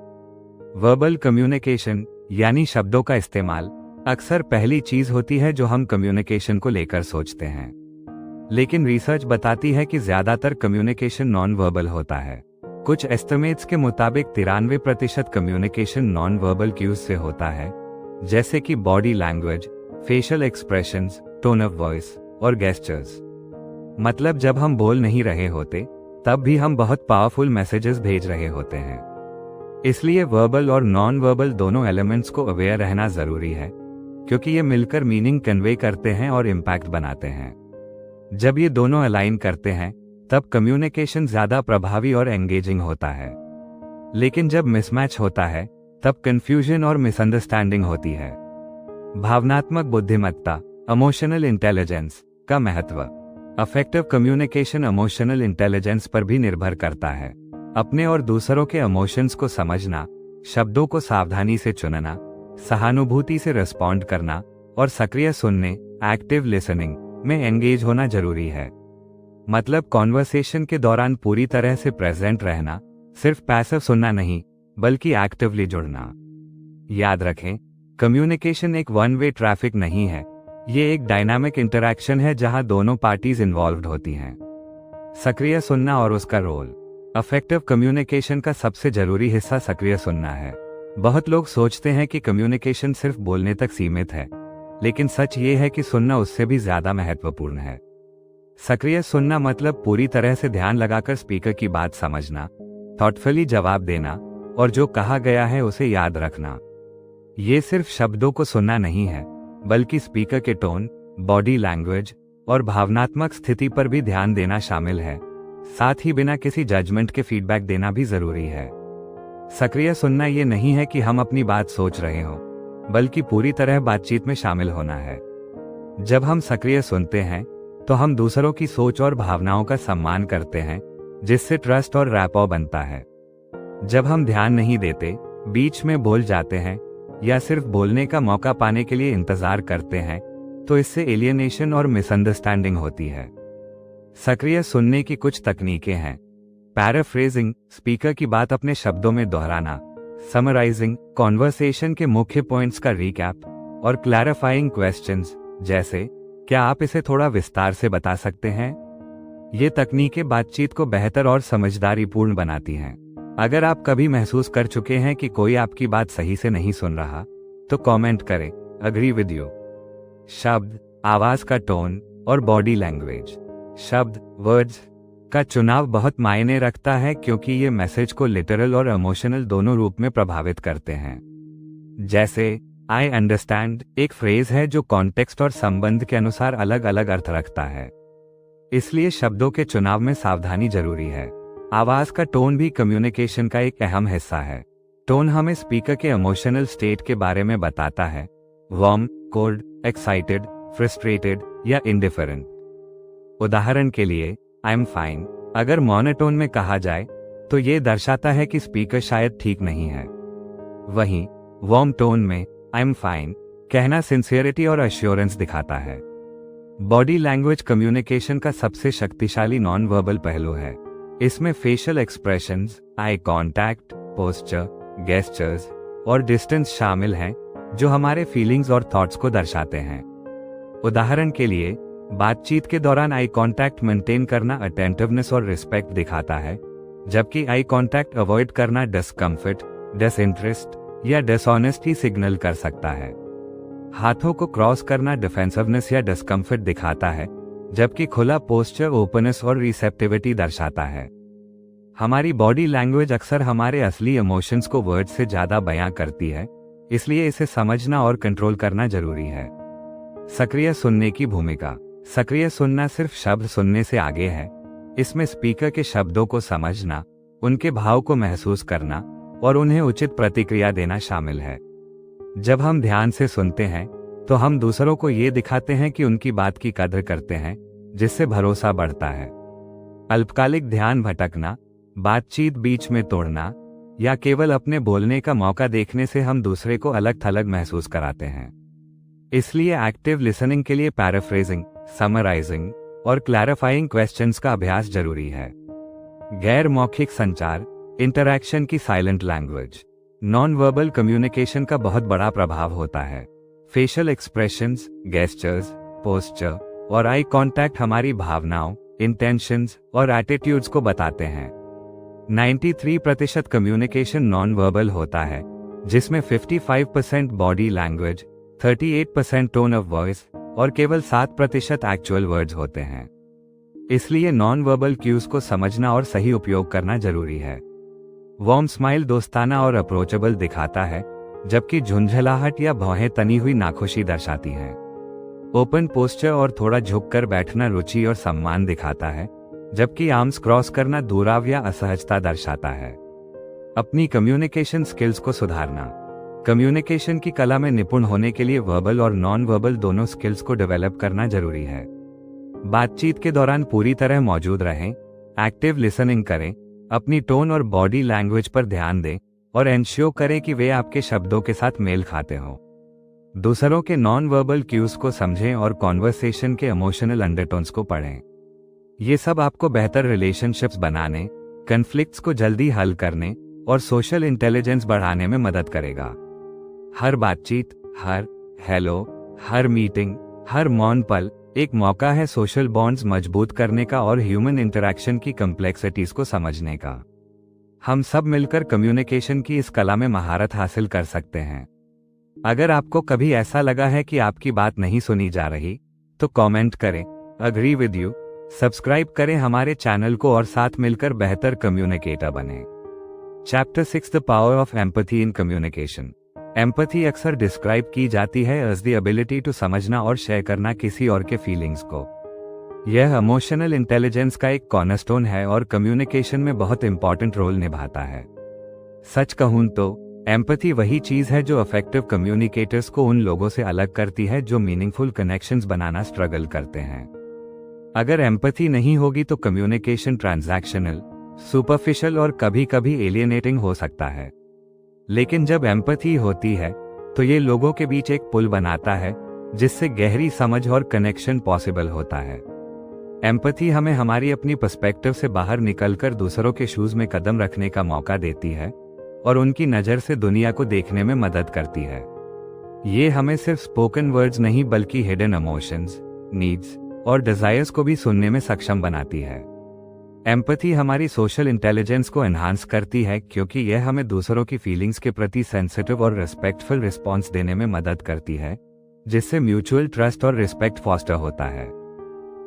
वर्बल कम्युनिकेशन यानी शब्दों का इस्तेमाल अक्सर पहली चीज होती है जो हम कम्युनिकेशन को लेकर सोचते हैं, लेकिन रिसर्च बताती है कि ज्यादातर कम्युनिकेशन नॉन वर्बल होता है। कुछ एस्टिमेट्स के मुताबिक 93% कम्युनिकेशन नॉन वर्बल क्यूज से होता है, जैसे कि body language, facial expressions, tone of voice और गेस्चर्स। मतलब जब हम बोल नहीं रहे होते तब भी हम बहुत पावरफुल मैसेजेस भेज रहे होते हैं। इसलिए वर्बल और नॉन वर्बल दोनों एलिमेंट्स को अवेयर रहना जरूरी है, क्योंकि ये मिलकर मीनिंग कन्वे करते हैं और इम्पैक्ट बनाते हैं। जब ये दोनों अलाइन करते हैं तब कम्युनिकेशन ज्यादा प्रभावी और एंगेजिंग होता है। लेकिन जब मिसमैच होता है तब कंफ्यूजन और मिसअंडरस्टैंडिंग होती है। भावनात्मक बुद्धिमत्ता, इमोशनल इंटेलिजेंस का महत्व। अफेक्टिव कम्युनिकेशन इमोशनल इंटेलिजेंस पर भी निर्भर करता है। अपने और दूसरों के इमोशंस को समझना, शब्दों को सावधानी से चुनना, सहानुभूति से रिस्पॉन्ड करना और सक्रिय सुनने, एक्टिव लिसनिंग में एंगेज होना जरूरी है। मतलब कॉन्वर्सेशन के दौरान पूरी तरह से प्रेजेंट रहना, सिर्फ पैसिव सुनना नहीं बल्कि एक्टिवली जुड़ना। याद रखें, कम्युनिकेशन एक वन वे ट्रैफिक नहीं है, ये एक डायनामिक इंटरैक्शन है जहां दोनों पार्टीज इन्वॉल्व्ड होती हैं। सक्रिय सुनना और उसका रोल। अफेक्टिव कम्युनिकेशन का सबसे जरूरी हिस्सा सक्रिय सुनना है। बहुत लोग सोचते हैं कि कम्युनिकेशन सिर्फ बोलने तक सीमित है, लेकिन सच ये है कि सुनना उससे भी ज्यादा महत्वपूर्ण है। सक्रिय सुनना मतलब पूरी तरह से ध्यान लगाकर स्पीकर की बात समझना, थॉटफुली जवाब देना और जो कहा गया है उसे याद रखना। ये सिर्फ शब्दों को सुनना नहीं है, बल्कि स्पीकर के टोन, बॉडी लैंग्वेज और भावनात्मक स्थिति पर भी ध्यान देना शामिल है। साथ ही बिना किसी जजमेंट के फीडबैक देना भी जरूरी है। सक्रिय सुनना ये नहीं है कि हम अपनी बात सोच रहे हों, बल्कि पूरी तरह बातचीत में शामिल होना है। जब हम सक्रिय सुनते हैं तो हम दूसरों की सोच और भावनाओं का सम्मान करते हैं, जिससे ट्रस्ट और रैपो बनता है। जब हम ध्यान नहीं देते, बीच में बोल जाते हैं या सिर्फ बोलने का मौका पाने के लिए इंतजार करते हैं, तो इससे एलियनेशन और मिसअंडरस्टैंडिंग होती है। सक्रिय सुनने की कुछ तकनीकें हैं। पैराफ्रेजिंग, स्पीकर की बात अपने शब्दों में दोहराना। समराइजिंग, कॉन्वर्सेशन के मुख्य पॉइंट्स का रिकैप। और क्लैरिफाइंग क्वेश्चंस, जैसे क्या आप इसे थोड़ा विस्तार से बता सकते हैं। ये तकनीकें बातचीत को बेहतर और समझदारीपूर्ण बनाती हैं। अगर आप कभी महसूस कर चुके हैं कि कोई आपकी बात सही से नहीं सुन रहा, तो कमेंट करें अग्री विद यू। शब्द, आवाज का टोन और बॉडी लैंग्वेज। शब्द, वर्ड्स का चुनाव बहुत मायने रखता है, क्योंकि ये मैसेज को लिटरल और इमोशनल दोनों रूप में प्रभावित करते हैं। जैसे आई अंडरस्टैंड एक फ्रेज है जो कॉन्टेक्स्ट और संबंध के अनुसार अलग अलग अर्थ रखता है, इसलिए शब्दों के चुनाव में सावधानी जरूरी है। आवाज का टोन भी कम्युनिकेशन का एक अहम हिस्सा है। टोन हमें स्पीकर के इमोशनल स्टेट के बारे में बताता है, वार्म, कोल्ड, एक्साइटेड, फ्रस्ट्रेटेड या इंडिफरेंट। उदाहरण के लिए, आई एम फाइन अगर मोनोटोन में कहा जाए तो ये दर्शाता है कि स्पीकर शायद ठीक नहीं है। वहीं वार्म टोन में आई एम फाइन कहना सिंसियरिटी और एश्योरेंस दिखाता है। बॉडी लैंग्वेज कम्युनिकेशन का सबसे शक्तिशाली नॉन वर्बल पहलू है। इसमें facial expressions, eye contact, posture, gestures और डिस्टेंस शामिल हैं, जो हमारे फीलिंग्स और थॉट्स को दर्शाते हैं। उदाहरण के लिए, बातचीत के दौरान आई कांटेक्ट मेंटेन करना अटेंटिवनेस और रिस्पेक्ट दिखाता है, जबकि आई कांटेक्ट अवॉइड करना डिस्कम्फर्ट, डिसइंटरेस्ट या डिसऑनेस्टी सिग्नल कर सकता है। हाथों को क्रॉस करना डिफेंसिवनेस या डिस्कम्फर्ट दिखाता है, जबकि खुला पोस्चर ओपननेस और रिसेप्टिविटी दर्शाता है। हमारी बॉडी लैंग्वेज अक्सर हमारे असली इमोशंस को वर्ड से ज्यादा बयां करती है, इसलिए इसे समझना और कंट्रोल करना जरूरी है। सक्रिय सुनने की भूमिका। सक्रिय सुनना सिर्फ शब्द सुनने से आगे है। इसमें स्पीकर के शब्दों को समझना, उनके भाव को महसूस करना और उन्हें उचित प्रतिक्रिया देना शामिल है। जब हम ध्यान से सुनते हैं तो हम दूसरों को ये दिखाते हैं कि उनकी बात की कदर करते हैं, जिससे भरोसा बढ़ता है। अल्पकालिक ध्यान भटकना, बातचीत बीच में तोड़ना या केवल अपने बोलने का मौका देखने से हम दूसरे को अलग थलग महसूस कराते हैं। इसलिए एक्टिव लिसनिंग के लिए पैराफ्रेजिंग, समराइजिंग और क्लैरिफाइंग क्वेश्चंस का अभ्यास जरूरी है। गैर मौखिक संचार, इंटरैक्शन की silent language. Non verbal communication का बहुत बड़ा प्रभाव होता है। फेशियल एक्सप्रेशंस, गेस्चर्स, पोस्चर और आई कांटेक्ट हमारी भावनाओं, इंटेंशंस और एटीट्यूड्स को बताते हैं। 93% कम्युनिकेशन नॉन वर्बल होता है, जिसमें 55% body language, 38% tone of voice और केवल 7% एक्चुअल वर्ड्स होते हैं। इसलिए नॉन वर्बल क्यूज को समझना और सही उपयोग करना जरूरी है। वार्म स्माइल दोस्ताना और अप्रोचेबल दिखाता है, जबकि झुंझलाहट या भौहें तनी हुई नाखुशी दर्शाती हैं। ओपन पोस्चर और थोड़ा झुककर बैठना रुचि और सम्मान दिखाता है, जबकि आर्म्स क्रॉस करना दूराव या असहजता दर्शाता है। अपनी कम्युनिकेशन स्किल्स को सुधारना। कम्युनिकेशन की कला में निपुण होने के लिए वर्बल और नॉन वर्बल दोनों स्किल्स को डेवलप करना जरूरी है। बातचीत के दौरान पूरी तरह मौजूद रहें, एक्टिव लिसनिंग करें, अपनी टोन और बॉडी लैंग्वेज पर ध्यान दें और एंश्योर करें कि वे आपके शब्दों के साथ मेल खाते हों। दूसरों के नॉन वर्बल क्यूज को समझें और कॉन्वर्सेशन के इमोशनल अंडरटोन्स को पढ़ें। ये सब आपको बेहतर रिलेशनशिप्स बनाने, कन्फ्लिक्ट्स को जल्दी हल करने और सोशल इंटेलिजेंस बढ़ाने में मदद करेगा। हर बातचीत, हर हेलो, हर मीटिंग, हर मौन पल एक मौका है सोशल बॉन्ड्स मजबूत करने का और ह्यूमन इंटरैक्शन की कॉम्प्लेक्सिटीज को समझने का। हम सब मिलकर कम्युनिकेशन की इस कला में महारत हासिल कर सकते हैं। अगर आपको कभी ऐसा लगा है कि आपकी बात नहीं सुनी जा रही, तो कमेंट करें, अग्री विद यू, सब्सक्राइब करें हमारे चैनल को और साथ मिलकर बेहतर कम्युनिकेटर बने। Chapter 6, the power of empathy in communication. Empathy अक्सर डिस्क्राइब की जाती है एज द एबिलिटी टू समझना और शेयर करना किसी और के फीलिंग्स को। यह इमोशनल इंटेलिजेंस का एक कॉर्नरस्टोन है और कम्युनिकेशन में बहुत इंपॉर्टेंट रोल निभाता है। सच कहूं तो एम्पैथी वही चीज है जो इफेक्टिव कम्युनिकेटर्स को उन लोगों से अलग करती है जो मीनिंगफुल कनेक्शंस बनाना स्ट्रगल करते हैं। अगर एम्पैथी नहीं होगी तो कम्युनिकेशन ट्रांजैक्शनल, सुपरफिशियल और कभी कभी एलियनेटिंग हो सकता है। लेकिन जब एम्पैथी होती है तो ये लोगों के बीच एक पुल बनाता है, जिससे गहरी समझ और कनेक्शन पॉसिबल होता है। एम्पैथी हमें हमारी अपनी पर्सपेक्टिव से बाहर निकलकर दूसरों के शूज में कदम रखने का मौका देती है और उनकी नज़र से दुनिया को देखने में मदद करती है। ये हमें सिर्फ स्पोकन वर्ड्स नहीं बल्कि हिडन इमोशंस, नीड्स और डिजायर्स को भी सुनने में सक्षम बनाती है। एम्पैथी हमारी सोशल इंटेलिजेंस को एनहांस करती है क्योंकि यह हमें दूसरों की फीलिंग्स के प्रति सेंसिटिव और रिस्पेक्टफुल रिस्पॉन्स देने में मदद करती है, जिससे म्यूचुअल ट्रस्ट और रिस्पेक्ट फॉस्टर होता है।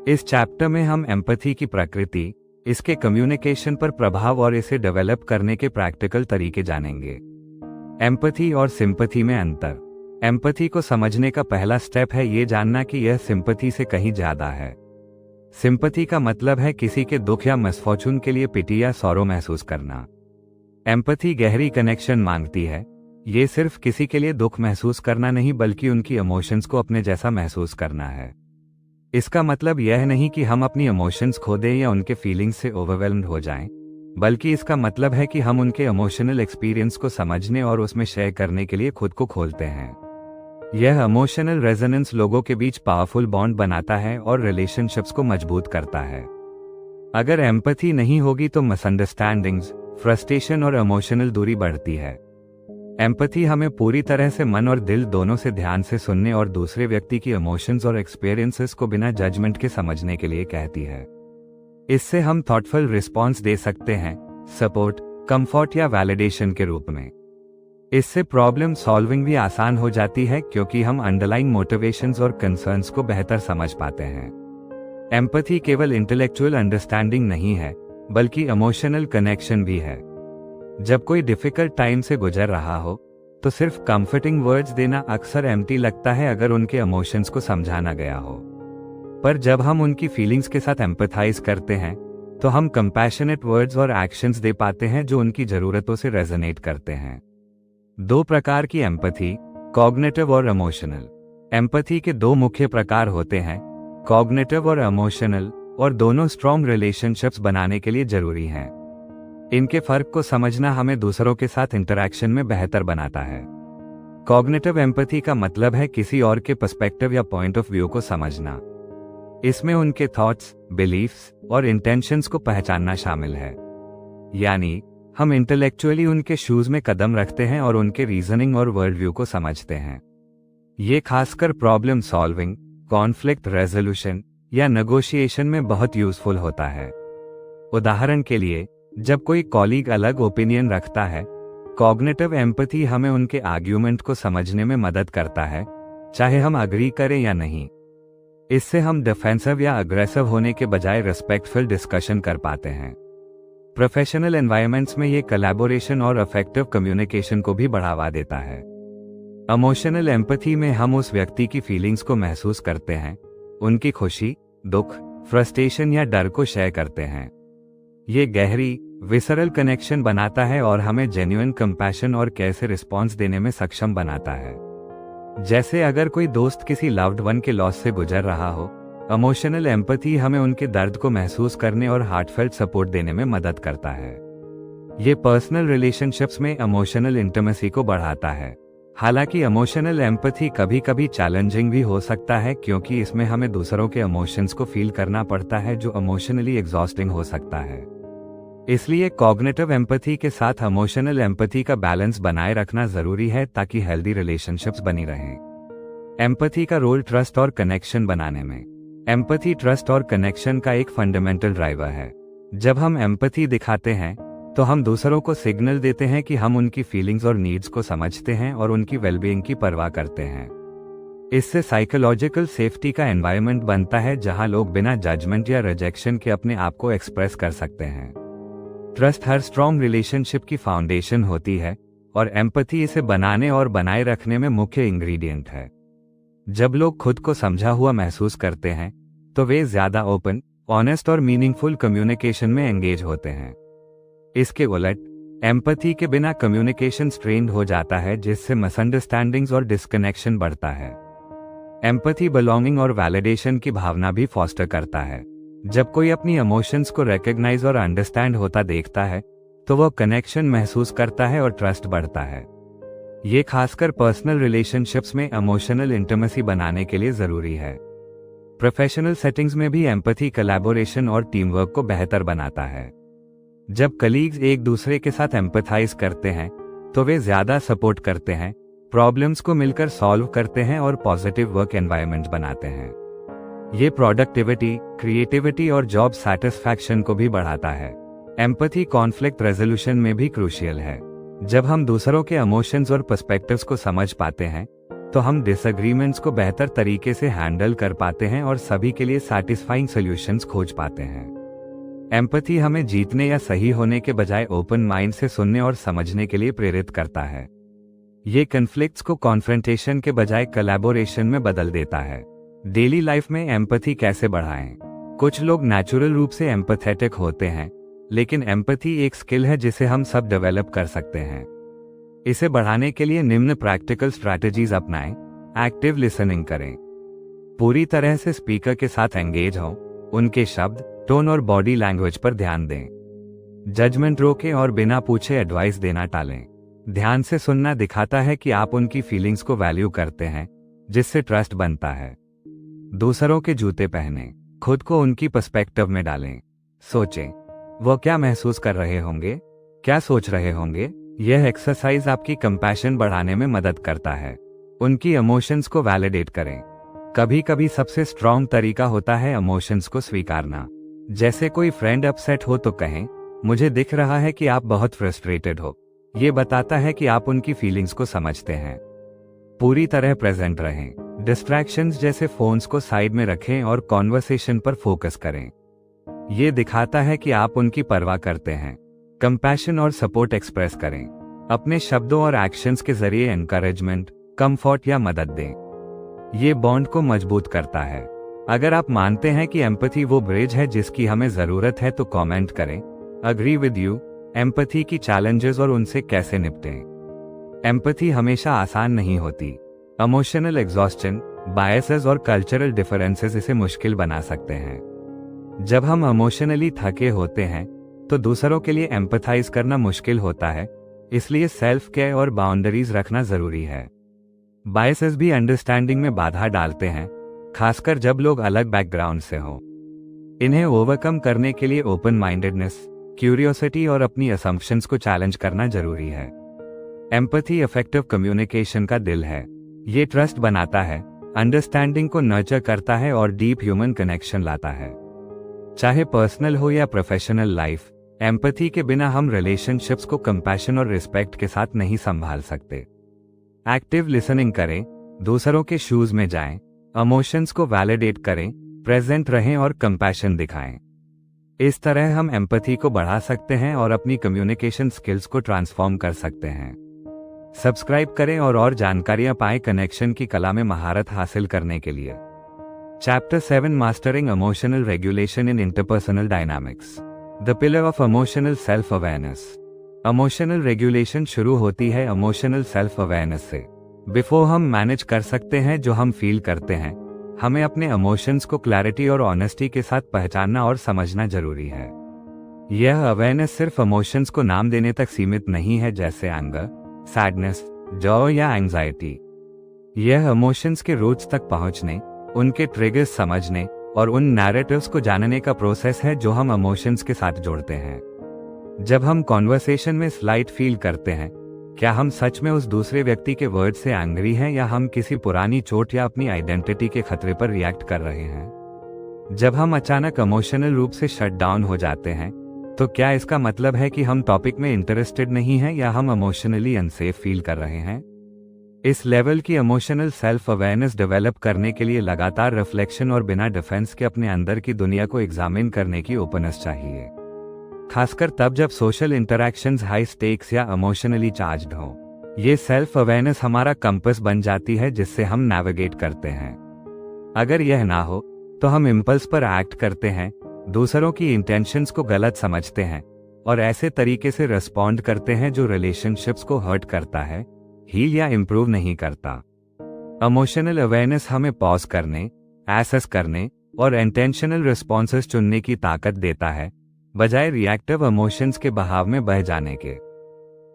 इस चैप्टर में हम एम्पैथी की प्रकृति, इसके कम्युनिकेशन पर प्रभाव और इसे डेवलप करने के प्रैक्टिकल तरीके जानेंगे। एम्पैथी और सिंपैथी में अंतर। एम्पैथी को समझने का पहला स्टेप है ये जानना कि यह सिंपैथी से कहीं ज्यादा है। सिंपैथी का मतलब है किसी के दुख या मिसफॉर्चून के लिए पिटी या सॉरो महसूस करना। एम्पैथी गहरी कनेक्शन मांगती है। ये सिर्फ किसी के लिए दुख महसूस करना नहीं बल्कि उनकी इमोशंस को अपने जैसा महसूस करना है। इसका मतलब यह नहीं कि हम अपनी इमोशंस खो दें या उनके फीलिंग्स से ओवरवेल्म्ड हो जाएं, बल्कि इसका मतलब है कि हम उनके इमोशनल एक्सपीरियंस को समझने और उसमें शेयर करने के लिए खुद को खोलते हैं। यह इमोशनल रेजोनेंस लोगों के बीच पावरफुल बॉन्ड बनाता है और रिलेशनशिप्स को मजबूत करता है। अगर एम्पैथी नहीं होगी तो मिसअंडरस्टैंडिंग्स, फ्रस्ट्रेशन और इमोशनल दूरी बढ़ती है। एम्पैथी हमें पूरी तरह से मन और दिल दोनों से ध्यान से सुनने और दूसरे व्यक्ति की इमोशंस और एक्सपीरियंसेस को बिना जजमेंट के समझने के लिए कहती है। इससे हम थॉटफुल रिस्पॉन्स दे सकते हैं, सपोर्ट, कंफर्ट या वैलिडेशन के रूप में। इससे प्रॉब्लम सॉल्विंग भी आसान हो जाती है क्योंकि हम अंडरलाइंग मोटिवेशंस और कंसर्न्स को बेहतर समझ पाते हैं। एम्पैथी केवल इंटेलेक्चुअल अंडरस्टैंडिंग नहीं है, बल्कि इमोशनल कनेक्शन भी है। जब कोई डिफिकल्ट टाइम से गुजर रहा हो तो सिर्फ कंफर्टिंग वर्ड्स देना अक्सर एम्प्टी लगता है अगर उनके इमोशंस को समझा ना गया हो। पर जब हम उनकी फीलिंग्स के साथ एम्पैथाइज करते हैं तो हम कंपैशनेट वर्ड्स और एक्शंस दे पाते हैं जो उनकी जरूरतों से रेजोनेट करते हैं। दो प्रकार की एम्पैथी, कॉग्निटिव और इमोशनल। एम्पैथी के दो मुख्य प्रकार होते हैं, कॉग्निटिव और इमोशनल, और दोनों स्ट्रॉन्ग रिलेशनशिप्स बनाने के लिए जरूरी हैं। इनके फर्क को समझना हमें दूसरों के साथ इंटरैक्शन में बेहतर बनाता है। कॉग्निटिव एम्पैथी का मतलब है किसी और के पर्सपेक्टिव या पॉइंट ऑफ व्यू को समझना। इसमें उनके थॉट्स, बिलीफ्स और इंटेंशंस को पहचानना शामिल है। यानी हम इंटेलेक्चुअली उनके शूज में कदम रखते हैं और उनके रीजनिंग और वर्ल्ड व्यू को समझते हैं। ये खासकर प्रॉब्लम सॉल्विंग, कॉन्फ्लिक्ट रेजोल्यूशन या नेगोशिएशन में बहुत यूजफुल होता है। उदाहरण के लिए, जब कोई कॉलीग अलग ओपिनियन रखता है, कॉग्निटिव एम्पैथी हमें उनके आर्ग्यूमेंट को समझने में मदद करता है, चाहे हम अग्री करें या नहीं। इससे हम डिफेंसिव या अग्रेसिव होने के बजाय रिस्पेक्टफुल डिस्कशन कर पाते हैं। प्रोफेशनल एनवायरनमेंट्स में ये कोलैबोरेशन और इफेक्टिव कम्युनिकेशन को भी बढ़ावा देता है। इमोशनल एम्पैथी में हम उस व्यक्ति की फीलिंग्स को महसूस करते हैं, उनकी खुशी, दुख, फ्रस्ट्रेशन या डर को शेयर करते हैं। ये गहरी, विसरल कनेक्शन बनाता है और हमें जेन्युइन कंपैशन और केयर से रिस्पॉन्स देने में सक्षम बनाता है। जैसे अगर कोई दोस्त किसी लव्ड वन के लॉस से गुजर रहा हो, इमोशनल एम्पैथी हमें उनके दर्द को महसूस करने और हार्टफेल्ट सपोर्ट देने में मदद करता है। ये पर्सनल रिलेशनशिप्स में इमोशनल इंटीमेसी को बढ़ाता है। हालांकि इमोशनल एम्पैथी कभी कभी चैलेंजिंग भी हो सकता है, क्योंकि इसमें हमें दूसरों के इमोशंस को फील करना पड़ता है, जो इमोशनली एग्जॉस्टिंग हो सकता है। इसलिए कॉग्निटिव एम्पैथी के साथ इमोशनल एम्पैथी का बैलेंस बनाए रखना जरूरी है, ताकि हेल्दी रिलेशनशिप्स बनी रहें। एम्पैथी का रोल ट्रस्ट और कनेक्शन बनाने में। एम्पैथी ट्रस्ट और कनेक्शन का एक फंडामेंटल ड्राइवर है। जब हम एम्पैथी दिखाते हैं, तो हम दूसरों को सिग्नल देते हैं कि हम उनकी फीलिंग्स और नीड्स को समझते हैं और उनकी वेलबीइंग की परवाह करते हैं। इससे साइकोलॉजिकल सेफ्टी का एनवायरनमेंट बनता है, जहां लोग बिना जजमेंट या रिजेक्शन के अपने आप को एक्सप्रेस कर सकते हैं। ट्रस्ट हर स्ट्रॉन्ग रिलेशनशिप की फाउंडेशन होती है, और एम्पैथी इसे बनाने और बनाए रखने में मुख्य इंग्रेडिएंट है। जब लोग खुद को समझा हुआ महसूस करते हैं, तो वे ज्यादा ओपन, ऑनेस्ट और मीनिंगफुल कम्युनिकेशन में एंगेज होते हैं। इसके उलट, एम्पैथी के बिना कम्युनिकेशन स्ट्रेन्ड हो जाता है, जिससे मिसअंडरस्टैंडिंग्स और डिस्कनेक्शन बढ़ता है। एम्पैथी बिलोंगिंग और वैलिडेशन की भावना भी फॉस्टर करता है। जब कोई अपनी इमोशंस को रिकॉग्नाइज और अंडरस्टैंड होता देखता है, तो वह कनेक्शन महसूस करता है और ट्रस्ट बढ़ता है। ये खासकर पर्सनल रिलेशनशिप्स में इमोशनल इंटीमेसी बनाने के लिए जरूरी है। प्रोफेशनल सेटिंग्स में भी एम्पैथी कोलैबोरेशन और टीम वर्क को बेहतर बनाता है। जब कलीग्स एक दूसरे के साथ एम्पैथाइज करते हैं, तो वे ज्यादा सपोर्ट करते हैं, प्रॉब्लम्स को मिलकर सॉल्व करते हैं और पॉजिटिव वर्क एनवायरनमेंट बनाते हैं। ये प्रोडक्टिविटी, क्रिएटिविटी और जॉब सैटिस्फैक्शन को भी बढ़ाता है। एम्पैथी कॉन्फ्लिक्ट रेजोल्यूशन में भी क्रूशियल है। जब हम दूसरों के इमोशंस और पर्सपेक्टिव्स को समझ पाते हैं, तो हम डिसएग्रीमेंट्स को बेहतर तरीके से हैंडल कर पाते हैं और सभी के लिए सैटिस्फाइंग सॉल्यूशंस खोज पाते हैं। एम्पैथी हमें जीतने या सही होने के बजाय ओपन माइंड से सुनने और समझने के लिए प्रेरित करता है। ये कॉन्फ्लिक्ट्स को कॉन्फ्रंटेशन के बजाय कोलैबोरेशन में बदल देता है। डेली लाइफ में एम्पैथी कैसे बढ़ाएं? कुछ लोग नेचुरल रूप से एम्पैथेटिक होते हैं, लेकिन एम्पैथी एक स्किल है जिसे हम सब डेवलप कर सकते हैं। इसे बढ़ाने के लिए निम्न प्रैक्टिकल स्ट्रैटेजीज अपनाएं। एक्टिव लिसनिंग करें। पूरी तरह से स्पीकर के साथ एंगेज हों, उनके शब्द, टोन और बॉडी लैंग्वेज पर ध्यान दें। जजमेंट रोकें और बिना पूछे एडवाइस देना टालें। ध्यान से सुनना दिखाता है कि आप उनकी फीलिंग्स को वैल्यू करते हैं, जिससे ट्रस्ट बनता है। दूसरों के जूते पहने, खुद को उनकी पर्सपेक्टिव में डालें। सोचें, वह क्या महसूस कर रहे होंगे, क्या सोच रहे होंगे। यह एक्सरसाइज आपकी कंपैशन बढ़ाने में मदद करता है। उनकी इमोशंस को वैलिडेट करें। कभी कभी सबसे स्ट्रॉन्ग तरीका होता है इमोशंस को स्वीकारना। जैसे कोई फ्रेंड अपसेट हो तो कहें, मुझे दिख रहा है कि आप बहुत फ्रस्ट्रेटेड हो। ये बताता है कि आप उनकी फीलिंग्स को समझते हैं। पूरी तरह प्रेजेंट रहें। डिस्ट्रैक्शंस जैसे फोन्स को साइड में रखें और कॉन्वर्सेशन पर फोकस करें। ये दिखाता है कि आप उनकी परवाह करते हैं। कंपैशन और सपोर्ट एक्सप्रेस करें। अपने शब्दों और एक्शंस के जरिए एनकरेजमेंट, कंफर्ट या मदद दें। ये बॉन्ड को मजबूत करता है। अगर आप मानते हैं कि एम्पैथी वो ब्रिज है जिसकी हमें जरूरत है, तो कमेंट करें, अग्री विद यू। एम्पैथी की चैलेंजेस और उनसे कैसे निपटें। एम्पैथी हमेशा आसान नहीं होती। इमोशनल एग्जॉस्शन, बायसेस और कल्चरल डिफरेंसेस इसे मुश्किल बना सकते हैं। जब हम इमोशनली थके होते हैं, तो दूसरों के लिए एम्पैथाइज करना मुश्किल होता है, इसलिए सेल्फ केयर और बाउंड्रीज रखना जरूरी है। बायसेस भी अंडरस्टैंडिंग में बाधा डालते हैं, खासकर जब लोग अलग बैकग्राउंड से हों। इन्हें ओवरकम करने के लिए ओपन माइंडेडनेस, क्यूरियोसिटी और अपनी असम्पशंस को चैलेंज करना जरूरी है। एम्पैथी इफेक्टिव कम्युनिकेशन का दिल है। ये ट्रस्ट बनाता है, अंडरस्टैंडिंग को नर्चर करता है और डीप ह्यूमन कनेक्शन लाता है। चाहे पर्सनल हो या प्रोफेशनल लाइफ, एम्पैथी के बिना हम रिलेशनशिप्स को कंपैशन और रिस्पेक्ट के साथ नहीं संभाल सकते। एक्टिव लिसनिंग करें, दूसरों के शूज में जाएं, इमोशंस को वैलिडेट करें, प्रेजेंट रहें और कंपैशन दिखाएं। इस तरह हम एम्पैथी को बढ़ा सकते हैं और अपनी कम्युनिकेशन स्किल्स को ट्रांसफॉर्म कर सकते हैं। सब्सक्राइब करें और जानकारियां पाएं कनेक्शन की कला में महारत हासिल करने के लिए। Chapter 7 mastering emotional regulation in interpersonal dynamics, the pillar of emotional self awareness. Emotional regulation शुरू होती है इमोशनल सेल्फ अवेयरनेस से। बिफोर हम मैनेज कर सकते हैं जो हम फील करते हैं, हमें अपने इमोशंस को क्लैरिटी और ऑनेस्टी के साथ पहचानना और समझना जरूरी है। यह अवेयरनेस सिर्फ इमोशंस को नाम देने तक सीमित नहीं है, जैसे एंगर, सैडनेस, जॉय या एंजाइटी। यह इमोशंस के रूट्स तक पहुंचने, उनके ट्रिगर्स समझने और उन नैरेटिव्स को जानने का प्रोसेस है जो हम इमोशंस के साथ जोड़ते हैं। जब हम कॉन्वर्सेशन में स्लाइट फील करते हैं, क्या हम सच में उस दूसरे व्यक्ति के वर्ड से एंग्री हैं या हम किसी पुरानी चोट या अपनी आइडेंटिटी के खतरे पर रिएक्ट कर रहे हैं? जब हम अचानक इमोशनल रूप से शट डाउन हो जाते हैं, तो क्या इसका मतलब है कि हम टॉपिक में इंटरेस्टेड नहीं हैं या हम इमोशनली अनसेफ फील कर रहे हैं? इस लेवल की इमोशनल सेल्फ अवेयरनेस डेवलप करने के लिए लगातार रिफ्लेक्शन और बिना डिफेंस के अपने अंदर की दुनिया को एग्जामिन करने की ओपननेस चाहिए, खासकर तब जब सोशल इंटरैक्शंस हाई स्टेक्स या इमोशनली चार्ज्ड हो। ये सेल्फ अवेयरनेस हमारा कंपास बन जाती है जिससे हम नेविगेट करते हैं। अगर यह ना हो तो हम इम्पल्स पर एक्ट करते हैं, दूसरों की इंटेंशंस को गलत समझते हैं और ऐसे तरीके से रिस्पॉन्ड करते हैं जो रिलेशनशिप्स को हर्ट करता है, हील या इम्प्रूव नहीं करता। इमोशनल अवेयरनेस हमें पॉज करने, एसेस करने और इंटेंशनल रिस्पॉन्सेस चुनने की ताकत देता है, बजाय रिएक्टिव इमोशंस के बहाव में बह जाने के।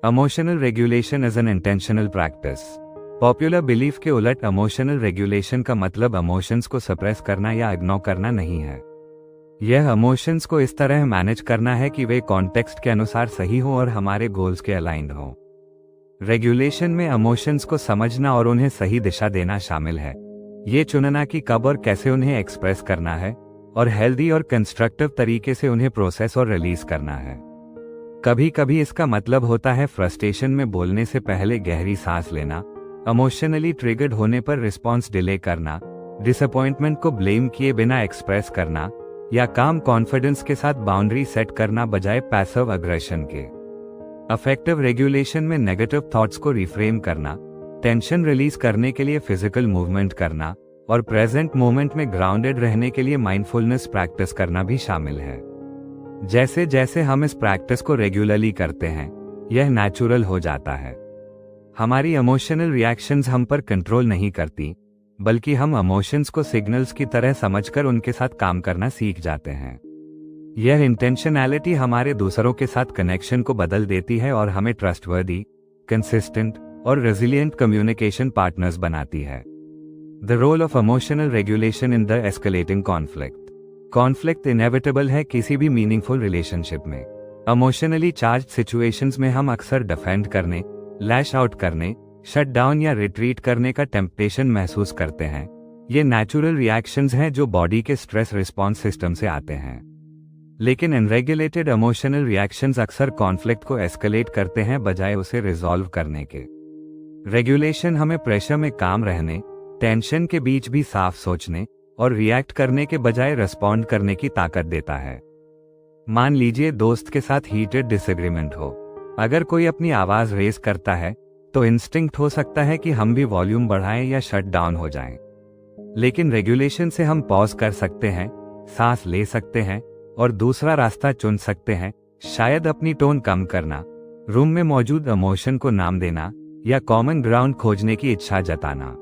Emotional regulation is an intentional practice. Popular belief के उलट इमोशनल रेगुलेशन का मतलब इमोशंस को सप्रेस करना या इग्नोर करना नहीं है। यह इमोशंस को इस तरह मैनेज करना है कि वे कॉन्टेक्स्ट के अनुसार सही हो और हमारे गोल्स के अलाइंड हो। रेगुलेशन में इमोशंस को समझना और उन्हें सही दिशा देना शामिल है। ये चुनना कि कब और कैसे उन्हें एक्सप्रेस करना है और हेल्दी और कंस्ट्रक्टिव तरीके से उन्हें प्रोसेस और रिलीज करना है। कभी कभी इसका मतलब होता है फ्रस्ट्रेशन में बोलने से पहले गहरी सांस लेना, इमोशनली ट्रिगर्ड होने पर रिस्पॉन्स डिले करना, डिसअपॉइंटमेंट को ब्लेम किए बिना एक्सप्रेस करना या काम कॉन्फिडेंस के साथ बाउंड्री सेट करना बजाय पैसिव अग्रेशन के। अफेक्टिव रेगुलेशन में नेगेटिव थॉट्स को रिफ्रेम करना, टेंशन रिलीज करने के लिए फिजिकल मूवमेंट करना और प्रेजेंट मोमेंट में ग्राउंडेड रहने के लिए माइंडफुलनेस प्रैक्टिस करना भी शामिल है। जैसे जैसे हम इस प्रैक्टिस को रेगुलरली करते हैं, यह नेचुरल हो जाता है। हमारी इमोशनल रिएक्शंस हम पर कंट्रोल नहीं करती, बल्कि हम इमोशंस को सिग्नल्स की तरह समझकर उनके साथ काम करना सीख जाते हैं। यह इंटेंशनैलिटी हमारे दूसरों के साथ कनेक्शन को बदल देती है और हमें ट्रस्टवर्दी, कंसिस्टेंट और रेजिलिएंट कम्युनिकेशन पार्टनर्स बनाती है। The role of emotional regulation in the escalating conflict. Conflict inevitable है किसी भी मीनिंगफुल रिलेशनशिप में। इमोशनली चार्ज्ड सिचुएशंस में हम अक्सर डिफेंड करने, लैश आउट करने, शट डाउन या रिट्रीट करने का टेम्पटेशन महसूस करते हैं। ये नेचुरल रिएक्शंस हैं जो बॉडी के स्ट्रेस रिस्पॉन्स सिस्टम से आते हैं। लेकिन अनरेगुलेटेड इमोशनल रिएक्शंस अक्सर कॉन्फ्लिक्ट को एस्केलेट करते हैं बजाय उसे रिजॉल्व करने के। रेगुलेशन हमें प्रेशर में काम रहने, टेंशन के बीच भी साफ सोचने और रिएक्ट करने के बजाय रिस्पॉन्ड करने की ताकत देता है। मान लीजिए दोस्त के साथ हीटेड डिसएग्रीमेंट हो। अगर कोई अपनी आवाज रेज करता है तो इंस्टिंक्ट हो सकता है कि हम भी वॉल्यूम बढ़ाएं या शट डाउन हो जाएं। लेकिन रेगुलेशन से हम पॉज कर सकते हैं, सांस ले सकते हैं और दूसरा रास्ता चुन सकते हैं, शायद अपनी टोन कम करना, रूम में मौजूद इमोशन को नाम देना या कॉमन ग्राउंड खोजने की इच्छा जताना।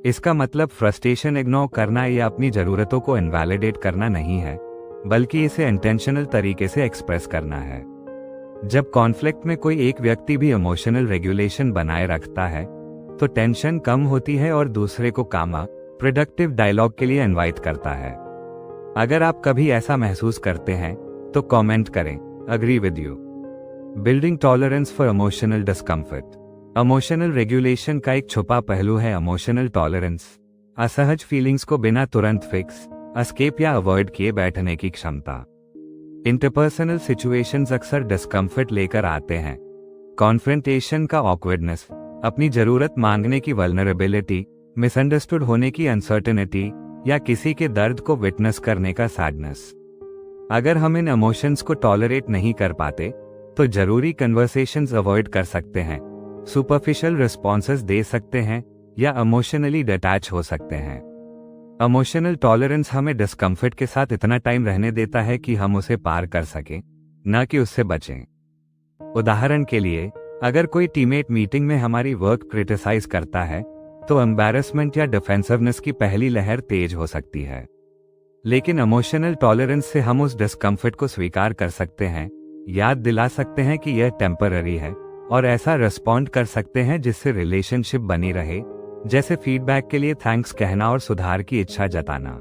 इसका मतलब फ्रस्ट्रेशन इग्नोर करना या अपनी जरूरतों को इनवैलिडेट करना नहीं है, बल्कि इसे इंटेंशनल तरीके से एक्सप्रेस करना है। जब कॉन्फ्लिक्ट में कोई एक व्यक्ति भी इमोशनल रेगुलेशन बनाए रखता है तो टेंशन कम होती है और दूसरे को कामा, प्रोडक्टिव डायलॉग के लिए इनवाइट करता है। अगर आप कभी ऐसा महसूस करते हैं तो कमेंट करें, agree with you. Building tolerance for emotional discomfort. Emotional regulation का एक छुपा पहलू है इमोशनल टॉलरेंस। असहज फीलिंग्स को बिना तुरंत फिक्स, एस्केप या अवॉइड किए बैठने की क्षमता। इंटरपर्सनल सिचुएशंस अक्सर डिस्कम्फर्ट लेकर आते हैं। कॉन्फ्रंटेशन का ऑकवर्डनेस, अपनी जरूरत मांगने की वल्नरेबिलिटी, मिसअंडरस्टूड होने की अनसर्टेनिटी या किसी के दर्द को विटनेस करने का सैडनेस। अगर हम इन इमोशंस को टॉलरेट नहीं कर पाते तो जरूरी कन्वर्सेशंस अवॉइड कर सकते हैं, सुपरफिशियल रिस्पॉन्सेस दे सकते हैं या इमोशनली डिटैच हो सकते हैं। इमोशनल टॉलरेंस हमें डिस्कम्फर्ट के साथ इतना टाइम रहने देता है कि हम उसे पार कर सकें, न कि उससे बचें। उदाहरण के लिए, अगर कोई टीममेट मीटिंग में हमारी वर्क क्रिटिसाइज करता है तो एम्बैरेसमेंट या डिफेंसिवनेस की पहली लहर तेज हो सकती है। लेकिन इमोशनल टॉलरेंस से हम उस डिस्कम्फर्ट को स्वीकार कर सकते हैं, याद दिला सकते हैं कि यह टेम्पररी है और ऐसा रिस्पॉन्ड कर सकते हैं जिससे रिलेशनशिप बनी रहे, जैसे फीडबैक के लिए थैंक्स कहना और सुधार की इच्छा जताना।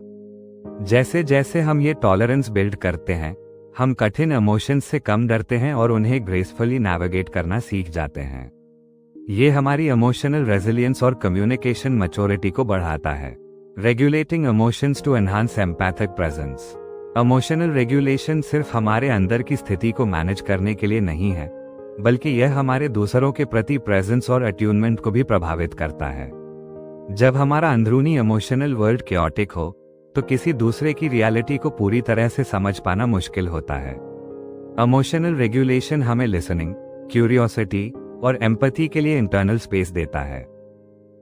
जैसे जैसे हम ये टॉलरेंस बिल्ड करते हैं, हम कठिन इमोशंस से कम डरते हैं और उन्हें ग्रेसफुली नेविगेट करना सीख जाते हैं। ये हमारी इमोशनल रेजिलियंस और कम्युनिकेशन मैच्योरिटी को बढ़ाता है। Regulating emotions to enhance empathic presence. Emotional regulation सिर्फ हमारे अंदर की स्थिति को मैनेज करने के लिए नहीं है, बल्कि यह हमारे दूसरों के प्रति प्रेजेंस और अट्यूनमेंट को भी प्रभावित करता है। जब हमारा अंदरूनी इमोशनल वर्ल्ड कैओटिक हो तो किसी दूसरे की रियलिटी को पूरी तरह से समझ पाना मुश्किल होता है। इमोशनल रेगुलेशन हमें लिसनिंग, क्यूरियोसिटी और एम्पैथी के लिए इंटरनल स्पेस देता है।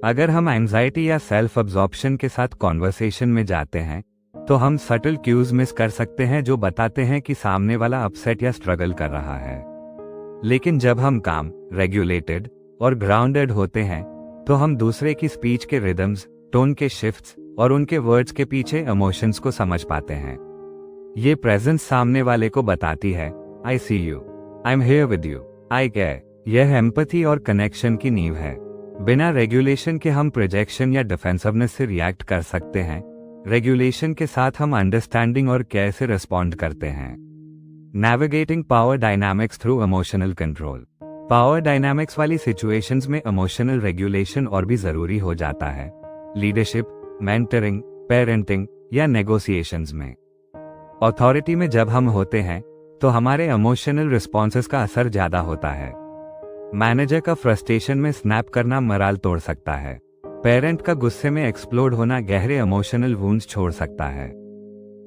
अगर हम एंजाइटी या सेल्फ अब्जॉर्प्शन के साथ कॉन्वर्सेशन में जाते हैं तो हम सटल क्यूज मिस कर सकते हैं जो बताते हैं कि सामने वाला अपसेट या स्ट्रगल कर रहा है। लेकिन जब हम काम, रेगुलेटेड और ग्राउंडेड होते हैं तो हम दूसरे की स्पीच के रिदम्स, टोन के शिफ्ट्स और उनके वर्ड्स के पीछे इमोशंस को समझ पाते हैं। ये प्रेजेंस सामने वाले को बताती है, I see you, I am here with you, I care. यह एम्पैथी और कनेक्शन की नींव है। बिना रेगुलेशन के हम प्रोजेक्शन या डिफेंसिवनेस से रिएक्ट कर सकते हैं। रेगुलेशन के साथ हम अंडरस्टैंडिंग और केयर से रिस्पॉन्ड करते हैं। Navigating power dynamics through emotional control. Power dynamics वाली सिचुएशंस में इमोशनल रेगुलेशन और भी जरूरी हो जाता है। लीडरशिप, मेंटरिंग, पेरेंटिंग या नेगोशिएशंस में। अथॉरिटी में जब हम होते हैं तो हमारे इमोशनल रिस्पॉन्सेस का असर ज्यादा होता है। मैनेजर का फ्रस्ट्रेशन में स्नैप करना मराल तोड़ सकता है। पेरेंट का गुस्से में एक्सप्लोड होना गहरे इमोशनल वुंड्स छोड़ सकता है।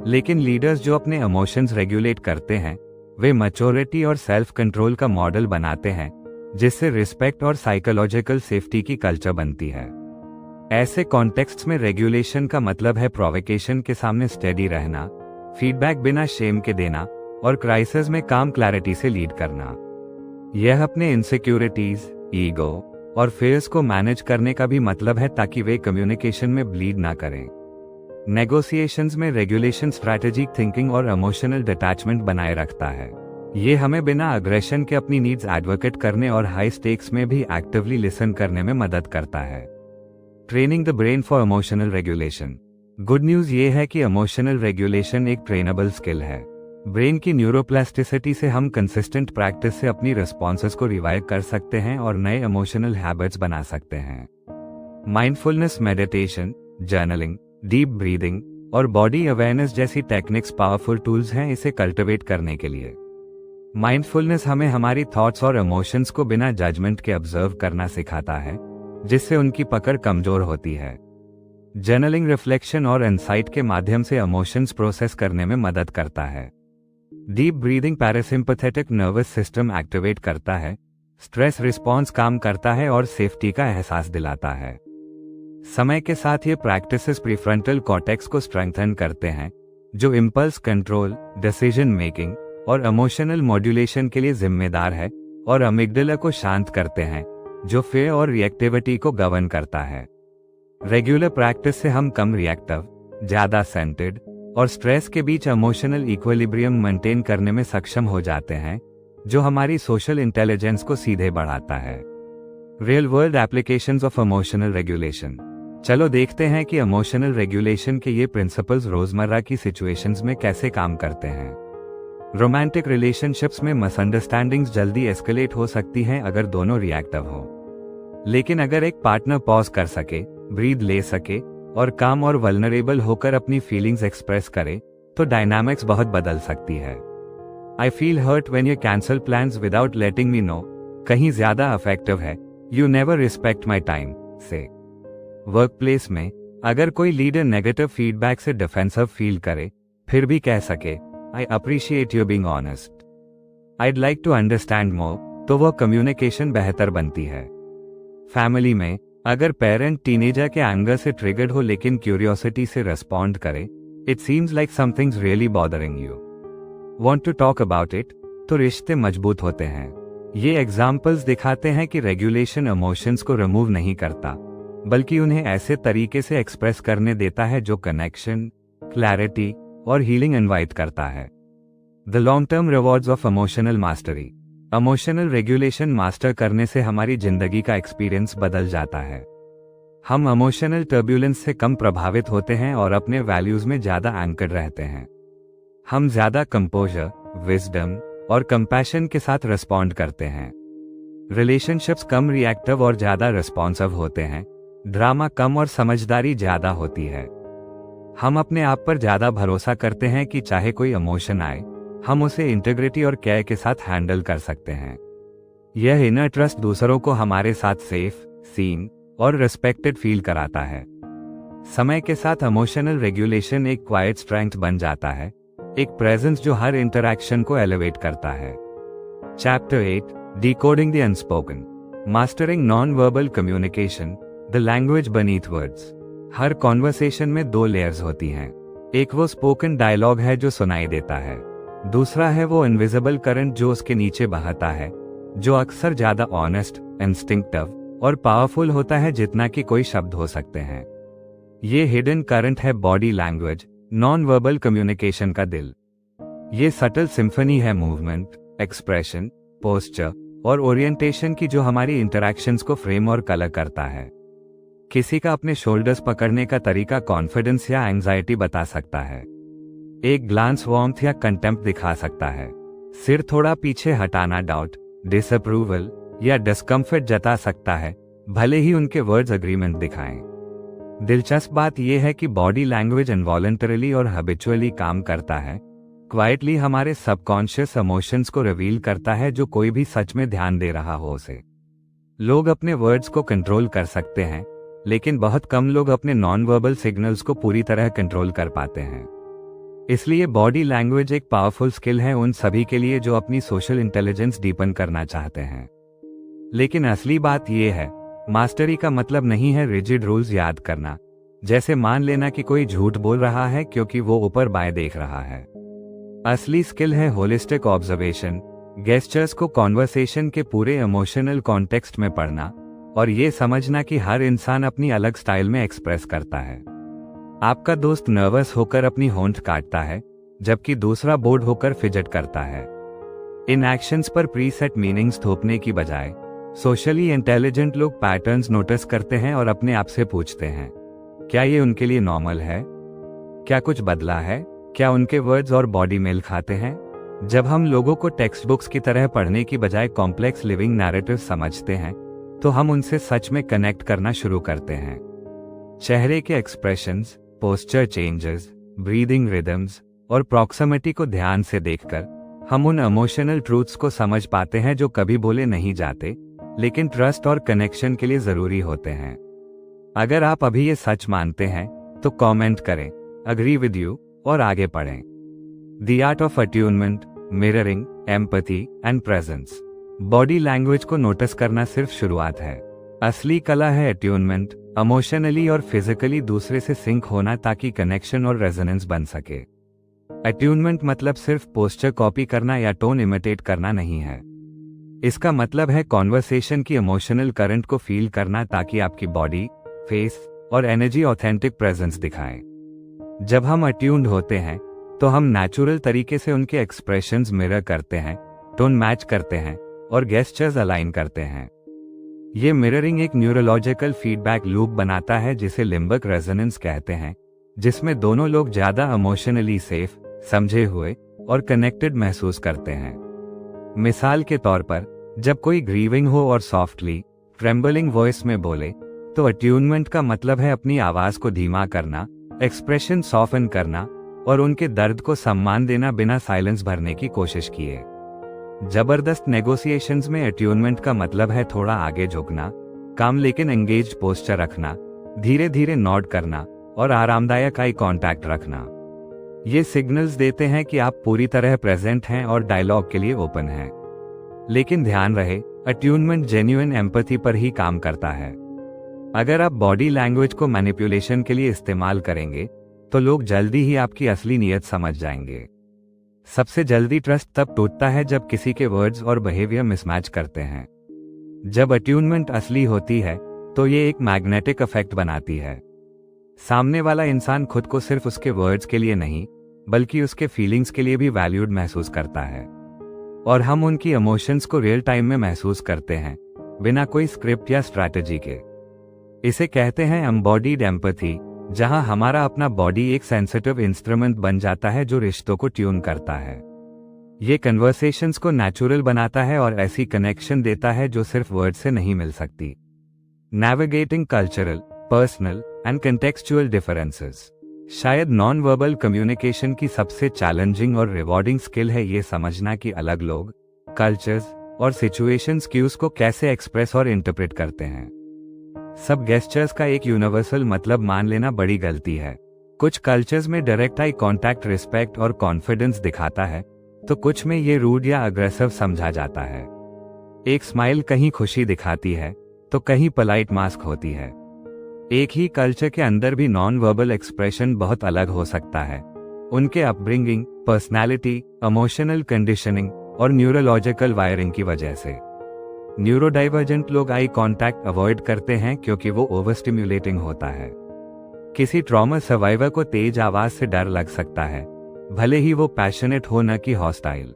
लेकिन लीडर्स जो अपने इमोशंस रेगुलेट करते हैं, वे मैच्योरिटी और सेल्फ कंट्रोल का मॉडल बनाते हैं, जिससे रिस्पेक्ट और साइकोलॉजिकल सेफ्टी की कल्चर बनती है। ऐसे कॉन्टेक्स्ट्स में रेगुलेशन का मतलब है प्रोवोकेशन के सामने स्टेडी रहना, फीडबैक बिना शेम के देना और क्राइसिस में काम क्लैरिटी से लीड करना। यह अपने इनसिक्योरिटीज, ईगो और फेयर्स को मैनेज करने का भी मतलब है ताकि वे कम्युनिकेशन में ब्लीड ना करें। नेगोशिएशंस में रेगुलेशन स्ट्रैटेजिक थिंकिंग और इमोशनल डिटैचमेंट बनाए रखता है। ये हमें बिना अग्रेशन के अपनी नीड्स एडवोकेट करने और हाई स्टेक्स में भी एक्टिवली लिसन करने में मदद करता है। Training the brain for emotional regulation. Good news ये है कि इमोशनल रेगुलेशन एक ट्रेनेबल स्किल है। ब्रेन की न्यूरोप्लास्टिसिटी से हम कंसिस्टेंट प्रैक्टिस से अपनी रिस्पॉन्सेस को रिवाइव कर सकते हैं और नए इमोशनल हैबिट्स बना सकते हैं। Mindfulness meditation, journaling, deep breathing और बॉडी अवेयरनेस जैसी टेक्निक्स पावरफुल टूल्स हैं इसे कल्टिवेट करने के लिए। माइंडफुलनेस हमें हमारी थॉट्स और इमोशंस को बिना जजमेंट के ऑब्जर्व करना सिखाता है, जिससे उनकी पकड़ कमजोर होती है। जर्नलिंग रिफ्लेक्शन और इनसाइट के माध्यम से इमोशंस प्रोसेस करने में मदद करता है। Deep breathing parasympathetic nervous system activate करता है, स्ट्रेस रिस्पॉन्स काम करता है और सेफ्टी का एहसास दिलाता है। समय के साथ ये प्रैक्टिसेस प्रीफ्रंटल कॉर्टेक्स को स्ट्रेंथन करते हैं, जो इंपल्स कंट्रोल, डिसीजन मेकिंग और इमोशनल मॉड्यूलेशन के लिए जिम्मेदार है, और अमिगडाला को शांत करते हैं, जो फियर और रिएक्टिविटी को गवर्न करता है। रेगुलर प्रैक्टिस से हम कम रिएक्टिव, ज्यादा सेंटेड और स्ट्रेस के बीच इमोशनल इक्विलिब्रियम मेंटेन करने में सक्षम हो जाते हैं, जो हमारी सोशल इंटेलिजेंस को सीधे बढ़ाता है। Real world applications of emotional regulation. चलो देखते हैं कि इमोशनल रेगुलेशन के ये प्रिंसिपल्स रोजमर्रा की सिचुएशंस में कैसे काम करते हैं। रोमांटिक रिलेशनशिप्स में मिसअंडरस्टैंडिंग्स जल्दी एस्केलेट हो सकती हैं अगर दोनों रिएक्टिव हो, लेकिन अगर एक पार्टनर पॉज कर सके, ब्रीथ ले सके और काम और वल्नरेबल होकर अपनी फीलिंग्स एक्सप्रेस करे तो डायनामिक्स बहुत बदल सकती है। I feel hurt when you cancel plans without letting me know कहीं ज्यादा अफेक्टिव है you never respect my time से। वर्क प्लेस में अगर कोई लीडर नेगेटिव फीडबैक से डिफेंसिव फील करे फिर भी कह सके I appreciate you being honest, I'd like to understand more, तो वह कम्युनिकेशन बेहतर बनती है। फैमिली में अगर पेरेंट टीनेजर के एंगर से ट्रिगर्ड हो लेकिन क्यूरियोसिटी से रेस्पॉन्ड करे, it seems like something's really bothering you, want to talk about it, तो रिश्ते मजबूत होते हैं। ये एग्जाम्पल्स दिखाते हैं कि रेगुलेशन इमोशंस को रिमूव नहीं करता बल्कि उन्हें ऐसे तरीके से एक्सप्रेस करने देता है जो कनेक्शन, क्लैरिटी और हीलिंग इनवाइट करता है। The long term rewards of emotional mastery. Emotional regulation master करने से हमारी जिंदगी का एक्सपीरियंस बदल जाता है। हम इमोशनल टर्ब्यूलेंस से कम प्रभावित होते हैं और अपने वैल्यूज में ज्यादा एंकर्ड रहते हैं। हम ज्यादा कंपोजर, विजडम और कंपैशन के साथ रिस्पॉन्ड करते हैं। रिलेशनशिप्स कम रिएक्टिव और ज्यादा रिस्पॉन्सिव होते हैं। ड्रामा कम और समझदारी ज्यादा होती है। हम अपने आप पर ज्यादा भरोसा करते हैं कि चाहे कोई इमोशन आए हम उसे इंटीग्रिटी और केयर के साथ हैंडल कर सकते हैं। यह इनर ट्रस्ट दूसरों को हमारे साथ सेफ, सीन और रिस्पेक्टेड फील कराता है। समय के साथ इमोशनल रेगुलेशन एक क्वाइट स्ट्रेंथ बन जाता है, एक प्रेजेंस जो हर इंटरैक्शन को एलिवेट करता है। Chapter 8, decoding the unspoken, mastering non verbal communication, the language बनीथ words. Her conversation में दो लेयर्स होती हैं। एक वो स्पोकन डायलॉग है जो सुनाई देता है, दूसरा है वो इनविजिबल करंट जो उसके नीचे बहता है, जो अक्सर ज्यादा ऑनेस्ट, इंस्टिंक्टिव और पावरफुल होता है जितना कि कोई शब्द हो सकते हैं। ये हिडन करंट है body language, non verbal communication का दिल। ये सटल सिम्फनी है मूवमेंट, एक्सप्रेशन, पोस्चर और ओरिएंटेशन की जो हमारी इंटरैक्शंस को फ्रेम और कलर करता है। किसी का अपने शोल्डर्स पकड़ने का तरीका कॉन्फिडेंस या एंजाइटी बता सकता है। एक ग्लांस वार्मथ या कंटेम्प्ट दिखा सकता है। सिर थोड़ा पीछे हटाना डाउट, डिसअप्रूवल या डिस्कम्फर्ट जता सकता है, भले ही उनके वर्ड्स अग्रीमेंट दिखाएं। दिलचस्प बात यह है कि बॉडी लैंग्वेज इनवॉलंटरीली और हैबिचुअली काम करता है, क्वाइटली हमारे सबकॉन्शियस इमोशंस को रिवील करता है जो कोई भी सच में ध्यान दे रहा हो उसे। लोग अपने वर्ड्स को कंट्रोल कर सकते हैं, लेकिन बहुत कम लोग अपने नॉन वर्बल सिग्नल्स को पूरी तरह कंट्रोल कर पाते हैं। इसलिए बॉडी लैंग्वेज एक पावरफुल स्किल है उन सभी के लिए जो अपनी सोशल इंटेलिजेंस डीपन करना चाहते हैं। लेकिन असली बात यह है, मास्टरी का मतलब नहीं है रिजिड रूल्स याद करना, जैसे मान लेना कि कोई झूठ बोल रहा है क्योंकि वो ऊपर बाएं देख रहा है। असली स्किल है होलिस्टिक ऑब्जर्वेशन, गेस्चर्स को कॉन्वर्सेशन के पूरे इमोशनल कॉन्टेक्स्ट में पढ़ना और ये समझना कि हर इंसान अपनी अलग स्टाइल में एक्सप्रेस करता है। आपका दोस्त नर्वस होकर अपनी होंठ काटता है जबकि दूसरा बोर्ड होकर फिजट करता है। इन एक्शंस पर प्रीसेट मीनिंग्स थोपने की बजाय सोशली इंटेलिजेंट लोग पैटर्न्स नोटिस करते हैं और अपने आप से पूछते हैं, क्या ये उनके लिए नॉर्मल है? क्या कुछ बदला है? क्या उनके वर्ड्स और बॉडी मेल खाते हैं? जब हम लोगों को टेक्स्ट बुक्स की तरह पढ़ने की बजाय कॉम्प्लेक्स लिविंग नैरेटिव समझते हैं तो हम उनसे सच में कनेक्ट करना शुरू करते हैं। चेहरे के expressions, posture changes, breathing rhythms और प्रॉक्सिमिटी को ध्यान से देखकर हम उन इमोशनल ट्रूथ्स को समझ पाते हैं जो कभी बोले नहीं जाते लेकिन ट्रस्ट और कनेक्शन के लिए जरूरी होते हैं। अगर आप अभी ये सच मानते हैं तो कमेंट करें, अग्री विद यू और आगे पढ़ें। The art of attunement, mirroring, empathy and presence. Body language को नोटिस करना सिर्फ शुरुआत है, असली कला है अट्यूनमेंट, इमोशनली और फिजिकली दूसरे से सिंक होना ताकि कनेक्शन और रेजोनेंस बन सके। अट्यूनमेंट मतलब सिर्फ पोस्चर कॉपी करना या टोन इमिटेट करना नहीं है। इसका मतलब है कॉन्वर्सेशन की इमोशनल करंट को फील करना ताकि आपकी बॉडी, फेस और एनर्जी ऑथेंटिक प्रेजेंस दिखाएं। जब हम अट्यून्ड होते हैं तो हम नेचुरल तरीके से उनके एक्सप्रेशंस मिरर करते हैं, टोन मैच करते हैं और गेस्चर्स अलाइन करते हैं। ये मिररिंग एक न्यूरोलॉजिकल फीडबैक लूप बनाता है जिसे लिम्बिक रेजोनेंस कहते हैं, जिसमें दोनों लोग ज्यादा इमोशनली सेफ, समझे हुए और कनेक्टेड महसूस करते हैं। मिसाल के तौर पर, जब कोई ग्रीविंग हो और सॉफ्टली ट्रेम्बलिंग वॉइस में बोले, तो अट्यूनमेंट का मतलब है अपनी आवाज को धीमा करना, एक्सप्रेशन सॉफ्टन करना और उनके दर्द को सम्मान देना बिना साइलेंस भरने की कोशिश किए। जबरदस्त नेगोशिएशंस में अट्यूनमेंट का मतलब है थोड़ा आगे झुकना, काम लेकिन एंगेज्ड पोस्चर रखना, धीरे धीरे नॉड करना और आरामदायक आई कांटेक्ट रखना। ये सिग्नल्स देते हैं कि आप पूरी तरह प्रेजेंट हैं और डायलॉग के लिए ओपन हैं। लेकिन ध्यान रहे, अट्यूनमेंट जेन्युइन एम्पैथी पर ही काम करता है। अगर आप बॉडी लैंग्वेज को मैनिपुलेशन के लिए इस्तेमाल करेंगे, तो लोग जल्दी ही आपकी असली नीयत समझ जाएंगे। सबसे जल्दी ट्रस्ट तब टूटता है जब किसी के वर्ड्स और बिहेवियर मिसमैच करते हैं। जब अट्यूनमेंट असली होती है, तो ये एक मैग्नेटिक इफेक्ट बनाती है। सामने वाला इंसान खुद को सिर्फ उसके वर्ड्स के लिए नहीं, बल्कि उसके फीलिंग्स के लिए भी वैल्यूड महसूस करता है। और हम उनकी इमोशंस को रियल टाइम में महसूस करते हैं, बिना कोई स्क्रिप्ट या स्ट्रैटेजी के। इसे कहते हैं एम्बॉडीड एम्पैथी, जहां हमारा अपना बॉडी एक सेंसिटिव इंस्ट्रूमेंट बन जाता है जो रिश्तों को ट्यून करता है। ये कन्वर्सेशंस को नेचुरल बनाता है और ऐसी कनेक्शन देता है जो सिर्फ वर्ड से नहीं मिल सकती। Navigating cultural, personal and contextual differences शायद नॉन वर्बल कम्युनिकेशन की सबसे चैलेंजिंग और रिवॉर्डिंग स्किल है। ये समझना कि अलग लोग, कल्चर्स और सिचुएशंस क्यूज को कैसे एक्सप्रेस और इंटरप्रेट करते हैं। सब गेस्चर्स का एक यूनिवर्सल मतलब मान लेना बड़ी गलती है। कुछ कल्चर्स में डायरेक्ट आई कांटेक्ट रिस्पेक्ट और कॉन्फिडेंस दिखाता है, तो कुछ में ये रूड या अग्रेसिव समझा जाता है। एक स्माइल कहीं खुशी दिखाती है, तो कहीं पोलाइट मास्क होती है। एक ही कल्चर के अंदर भी नॉन वर्बल एक्सप्रेशन बहुत अलग हो सकता है, उनके अपब्रिंगिंग, पर्सनैलिटी, इमोशनल कंडीशनिंग और न्यूरोलॉजिकल वायरिंग की वजह से। न्यूरोडाइवर्जेंट लोग आई कांटेक्ट अवॉइड करते हैं क्योंकि वो ओवरस्टिम्युलेटिंग होता है। किसी ट्रॉमा सर्वाइवर को तेज आवाज से डर लग सकता है, भले ही वो पैशनेट हो न कि हॉस्टाइल।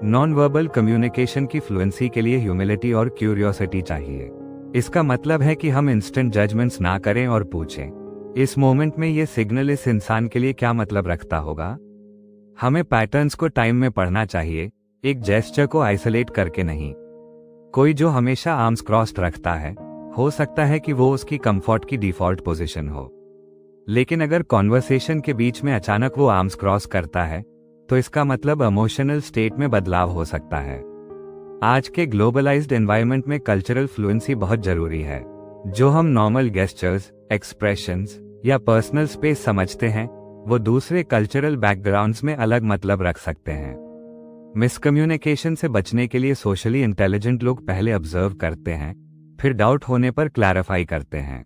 नॉन वर्बल कम्युनिकेशन की फ्लुएंसी के लिए ह्यूमिलिटी और क्यूरियोसिटी चाहिए। इसका मतलब है कि हम इंस्टेंट जजमेंट्स ना करें और पूछें, इस मोमेंट में ये सिग्नल इस इंसान के लिए क्या मतलब रखता होगा। हमें पैटर्न्स को टाइम में पढ़ना चाहिए, एक जेस्चर को आइसोलेट करके नहीं। कोई जो हमेशा आर्म्स क्रॉस्ड रखता है, हो सकता है कि वो उसकी कंफर्ट की डिफॉल्ट पोजीशन हो। लेकिन अगर कॉन्वर्सेशन के बीच में अचानक वो आर्म्स क्रॉस करता है, तो इसका मतलब इमोशनल स्टेट में बदलाव हो सकता है। आज के ग्लोबलाइज्ड एनवायरनमेंट में कल्चरल फ्लुएंसी बहुत जरूरी है। जो हम नॉर्मल गेस्चर्स, एक्सप्रेशंस या पर्सनल स्पेस समझते हैं, वो दूसरे कल्चरल बैकग्राउंड्स में अलग मतलब रख सकते हैं। मिसकम्युनिकेशन से बचने के लिए सोशली इंटेलिजेंट लोग पहले ऑब्जर्व करते हैं, फिर डाउट होने पर क्लैरिफाई करते हैं।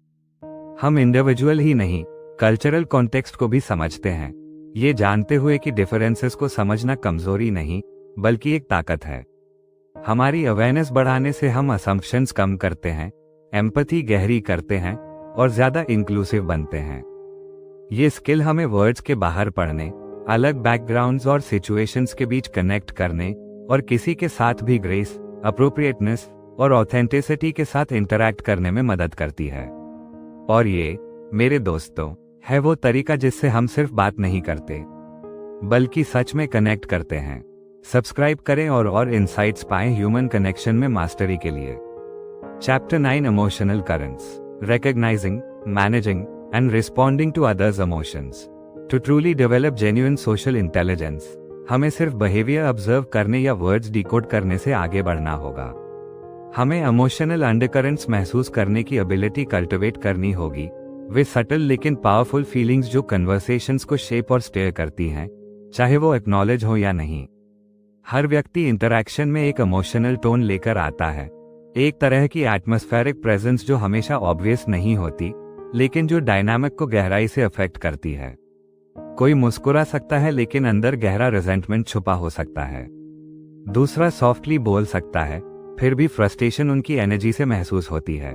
हम इंडिविजुअल ही नहीं, कल्चरल कॉन्टेक्स्ट को भी समझते हैं, ये जानते हुए कि डिफरेंसेस को समझना कमजोरी नहीं, बल्कि एक ताकत है। हमारी अवेयरनेस बढ़ाने से हम असम्पशंस कम करते हैं, एम्पैथी गहरी करते हैं और ज्यादा इंक्लूसिव बनते हैं। ये स्किल हमें वर्ड्स के बाहर पढ़ने, अलग बैकग्राउंड्स और सिचुएशंस के बीच कनेक्ट करने और किसी के साथ भी ग्रेस, अप्रोप्रिएटनेस और ऑथेंटिसिटी के साथ इंटरैक्ट करने में मदद करती है। और ये, मेरे दोस्तों, है वो तरीका जिससे हम सिर्फ बात नहीं करते, बल्कि सच में कनेक्ट करते हैं। सब्सक्राइब करें और इनसाइट्स पाएं ह्यूमन कनेक्शन में मास्टरी के लिए। Chapter 9 emotional currents, recognizing, managing and responding to others emotions. To truly develop genuine social intelligence, हमें सिर्फ बिहेवियर ऑब्जर्व करने या वर्ड्स डिकोड करने से आगे बढ़ना होगा। हमें इमोशनल अंडरकरेंट्स महसूस करने की एबिलिटी कल्टिवेट करनी होगी। वे सटल लेकिन पावरफुल फीलिंग्स जो कन्वर्सेशंस को शेप और स्टेयर करती हैं, चाहे वो एक्नॉलेज हो या नहीं। हर व्यक्ति इंटरैक्शन में एक इमोशनल टोन लेकर आता है, एक तरह की एटमॉस्फेरिक प्रेजेंस जो हमेशा ऑब्वियस नहीं होती, लेकिन जो डायनामिक को गहराई से अफेक्ट करती है। कोई मुस्कुरा सकता है लेकिन अंदर गहरा रिजेंटमेंट छुपा हो सकता है। दूसरा सॉफ्टली बोल सकता है, फिर भी फ्रस्ट्रेशन उनकी एनर्जी से महसूस होती है।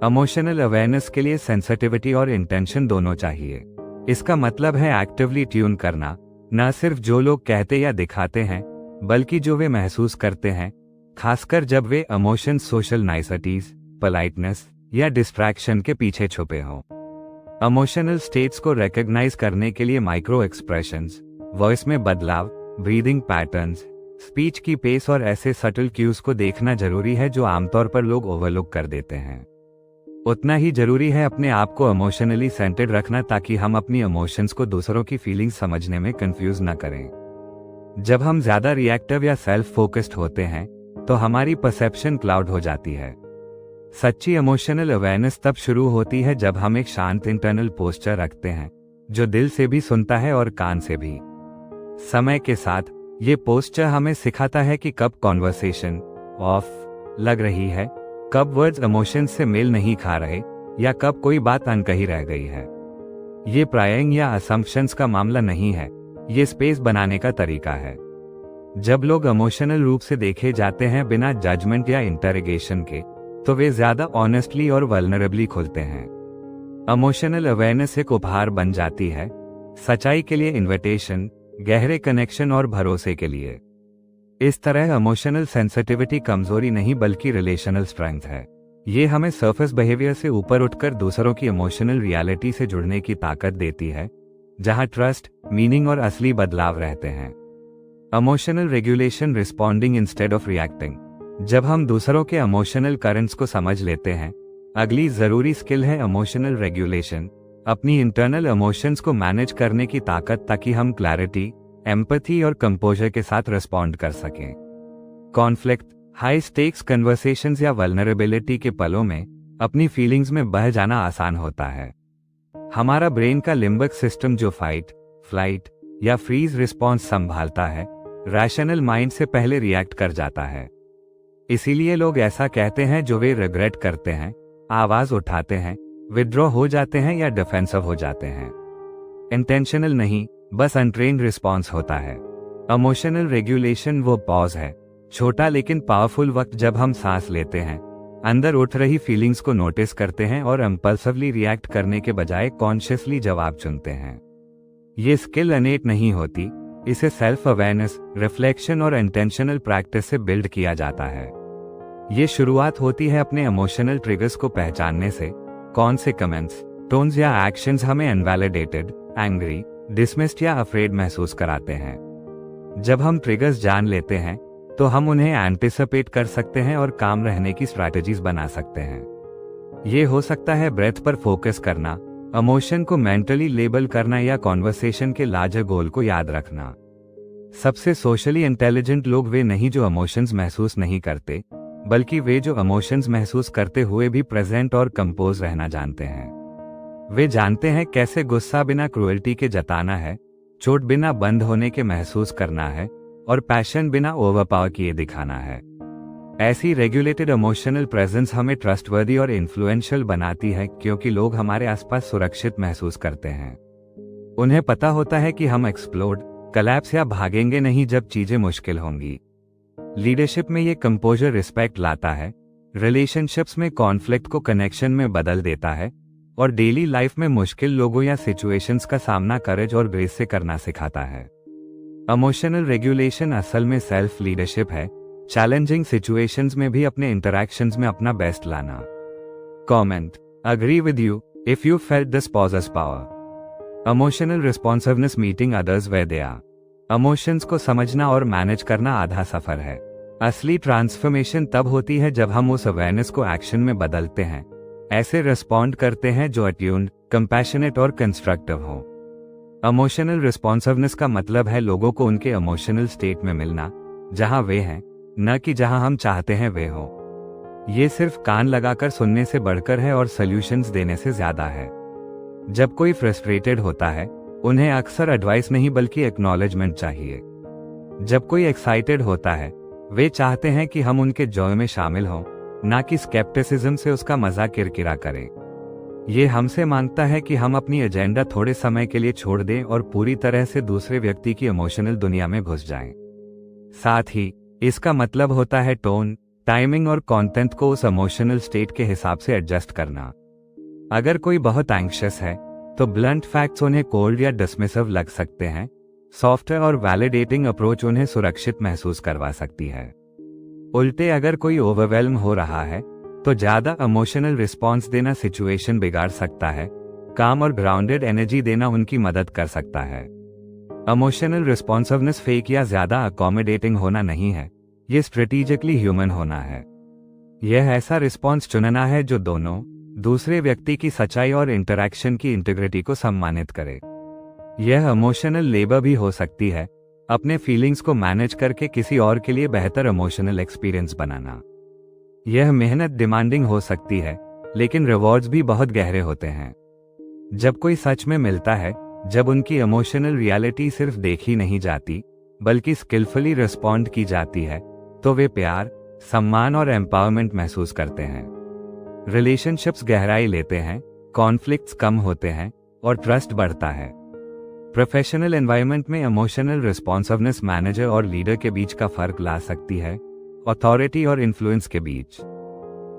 इमोशनल अवेयरनेस के लिए सेंसिटिविटी और इंटेंशन दोनों चाहिए। इसका मतलब है एक्टिवली ट्यून करना, न सिर्फ जो लोग कहते या दिखाते हैं, बल्कि जो वे महसूस करते हैं, खासकर जब वे इमोशंस सोशल नाइसिटीज, पोलाइटनेस या डिस्ट्रैक्शन के पीछे छुपे हों। इमोशनल स्टेट्स को रिकॉग्नाइज करने के लिए माइक्रो एक्सप्रेशंस, वॉइस में बदलाव, ब्रीदिंग पैटर्न्स, स्पीच की पेस और ऐसे सटल क्यूज को देखना जरूरी है जो आमतौर पर लोग ओवरलुक कर देते हैं। उतना ही जरूरी है अपने आप को इमोशनली सेंटर्ड रखना ताकि हम अपनी इमोशंस को दूसरों की फीलिंग्स समझने में कंफ्यूज ना करें। जब हम ज्यादा रिएक्टिव या सेल्फ फोकस्ड होते हैं तो हमारी परसेप्शन क्लाउड हो जाती है। सच्ची इमोशनल अवेयरनेस तब शुरू होती है जब हम एक शांत इंटरनल पोस्चर रखते हैं जो दिल से भी सुनता है और कान से भी। समय के साथ ये पोस्चर हमें सिखाता है कि कब कॉन्वर्सेशन ऑफ लग रही है, कब वर्ड्स इमोशंस से मेल नहीं खा रहे या कब कोई बात अनकही रह गई है। ये प्रायिंग या असम्पशंस का मामला नहीं है, ये स्पेस बनाने का तरीका है। जब लोग इमोशनल रूप से देखे जाते हैं बिना जजमेंट या इंटरोगेशन के, तो वे ज्यादा ऑनेस्टली और वल्नरेबली खुलते हैं। इमोशनल अवेयरनेस एक उपहार बन जाती है, सच्चाई के लिए इन्विटेशन, गहरे कनेक्शन और भरोसे के लिए। इस तरह इमोशनल सेंसिटिविटी कमजोरी नहीं बल्कि रिलेशनल स्ट्रेंथ है। ये हमें सरफेस बिहेवियर से ऊपर उठकर दूसरों की इमोशनल रियलिटी से जुड़ने की ताकत देती है, जहां ट्रस्ट, मीनिंग और असली बदलाव रहते हैं। Emotional regulation, responding instead of reacting. जब हम दूसरों के इमोशनल करंट्स को समझ लेते हैं, अगली जरूरी स्किल है इमोशनल रेगुलेशन, अपनी इंटरनल इमोशंस को मैनेज करने की ताकत, ताकि हम क्लैरिटी, एम्पैथी और कंपोजर के साथ रिस्पॉन्ड कर सकें। कॉन्फ्लिक्ट, हाई स्टेक्स कन्वर्सेशंस या वल्नरेबिलिटी के पलों में अपनी फीलिंग्स में बह जाना आसान होता है। हमारा ब्रेन का लिम्बिक सिस्टम जो फाइट, फ्लाइट या फ्रीज रिस्पॉन्स संभालता है, रैशनल माइंड से पहले रिएक्ट कर जाता है। इसीलिए लोग ऐसा कहते हैं जो वे रिग्रेट करते हैं, आवाज उठाते हैं, विड्रॉ हो जाते हैं या डिफेंसिव हो जाते हैं। इंटेंशनल नहीं, बस अनट्रेन्ड रिस्पॉन्स होता है। इमोशनल रेगुलेशन वो पॉज है, छोटा लेकिन पावरफुल वक्त जब हम सांस लेते हैं, अंदर उठ रही फीलिंग्स को नोटिस करते हैं और इम्पल्सिवली रिएक्ट करने के बजाय कॉन्शियसली जवाब चुनते हैं। ये स्किल अनेक नहीं होती, इसे सेल्फ अवेयरनेस, रिफ्लेक्शन और इंटेंशनल प्रैक्टिस से बिल्ड किया जाता है। ये शुरुआत होती है अपने इमोशनल ट्रिगर्स को पहचानने से। कौन से कमेंट्स, टोन्स या एक्शंस हमें इनवैलिडेटेड, एंग्री, डिसमिस्ड या अफ्रेड महसूस कराते हैं। जब हम ट्रिगर्स जान लेते हैं तो हम उन्हें एंटिसिपेट कर सकते हैं और काम रहने की स्ट्रैटेजीज बना सकते हैं। ये हो सकता है ब्रेथ पर फोकस करना, इमोशन को मेंटली लेबल करना या कॉन्वर्सेशन के लार्जर गोल को याद रखना। सबसे सोशली इंटेलिजेंट लोग वे नहीं जो इमोशंस महसूस नहीं करते, बल्कि वे जो इमोशंस महसूस करते हुए भी प्रेजेंट और कंपोज रहना जानते हैं। वे जानते हैं कैसे गुस्सा बिना क्रूएल्टी के जताना है, चोट बिना बंद होने के महसूस करना है और पैशन बिना ओवरपावर किए दिखाना है। ऐसी रेगुलेटेड इमोशनल प्रेजेंस हमें ट्रस्टवर्दी और इन्फ्लुएंशियल बनाती है, क्योंकि लोग हमारे आसपास सुरक्षित महसूस करते हैं। उन्हें पता होता है कि हम एक्सप्लोड, कलैप्स या भागेंगे नहीं जब चीजें मुश्किल होंगी। लीडरशिप में ये कंपोजर रिस्पेक्ट लाता है, रिलेशनशिप्स में कॉन्फ्लिक्ट को कनेक्शन में बदल देता है और डेली लाइफ में मुश्किल लोगों या सिचुएशंस का सामना करेज और ग्रेस से करना सिखाता है। इमोशनल रेगुलेशन असल में सेल्फ लीडरशिप है, चैलेंजिंग सिचुएशंस में भी अपने इंटरैक्शंस में अपना बेस्ट लाना। Comment, agree with you if you felt this possesses power. Emotional responsiveness, meeting others where they are. Emotions को समझना और मैनेज करना आधा सफर है। असली ट्रांसफॉर्मेशन तब होती है जब हम उस अवेयरनेस को एक्शन में बदलते हैं, ऐसे रिस्पॉन्ड करते हैं जो अट्यून्ड, कंपैशनेट और कंस्ट्रक्टिव हो। इमोशनल रिस्पॉन्सिवनेस का मतलब है लोगों को उनके इमोशनल स्टेट में मिलना, जहां वे हैं, न कि जहां हम चाहते हैं वे हो। ये सिर्फ कान लगाकर सुनने से बढ़कर है और सॉल्यूशंस देने से ज्यादा है। जब कोई फ्रस्ट्रेटेड होता है, उन्हें अक्सर एडवाइस नहीं बल्कि एक्नॉलेजमेंट चाहिए। जब कोई एक्साइटेड होता है, वे चाहते हैं कि हम उनके जॉय में शामिल हों, ना कि स्केप्टिसिज्म से उसका मजाक किरकिरा करें। ये हमसे मांगता है कि हम अपनी एजेंडा थोड़े समय के लिए छोड़ दें और पूरी तरह से दूसरे व्यक्ति की इमोशनल दुनिया में घुस जाएं। साथ ही इसका मतलब होता है टोन, टाइमिंग और कंटेंट को उस इमोशनल स्टेट के हिसाब से एडजस्ट करना। अगर कोई बहुत एंग्शियस है तो ब्लंट फैक्ट्स उन्हें कोल्ड या डिसमिसिव लग सकते हैं। सॉफ्टवेयर और वैलिडेटिंग अप्रोच उन्हें सुरक्षित महसूस करवा सकती है। उल्टे अगर कोई ओवरवेल्म हो रहा है तो ज्यादा इमोशनल रिस्पॉन्स देना सिचुएशन बिगाड़ सकता है। काम और ग्राउंडेड एनर्जी देना उनकी मदद कर सकता है। इमोशनल रिस्पॉन्सिवनेस फेक या ज्यादा अकोमोडेटिंग होना नहीं है, ये स्ट्रेटेजिकली ह्यूमन होना है। यह ऐसा रिस्पॉन्स चुनना है जो दोनों दूसरे व्यक्ति की सच्चाई और इंटरैक्शन की इंटीग्रिटी को सम्मानित करे। यह इमोशनल लेबर भी हो सकती है, अपने फीलिंग्स को मैनेज करके किसी और के लिए बेहतर इमोशनल एक्सपीरियंस बनाना। यह मेहनत डिमांडिंग हो सकती है, लेकिन रिवॉर्ड्स भी बहुत गहरे होते हैं। जब कोई सच में मिलता है, जब उनकी इमोशनल रियलिटी सिर्फ देखी नहीं जाती बल्कि स्किलफुली रिस्पॉन्ड की जाती है, तो वे प्यार, सम्मान और एम्पावरमेंट महसूस करते हैं। रिलेशनशिप्स गहराई लेते हैं, कॉन्फ्लिक्ट्स कम होते हैं और ट्रस्ट बढ़ता है। प्रोफेशनल एनवायरनमेंट में इमोशनल रिस्पॉन्सिवनेस मैनेजर और लीडर के बीच का फर्क ला सकती है, अथॉरिटी और इन्फ्लुएंस के बीच।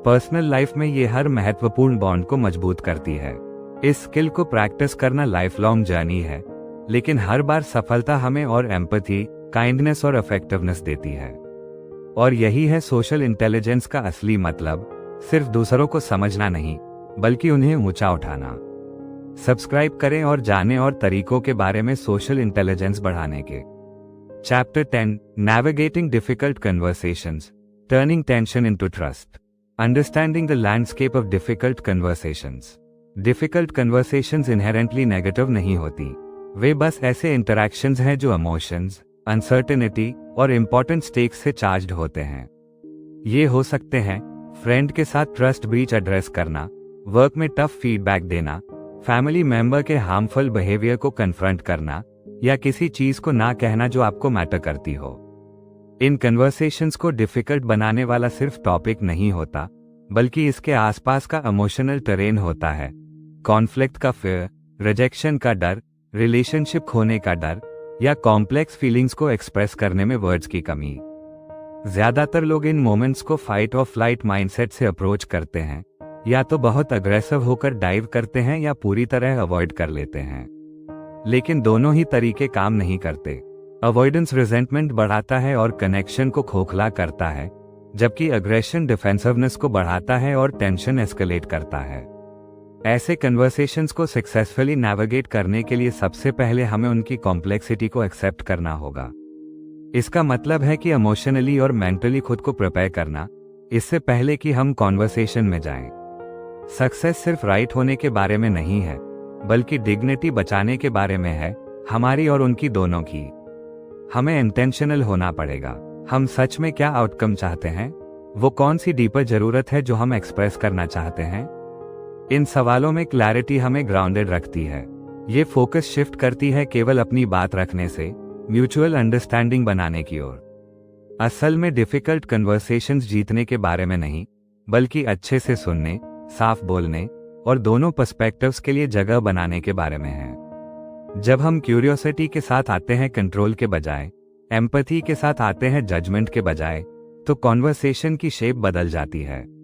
पर्सनल लाइफ में ये हर महत्वपूर्ण बॉन्ड को मजबूत करती है। इस स्किल को प्रैक्टिस करना लाइफ लॉन्ग जर्नी है, लेकिन हर बार सफलता हमें और एम्पैथी, काइंडनेस और अफेक्टिवनेस देती है। और यही है सोशल इंटेलिजेंस का असली मतलब, सिर्फ दूसरों को समझना नहीं बल्कि उन्हें ऊंचा उठाना। सब्सक्राइब करें और जानें और तरीकों के बारे में सोशल इंटेलिजेंस बढ़ाने के। Chapter 10, navigating difficult conversations, turning tension into trust, understanding the landscape of difficult conversations. Difficult conversations inherently negative नहीं होती, वे बस ऐसे इंटरैक्शंस हैं जो इमोशंस, अनसर्टेनिटी और इंपॉर्टेंट स्टेक्स से चार्ज्ड होते हैं। ये हो सकते हैं फ्रेंड के साथ ट्रस्ट ब्रीच एड्रेस करना, वर्क में टफ फीडबैक देना, फैमिली मेंबर के हार्मफुल बिहेवियर को कन्फ्रंट करना, या किसी चीज को ना कहना जो आपको मैटर करती हो। इन कन्वर्सेशंस को डिफिकल्ट बनाने वाला सिर्फ टॉपिक नहीं होता, बल्कि इसके आसपास का इमोशनल टेरेन होता है। कॉन्फ्लिक्ट का फियर, रिजेक्शन का डर, रिलेशनशिप खोने का डर, या कॉम्प्लेक्स फीलिंग्स को एक्सप्रेस करने में वर्ड्स की कमी। ज्यादातर लोग इन मोमेंट्स को फाइट और फ्लाइट माइंडसेट से अप्रोच करते हैं, या तो बहुत अग्रेसिव होकर डाइव करते हैं या पूरी तरह अवॉइड कर लेते हैं। लेकिन दोनों ही तरीके काम नहीं करते। अवॉइडेंस रिजेंटमेंट बढ़ाता है और कनेक्शन को खोखला करता है, जबकि अग्रेशन डिफेंसिवनेस को बढ़ाता है और टेंशन एस्केलेट करता है। ऐसे कन्वर्सेशंस को सक्सेसफुली नेविगेट करने के लिए सबसे पहले हमें उनकी कॉम्प्लेक्सिटी को एक्सेप्ट करना होगा। इसका मतलब है कि इमोशनली और मेंटली खुद को प्रिपेयर करना, इससे पहले कि हम कॉन्वर्सेशन में जाएं। सक्सेस सिर्फ राइट होने के बारे में नहीं है, बल्कि डिग्निटी बचाने के बारे में है, हमारी और उनकी दोनों की। हमें इंटेंशनल होना पड़ेगा। हम सच में क्या आउटकम चाहते हैं? वो कौन सी डीपर जरूरत है जो हम एक्सप्रेस करना चाहते हैं? इन सवालों में क्लैरिटी हमें ग्राउंडेड रखती है। ये फोकस शिफ्ट करती है केवल अपनी बात रखने से म्यूचुअल अंडरस्टैंडिंग बनाने की ओर। असल में डिफिकल्ट कन्वर्सेशंस जीतने के बारे में नहीं, बल्कि अच्छे से सुनने, साफ बोलने और दोनों पर्सपेक्टिव्स के लिए जगह बनाने के बारे में है। जब हम क्यूरियोसिटी के साथ आते हैं कंट्रोल के बजाय, एम्पैथी के साथ आते हैं जजमेंट के बजाय, तो कॉन्वर्सेशन की शेप बदल जाती है।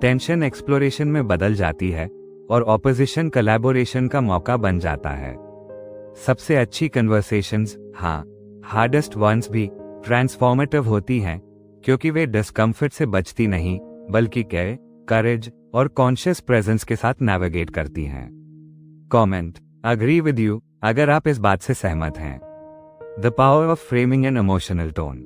टेंशन एक्सप्लोरेशन में बदल जाती है और ऑपोजिशन कोलैबोरेशन का मौका बन जाता है। सबसे अच्छी कन्वर्सेशंस, हाँ, हार्डेस्ट वंस भी ट्रांसफॉर्मेटिव होती हैं, क्योंकि वे डिस्कम्फर्ट से बचती नहीं, बल्कि केयर, करेज और कॉन्शियस प्रेजेंस के साथ नेविगेट करती हैं। कमेंट, अग्री विद यू अगर आप इस बात से सहमत हैं। The power of framing an emotional tone.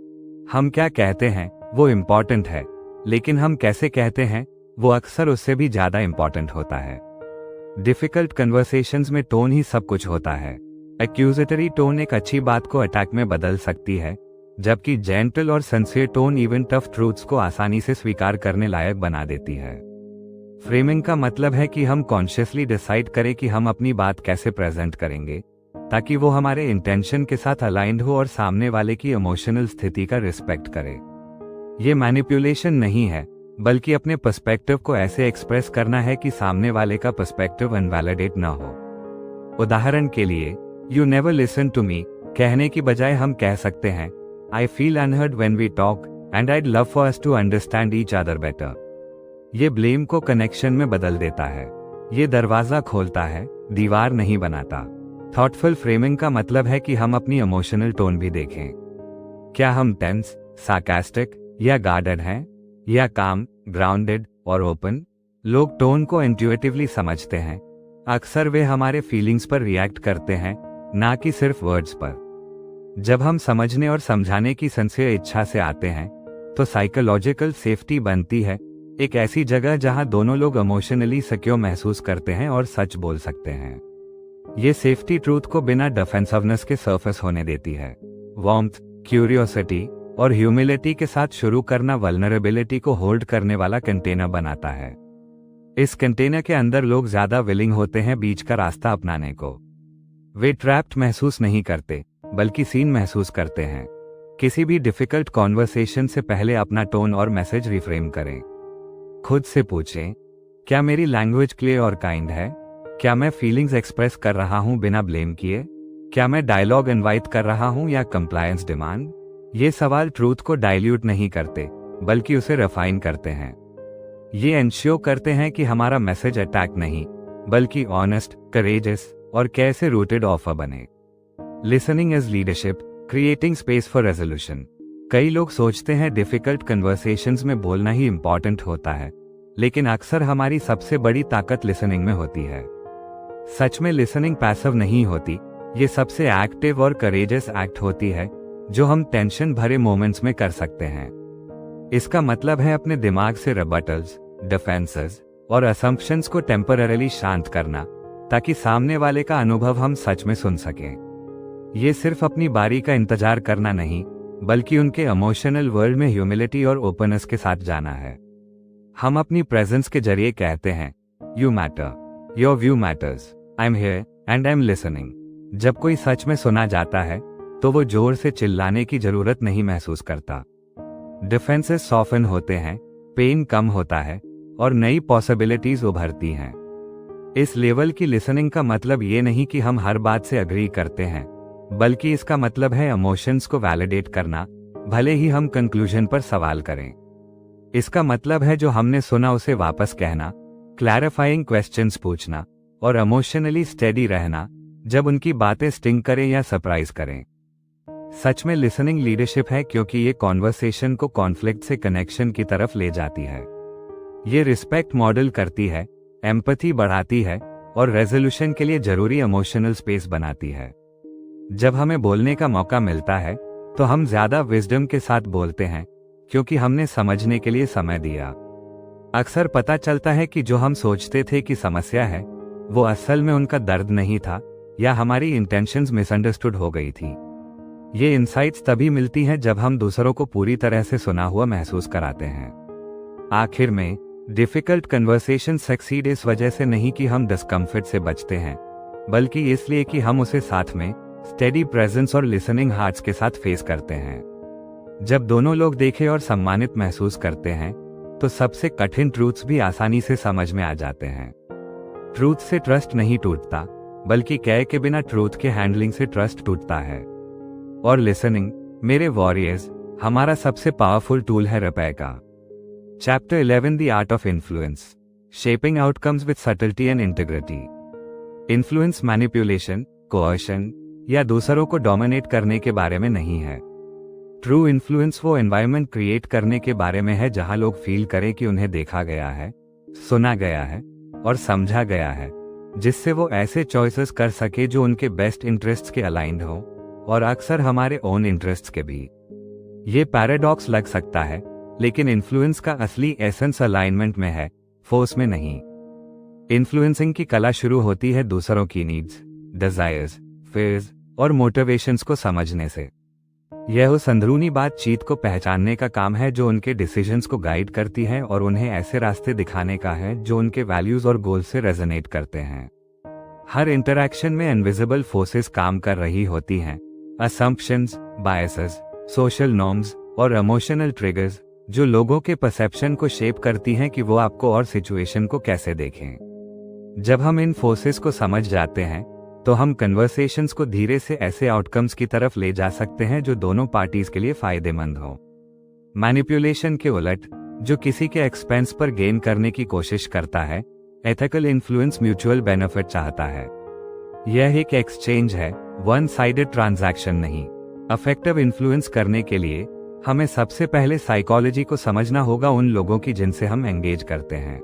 हम क्या कहते हैं वो इम्पॉर्टेंट है, लेकिन हम कैसे कहते हैं वो अक्सर उससे भी ज्यादा इम्पॉर्टेंट होता है। डिफिकल्ट कन्वर्सेशंस में टोन ही सब कुछ होता है। एक्यूजेटरी टोन एक अच्छी बात को अटैक में बदल सकती है, जबकि जेंटल और sincere tone even tough truths को आसानी से स्वीकार करने लायक बना देती है। फ्रेमिंग का मतलब है कि हम कॉन्शियसली डिसाइड करें कि हम अपनी बात कैसे प्रेजेंट करेंगे, ताकि वो हमारे इंटेंशन के साथ अलाइंड हो और सामने वाले की इमोशनल स्थिति का रिस्पेक्ट करे। ये मैनिपुलेशन नहीं है, बल्कि अपने पर्सपेक्टिव को ऐसे एक्सप्रेस करना है कि सामने वाले का पर्सपेक्टिव इनवैलिडेट न हो। उदाहरण के लिए, you never listen to me कहने की बजाय हम कह सकते हैं, I feel unheard when we talk and I'd love for us to understand each other better. ये ब्लेम को कनेक्शन में बदल देता है। ये दरवाजा खोलता है, दीवार नहीं बनाता। थॉटफुल फ्रेमिंग का मतलब है कि हम अपनी इमोशनल टोन भी देखें। क्या हम टेंस, सार्कास्टिक या गार्डेड हैं, या काम, ग्राउंडेड और ओपन? लोग टोन को इंट्यूटिवली समझते हैं। अक्सर वे हमारे फीलिंग्स पर रिएक्ट करते हैं, ना कि सिर्फ वर्ड्स पर। जब हम समझने और समझाने की सिंसियर इच्छा से आते हैं तो साइकोलॉजिकल सेफ्टी बनती है, एक ऐसी जगह जहां दोनों लोग इमोशनली सिक्योर महसूस करते हैं और सच बोल सकते हैं। ये सेफ्टी ट्रूथ को बिना डिफेंसिवनेस के सरफेस होने देती है। वार्मथ, क्यूरियोसिटी और ह्यूमिलिटी के साथ शुरू करना वल्नरेबिलिटी को होल्ड करने वाला कंटेनर बनाता है। इस कंटेनर के अंदर लोग ज्यादा विलिंग होते हैं बीच का रास्ता अपनाने को। वे ट्रैप्ड महसूस नहीं करते बल्कि सीन महसूस करते हैं। किसी भी डिफिकल्ट कॉन्वर्सेशन से पहले अपना टोन और मैसेज रिफ्रेम करें। खुद से पूछें, क्या मेरी लैंग्वेज क्लियर और काइंड है? क्या मैं फीलिंग्स एक्सप्रेस कर रहा हूं बिना ब्लेम किए? क्या मैं डायलॉग इनवाइट कर रहा हूं या कंप्लायंस डिमांड? ये सवाल ट्रूथ को डाइल्यूट नहीं करते बल्कि उसे रिफाइन करते हैं। ये एंश्योर करते हैं कि हमारा मैसेज अटैक नहीं बल्कि ऑनेस्ट, करेजियस और कैसे रूटेड ऑफर बने। Listening is leadership, creating space for resolution. कई लोग सोचते हैं डिफिकल्ट कन्वर्सेशंस में बोलना ही इंपॉर्टेंट होता है, लेकिन अक्सर हमारी सबसे बड़ी ताकत लिसनिंग में होती है। सच में लिसनिंग पैसिव नहीं होती, ये सबसे एक्टिव और करेजियस एक्ट होती है जो हम टेंशन भरे मोमेंट्स में कर सकते हैं। इसका मतलब है अपने दिमाग से रिबटल्स, डिफेंसेस और असम्पशंस को टेम्पररीली शांत करना ताकि सामने वाले का अनुभव हम सच में सुन सकें। ये सिर्फ अपनी बारी का इंतजार करना नहीं बल्कि उनके इमोशनल वर्ल्ड में ह्यूमिलिटी और ओपननेस के साथ जाना है। हम अपनी प्रेजेंस के जरिए कहते हैं, you matter, your view matters, I am here and I am listening. जब कोई सच में सुना जाता है तो वो जोर से चिल्लाने की जरूरत नहीं महसूस करता। डिफेंसेस सॉफ्टन होते हैं, पेन कम होता है और नई पॉसिबिलिटीज उभरती हैं। इस लेवल की लिसनिंग का मतलब ये नहीं कि हम हर बात से अग्री करते हैं, बल्कि इसका मतलब है इमोशंस को वैलिडेट करना, भले ही हम कंक्लूजन पर सवाल करें। इसका मतलब है जो हमने सुना उसे वापस कहना, क्लैरिफाइंग क्वेश्चंस पूछना और इमोशनली स्टेडी रहना जब उनकी बातें स्टिंग करें या सरप्राइज करें। सच में लिसनिंग लीडरशिप है क्योंकि ये कॉन्वर्सेशन को कॉन्फ्लिक्ट से कनेक्शन की तरफ ले जाती है। ये रिस्पेक्ट मॉडल करती है, एम्पैथी बढ़ाती है और रेजोल्यूशन के लिए जरूरी इमोशनल स्पेस बनाती है। जब हमें बोलने का मौका मिलता है तो हम ज्यादा विजडम के साथ बोलते हैं क्योंकि हमने समझने के लिए समय दिया। अक्सर पता चलता है कि जो हम सोचते थे कि समस्या है वो असल में उनका दर्द नहीं था या हमारी इंटेंशंस मिसअंडरस्टूड हो गई थी। ये इंसाइट्स तभी मिलती हैं जब हम दूसरों को पूरी तरह से सुना हुआ महसूस कराते हैं। आखिर में डिफिकल्ट कन्वर्सेशन सक्सीड इस वजह से नहीं कि हम डिस्कम्फर्ट से बचते हैं, बल्कि इसलिए कि हम उसे साथ में स्टेडी प्रेजेंस और लिसनिंग हार्ट्स के साथ फेस करते हैं। जब दोनों लोग देखे और सम्मानित महसूस करते हैं तो सबसे कठिन ट्रूथ्स भी आसानी से समझ में आ जाते हैं। ट्रूथ से ट्रस्ट नहीं टूटता, बल्कि कह के बिना ट्रूथ के हैंडलिंग से ट्रस्ट टूटता है। और लिसनिंग, मेरे वॉरियर्स, हमारा सबसे पावरफुल टूल है रिपेयर का। Chapter 11, the art of influence, shaping outcomes with subtlety and integrity. Influence manipulation, coercion या दूसरों को डोमिनेट करने के बारे में नहीं है। ट्रू इन्फ्लुएंस वो एनवायरनमेंट क्रिएट करने के बारे में है जहां लोग फील करें कि उन्हें देखा गया है, सुना गया है और समझा गया है, जिससे वो ऐसे चॉइसेस कर सके जो उनके बेस्ट इंटरेस्ट्स के अलाइंड हो और अक्सर हमारे ओन इंटरेस्ट्स के भी। ये पैराडॉक्स लग सकता है, लेकिन इन्फ्लुएंस का असली एसेंस अलाइनमेंट में है, फोर्स में नहीं। इन्फ्लुएंसिंग की कला शुरू होती है दूसरों की नीड्स, डिजायर्स, फियर्स और मोटिवेशंस को समझने से। यह उस अंदरूनी बातचीत को पहचानने का काम है जो उनके डिसीजंस को गाइड करती है और उन्हें ऐसे रास्ते दिखाने का है जो उनके वैल्यूज और गोल से रेजोनेट करते हैं। हर इंटरैक्शन में इनविजिबल फोर्सेस काम कर रही होती हैं, असम्पशंस, बायसेस, सोशल नॉर्म्स और इमोशनल ट्रिगर्स, जो लोगों के परसेप्शन को शेप करती हैं कि वो आपको और सिचुएशन को कैसे देखें। जब हम इन फोर्सेस को समझ जाते हैं तो हम कन्वर्सेशंस को धीरे से ऐसे आउटकम्स की तरफ ले जा सकते हैं जो दोनों पार्टीज के लिए फायदेमंद हो। मैनिपुलेशन के उलट, जो किसी के एक्सपेंस पर गेन करने की कोशिश करता है, एथिकल इन्फ्लुएंस म्यूचुअल बेनिफिट चाहता है। यह एक एक्सचेंज है, वन साइडेड ट्रांजैक्शन नहीं। अफेक्टिव इन्फ्लुएंस करने के लिए हमें सबसे पहले साइकोलॉजी को समझना होगा उन लोगों की जिनसे हम एंगेज करते हैं।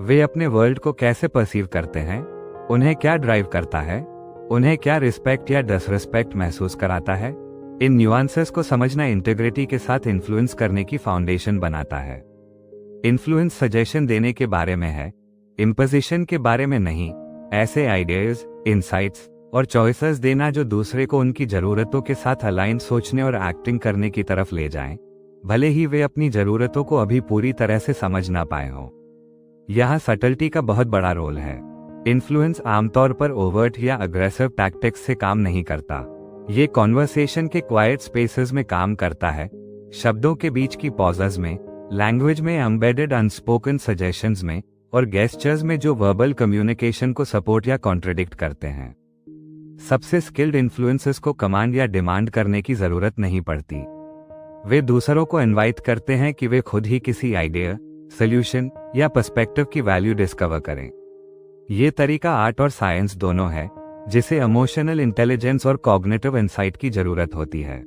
वे अपने वर्ल्ड को कैसे परसीव करते हैं, उन्हें क्या ड्राइव करता है, उन्हें क्या रिस्पेक्ट या डिसरिस्पेक्ट महसूस कराता है। इन न्यूआंसेस को समझना इंटीग्रिटी के साथ इन्फ्लुएंस करने की फाउंडेशन बनाता है। इन्फ्लुएंस सजेशन देने के बारे में है, इम्पोजिशन के बारे में नहीं। ऐसे आइडियाज, इनसाइट्स और चॉइसेस देना जो दूसरे को उनकी जरूरतों के साथ अलाइन सोचने और एक्टिंग करने की तरफ ले जाएं, भले ही वे अपनी जरूरतों को अभी पूरी तरह से समझ ना पाए हों। यहाँ सटल्टी का बहुत बड़ा रोल है। इन्फ्लुएंस आमतौर पर ओवर्ट या अग्रेसिव टैक्टिक्स से काम नहीं करता। ये कॉन्वर्सेशन के क्वाइट स्पेसेस में काम करता है, शब्दों के बीच की पॉजेज में, लैंग्वेज में एम्बेडेड अनस्पोकन सजेशंस में और गेस्चर्स में जो वर्बल कम्युनिकेशन को सपोर्ट या कॉन्ट्रडिक्ट करते हैं। सबसे स्किल्ड इन्फ्लुएंसर्स को कमांड या डिमांड करने की जरूरत नहीं पड़ती। वे दूसरों को इनवाइट करते हैं कि वे खुद ही किसी आइडिया, सॉल्यूशन या पर्सपेक्टिव की वैल्यू डिस्कवर करें। ये तरीका आर्ट और साइंस दोनों है, जिसे इमोशनल इंटेलिजेंस और कॉग्निटिव इंसाइट की जरूरत होती है।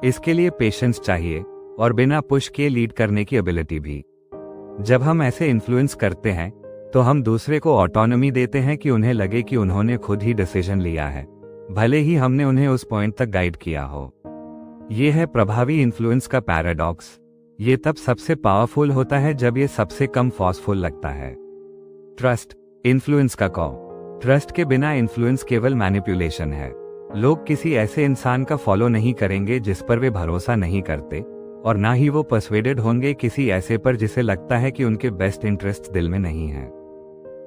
इसके लिए पेशेंस चाहिए और बिना पुश किए लीड करने की एबिलिटी भी। जब हम ऐसे इन्फ्लुएंस करते हैं तो हम दूसरे को ऑटोनॉमी देते हैं कि उन्हें लगे कि उन्होंने खुद ही डिसीजन लिया है, भले ही हमने उन्हें उस पॉइंट तक गाइड किया हो। यह है प्रभावी इन्फ्लुएंस का पैराडॉक्स। ये तब सबसे पावरफुल होता है जब ये सबसे कम फोर्सफुल लगता है। ट्रस्ट, इन्फ्लुएंस का कॉ। ट्रस्ट के बिना इन्फ्लुएंस केवल मैनिपुलेशन है। लोग किसी ऐसे इंसान का फॉलो नहीं करेंगे जिस पर वे भरोसा नहीं करते, और ना ही वो पर्सुएडेड होंगे किसी ऐसे पर जिसे लगता है कि उनके बेस्ट इंटरेस्ट दिल में नहीं है।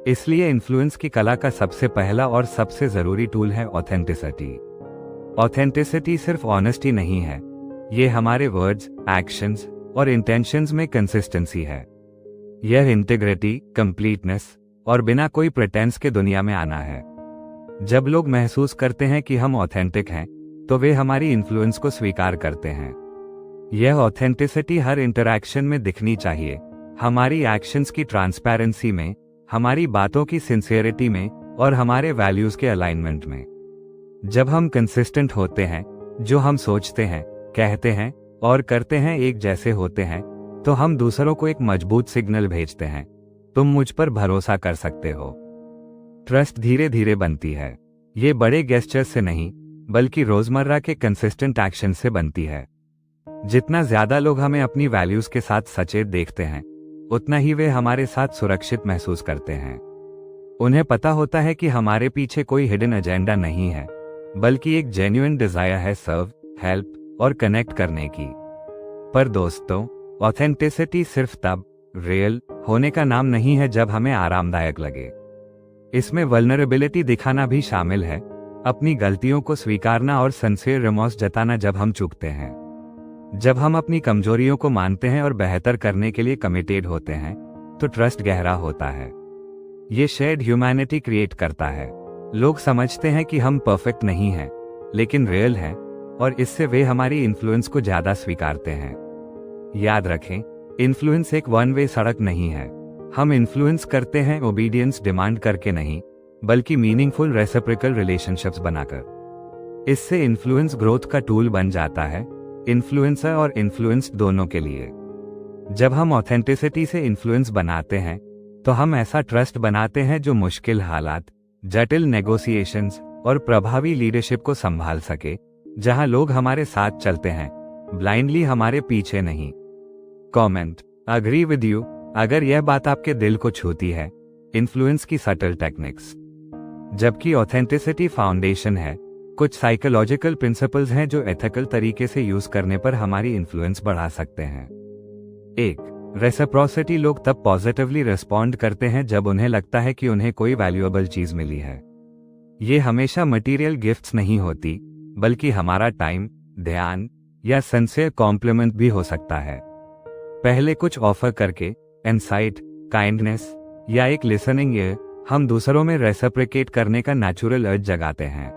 इसलिए इन्फ्लुएंस की कला का सबसे पहला और सबसे जरूरी टूल है ऑथेंटिसिटी। ऑथेंटिसिटी सिर्फ ऑनेस्टी नहीं है, ये हमारे वर्ड्स, एक्शंस और इंटेंशंस में कंसिस्टेंसी है। यह इंटीग्रिटी, कंप्लीटनेस और बिना कोई प्रिटेंस के दुनिया में आना है। जब लोग महसूस करते हैं कि हम ऑथेंटिक हैं, तो वे हमारी इन्फ्लुएंस को स्वीकार करते हैं। यह ऑथेंटिसिटी हर इंटरैक्शन में दिखनी चाहिए, हमारी एक्शंस की ट्रांसपेरेंसी में, हमारी बातों की सिंसियरिटी में और हमारे वैल्यूज के अलाइनमेंट में। जब हम कंसिस्टेंट होते हैं, जो हम सोचते हैं, कहते हैं और करते हैं एक जैसे होते हैं, तो हम दूसरों को एक मजबूत सिग्नल भेजते हैं, तुम मुझ पर भरोसा कर सकते हो। ट्रस्ट धीरे धीरे बनती है। ये बड़े गेस्चर से नहीं, बल्कि रोजमर्रा के कंसिस्टेंट एक्शन से बनती है। जितना ज्यादा लोग हमें अपनी वैल्यूज के साथ सचेत देखते हैं, उतना ही वे हमारे साथ सुरक्षित महसूस करते हैं। उन्हें पता होता है कि हमारे पीछे कोई हिडन एजेंडा नहीं है, बल्कि एक जेन्युइन डिजायर है सर्व, हेल्प और कनेक्ट करने की। पर दोस्तों, ऑथेंटिसिटी सिर्फ तब रियल होने का नाम नहीं है जब हमें आरामदायक लगे। इसमें वल्नरेबिलिटी दिखाना भी शामिल है, अपनी गलतियों को स्वीकारना और सिंसियर रिमॉर्स जताना जब हम चूकते हैं। जब हम अपनी कमजोरियों को मानते हैं और बेहतर करने के लिए कमिटेड होते हैं, तो ट्रस्ट गहरा होता है। ये शेयर्ड ह्यूमैनिटी क्रिएट करता है। लोग समझते हैं कि हम परफेक्ट नहीं हैं, लेकिन रियल हैं, और इससे वे हमारी इन्फ्लुएंस को ज्यादा स्वीकारते हैं। याद रखें, इन्फ्लुएंस एक वन वे सड़क नहीं है। हम इन्फ्लुएंस करते हैं ओबीडियंस डिमांड करके नहीं, बल्कि मीनिंगफुल रेसिप्रोकल रिलेशनशिप्स बनाकर। इससे इन्फ्लुएंस ग्रोथ का टूल बन जाता है, इन्फ्लुएंसर और इन्फ्लुएंस्ड दोनों के लिए। जब हम ऑथेंटिसिटी से इन्फ्लुएंस बनाते हैं, तो हम ऐसा ट्रस्ट बनाते हैं जो मुश्किल हालात, जटिल नेगोशिएशंस और प्रभावी लीडरशिप को संभाल सके, जहां लोग हमारे साथ चलते हैं, ब्लाइंडली हमारे पीछे नहीं। कमेंट, अग्री विद यू अगर यह बात आपके दिल को छूती है। इन्फ्लुएंस की सटल टेक्निक्स। जबकि ऑथेंटिसिटी फाउंडेशन है, कुछ साइकोलॉजिकल प्रिंसिपल्स हैं जो एथिकल तरीके से यूज करने पर हमारी इन्फ्लुएंस बढ़ा सकते हैं। 1. रेसिप्रोसिटी। लोग तब पॉजिटिवली रिस्पॉन्ड करते हैं जब उन्हें लगता है कि उन्हें कोई वैल्यूएबल चीज मिली है। ये हमेशा मटेरियल गिफ्ट्स नहीं होती, बल्कि हमारा टाइम, ध्यान या सिंसियर कॉम्प्लीमेंट भी हो सकता है। पहले कुछ ऑफर करके, इनसाइट, काइंडनेस या एक लिसनिंग ईयर, हम दूसरों में रेसिप्रोकेट करने का नेचुरल अर्ज जगाते हैं।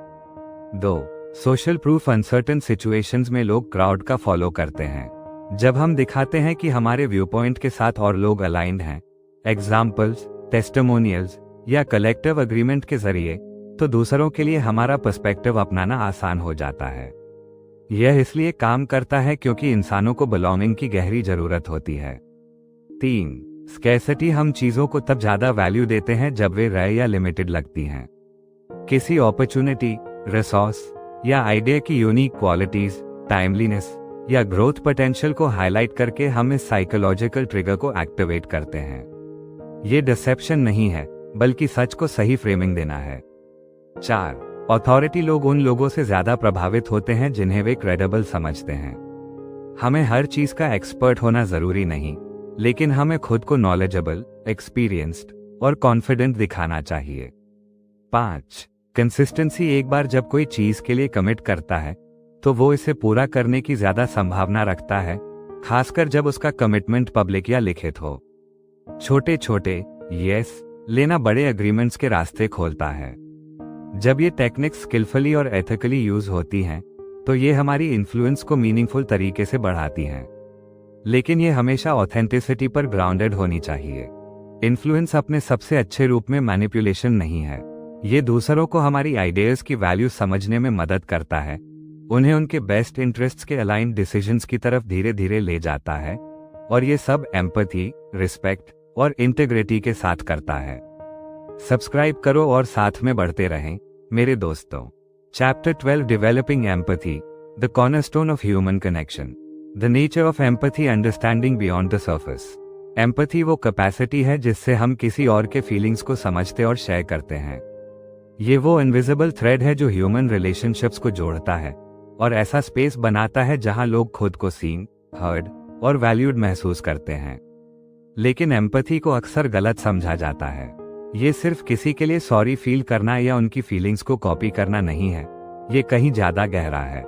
2. Social proof. अनसर्टेन सिचुएशंस में लोग क्राउड का फॉलो करते हैं। जब हम दिखाते हैं कि हमारे व्यू पॉइंट के साथ और लोग अलाइंड हैं, एग्जाम्पल्स, टेस्टिमोनियल्स या कलेक्टिव अग्रीमेंट के जरिए, तो दूसरों के लिए हमारा पर्सपेक्टिव अपनाना आसान हो जाता है। यह इसलिए काम करता है क्योंकि इंसानों को बिलोंगिंग की गहरी जरूरत होती है। 3. स्कैर्सिटी। हम चीजों को तब ज्यादा वैल्यू देते हैं जब वे रेयर या लिमिटेड लगती हैं। किसी अपॉर्चुनिटी, रिसोर्स या आइडिया की यूनिक क्वालिटीज, टाइमलीनेस या ग्रोथ पोटेंशियल को हाईलाइट करके हम इस साइकोलॉजिकल ट्रिगर को एक्टिवेट करते हैं। ये डिसेप्शन नहीं है, बल्कि सच को सही फ्रेमिंग देना है। 4. अथॉरिटी लोग उन लोगों से ज्यादा प्रभावित होते हैं जिन्हें वे क्रेडिबल समझते हैं। हमें हर चीज का एक्सपर्ट होना जरूरी नहीं, लेकिन हमें खुद को नॉलेजेबल, एक्सपीरियंस्ड और कॉन्फिडेंट दिखाना चाहिए। 5. कंसिस्टेंसी। एक बार जब कोई चीज के लिए कमिट करता है तो वो इसे पूरा करने की ज्यादा संभावना रखता है, खासकर जब उसका कमिटमेंट पब्लिक या लिखित हो। छोटे छोटे यस लेना बड़े एग्रीमेंट्स के रास्ते खोलता है। जब ये टेक्निक्स स्किलफुली और एथिकली यूज होती हैं तो ये हमारी इन्फ्लुएंस को मीनिंगफुल तरीके से बढ़ाती हैं, लेकिन ये हमेशा ऑथेंटिसिटी पर ग्राउंडेड होनी चाहिए। इन्फ्लुएंस अपने सबसे अच्छे रूप में मैनिपुलेशन नहीं है। ये दूसरों को हमारी आइडियाज की वैल्यू समझने में मदद करता है, उन्हें उनके बेस्ट इंटरेस्ट्स के अलाइन डिसीजंस की तरफ धीरे धीरे ले जाता है, और ये सब एम्पैथी, रिस्पेक्ट और इंटीग्रिटी के साथ करता है। सब्सक्राइब करो और साथ में बढ़ते रहें मेरे दोस्तों। Chapter 12, developing empathy, the cornerstone of human connection. The nature of empathy, understanding beyond the surface. Empathy वो कैपेसिटी है जिससे हम किसी और के फीलिंग्स को समझते और शेयर करते हैं। ये वो इनविजिबल थ्रेड है जो ह्यूमन रिलेशनशिप्स को जोड़ता है और ऐसा स्पेस बनाता है जहां लोग खुद को सीन, हर्ड और वैल्यूड महसूस करते हैं। लेकिन एम्पैथी को अक्सर गलत समझा जाता है। ये सिर्फ किसी के लिए सॉरी फील करना या उनकी फीलिंग्स को कॉपी करना नहीं है, ये कहीं ज्यादा गहरा है।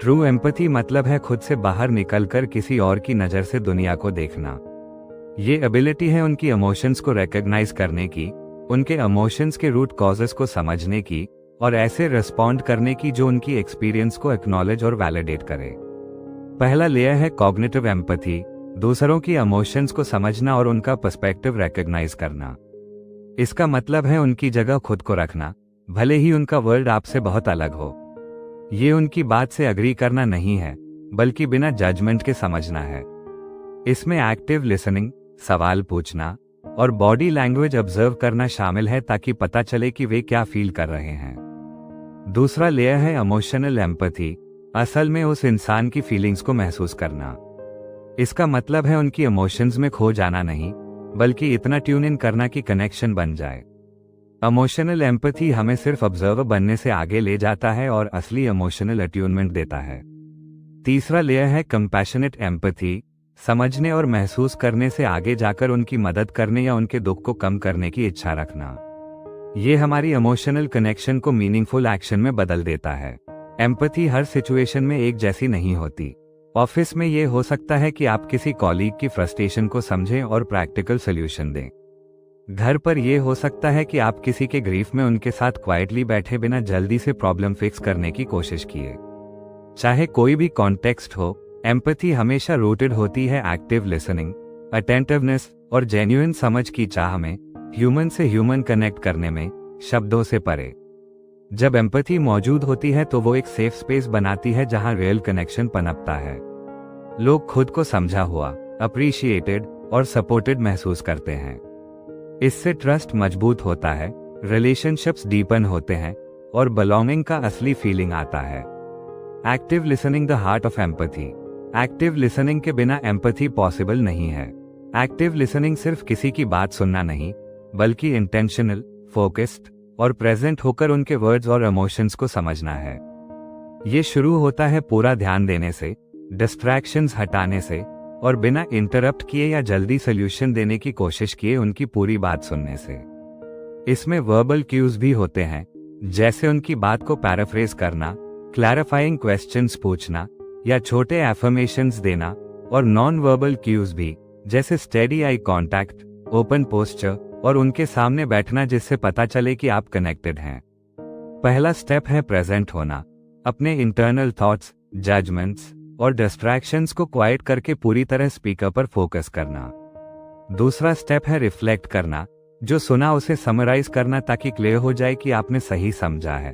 ट्रू एम्पैथी मतलब है खुद से बाहर निकलकर किसी और की नजर से दुनिया को देखना। ये एबिलिटी है उनकी इमोशंस को रिकॉग्नाइज करने की, उनके इमोशंस के रूट कॉजेस को समझने की और ऐसे रिस्पॉन्ड करने की जो उनकी एक्सपीरियंस को एक्नॉलेज और वैलिडेट करे। पहला लेयर है कॉग्निटिव एम्पैथी, दूसरों की इमोशंस को समझना और उनका पर्सपेक्टिव रिकॉग्नाइज करना। इसका मतलब है उनकी जगह खुद को रखना, भले ही उनका वर्ल्ड आपसे बहुत अलग हो। ये उनकी बात से अग्री करना नहीं है, बल्कि बिना जजमेंट के समझना है। इसमें एक्टिव लिसनिंग, सवाल पूछना और बॉडी लैंग्वेज ऑब्जर्व करना शामिल है ताकि पता चले कि वे क्या फील कर रहे हैं। दूसरा लेयर है इमोशनल एम्पैथी, असल में उस इंसान की फीलिंग्स को महसूस करना। इसका मतलब है उनकी इमोशंस में खो जाना नहीं, बल्कि इतना ट्यून इन करना कि कनेक्शन बन जाए। इमोशनल एम्पैथी हमें सिर्फ ऑब्जर्वर बनने से आगे ले जाता है और असली इमोशनल अट्यूनमेंट देता है। तीसरा लेयर है कंपैशनेट एम्पैथी, समझने और महसूस करने से आगे जाकर उनकी मदद करने या उनके दुख को कम करने की इच्छा रखना। ये हमारी इमोशनल कनेक्शन को मीनिंगफुल एक्शन में बदल देता है। एम्पैथी हर सिचुएशन में एक जैसी नहीं होती। ऑफिस में ये हो सकता है कि आप किसी कॉलीग की फ्रस्ट्रेशन को समझें और प्रैक्टिकल सॉल्यूशन दें। घर पर यह हो सकता है कि आप किसी के ग्रीफ में उनके साथ क्वाइटली बैठे बिना जल्दी से प्रॉब्लम फिक्स करने की कोशिश किए। चाहे कोई भी कॉन्टेक्स्ट हो, एम्पैथी हमेशा रूटेड होती है एक्टिव लिसनिंग, अटेंटिवनेस और जेन्युइन समझ की चाह में, ह्यूमन से ह्यूमन कनेक्ट करने में, शब्दों से परे। जब एम्पैथी मौजूद होती है तो वो एक सेफ स्पेस बनाती है जहां रियल कनेक्शन पनपता है। लोग खुद को समझा हुआ, अप्रिशिएटेड और सपोर्टेड महसूस करते हैं। इससे ट्रस्ट मजबूत होता है, रिलेशनशिप्स डीपन होते हैं और बिलोंगिंग का असली फीलिंग आता है। Active listening, the heart of empathy. Active listening के बिना एम्पैथी पॉसिबल नहीं है। एक्टिव लिसनिंग सिर्फ किसी की बात सुनना नहीं, बल्कि इंटेंशनल, फोकस्ड और प्रेजेंट होकर उनके वर्ड्स और इमोशंस को समझना है। ये शुरू होता है पूरा ध्यान देने से, डिस्ट्रैक्शंस हटाने से और बिना इंटरप्ट किए या जल्दी सॉल्यूशन देने की कोशिश किए उनकी पूरी बात सुनने से। इसमें वर्बल क्यूज भी होते हैं, जैसे उनकी बात को पैराफ्रेज करना, क्लैरिफाइंग क्वेश्चंस पूछना या छोटे एफर्मेशंस देना, और नॉन वर्बल क्यूज भी, जैसे steady eye contact, open posture और उनके सामने बैठना जिससे पता चले कि आप कनेक्टेड हैं। पहला स्टेप है प्रेजेंट होना, अपने इंटरनल थॉट्स, जजमेंट्स और डिस्ट्रैक्शंस को क्वाइट करके पूरी तरह स्पीकर पर फोकस करना। दूसरा स्टेप है रिफ्लेक्ट करना, जो सुना उसे समराइज करना ताकि क्लियर हो जाए कि आपने सही समझा है।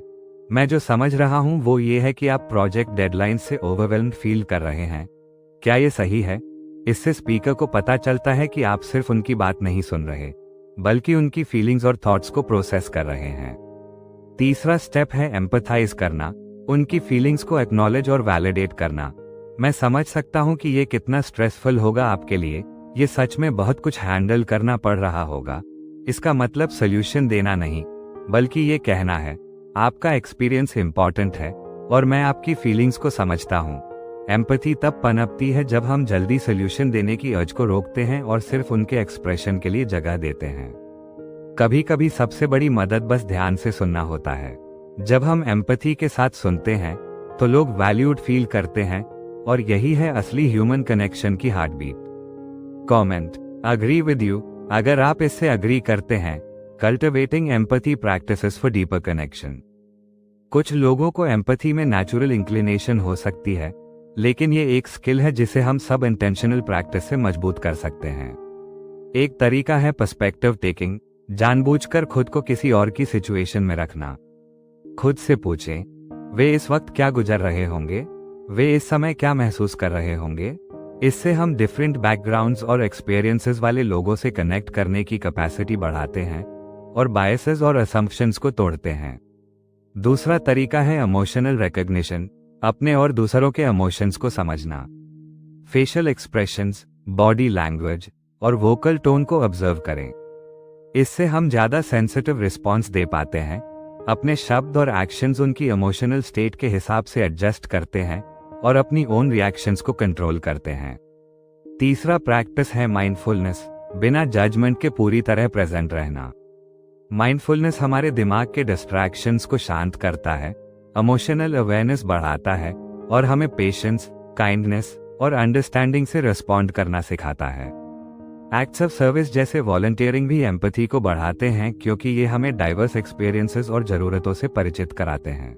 मैं जो समझ रहा हूं वो ये है कि आप प्रोजेक्ट डेडलाइन से ओवरवेल्म्ड फील कर रहे हैं। क्या ये सही है? इससे स्पीकर को पता चलता है कि आप सिर्फ उनकी बात नहीं सुन रहे, बल्कि उनकी फीलिंग्स और थॉट्स को प्रोसेस कर रहे हैं। तीसरा स्टेप है एम्पैथाइज करना, उनकी फीलिंग्स को एक्नॉलेज और वैलिडेट करना। मैं समझ सकता हूँ कि ये कितना स्ट्रेसफुल होगा आपके लिए, ये सच में बहुत कुछ हैंडल करना पड़ रहा होगा। इसका मतलब सोल्यूशन देना नहीं, बल्कि ये कहना है आपका एक्सपीरियंस इंपॉर्टेंट है और मैं आपकी फीलिंग्स को समझता हूँ। एम्पैथी तब पनपती है जब हम जल्दी सोल्यूशन देने की अर्ज को रोकते हैं और सिर्फ उनके एक्सप्रेशन के लिए जगह देते हैं। कभी कभी सबसे बड़ी मदद बस ध्यान से सुनना होता है। जब हम एम्पैथी के साथ सुनते हैं तो लोग वैल्यूड फील करते हैं और यही है असली ह्यूमन कनेक्शन की heartbeat. Comment, agree with you अगर आप इससे अग्री करते हैं। Cultivating empathy practices for deeper connection. कुछ लोगों को एम्पैथी में नेचुरल इंक्लिनेशन हो सकती है, लेकिन ये एक स्किल है जिसे हम सब इंटेंशनल प्रैक्टिस से मजबूत कर सकते हैं। एक तरीका है पर्सपेक्टिव टेकिंग, जानबूझकर खुद को किसी और की सिचुएशन में रखना। खुद से पूछें, वे इस वक्त क्या गुजर रहे होंगे, वे इस समय क्या महसूस कर रहे होंगे। इससे हम डिफरेंट बैकग्राउंड्स और एक्सपीरियंसेस वाले लोगों से कनेक्ट करने की कैपेसिटी बढ़ाते हैं और बायसेस और असम्पशंस को तोड़ते हैं। दूसरा तरीका है इमोशनल रिकॉग्निशन, अपने और दूसरों के इमोशंस को समझना। फेशियल एक्सप्रेशंस, बॉडी लैंग्वेज और वोकल टोन को ऑब्जर्व करें। इससे हम ज्यादा सेंसिटिव रिस्पॉन्स दे पाते हैं। अपने शब्द और एक्शंस उनकी इमोशनल स्टेट के हिसाब से एडजस्ट करते हैं और अपनी ओन रिएक्शंस को कंट्रोल करते हैं। तीसरा प्रैक्टिस है माइंडफुलनेस, बिना जजमेंट के पूरी तरह प्रेजेंट रहना। माइंडफुलनेस हमारे दिमाग के डिस्ट्रैक्शंस को शांत करता है, इमोशनल अवेयरनेस बढ़ाता है और हमें पेशेंस, काइंडनेस और अंडरस्टैंडिंग से रिस्पॉन्ड करना सिखाता है। एक्ट्स ऑफ सर्विस जैसे वॉलंटियरिंग भी एम्पैथी को बढ़ाते हैं, क्योंकि ये हमें डाइवर्स एक्सपीरियंसेस और जरूरतों से परिचित कराते हैं।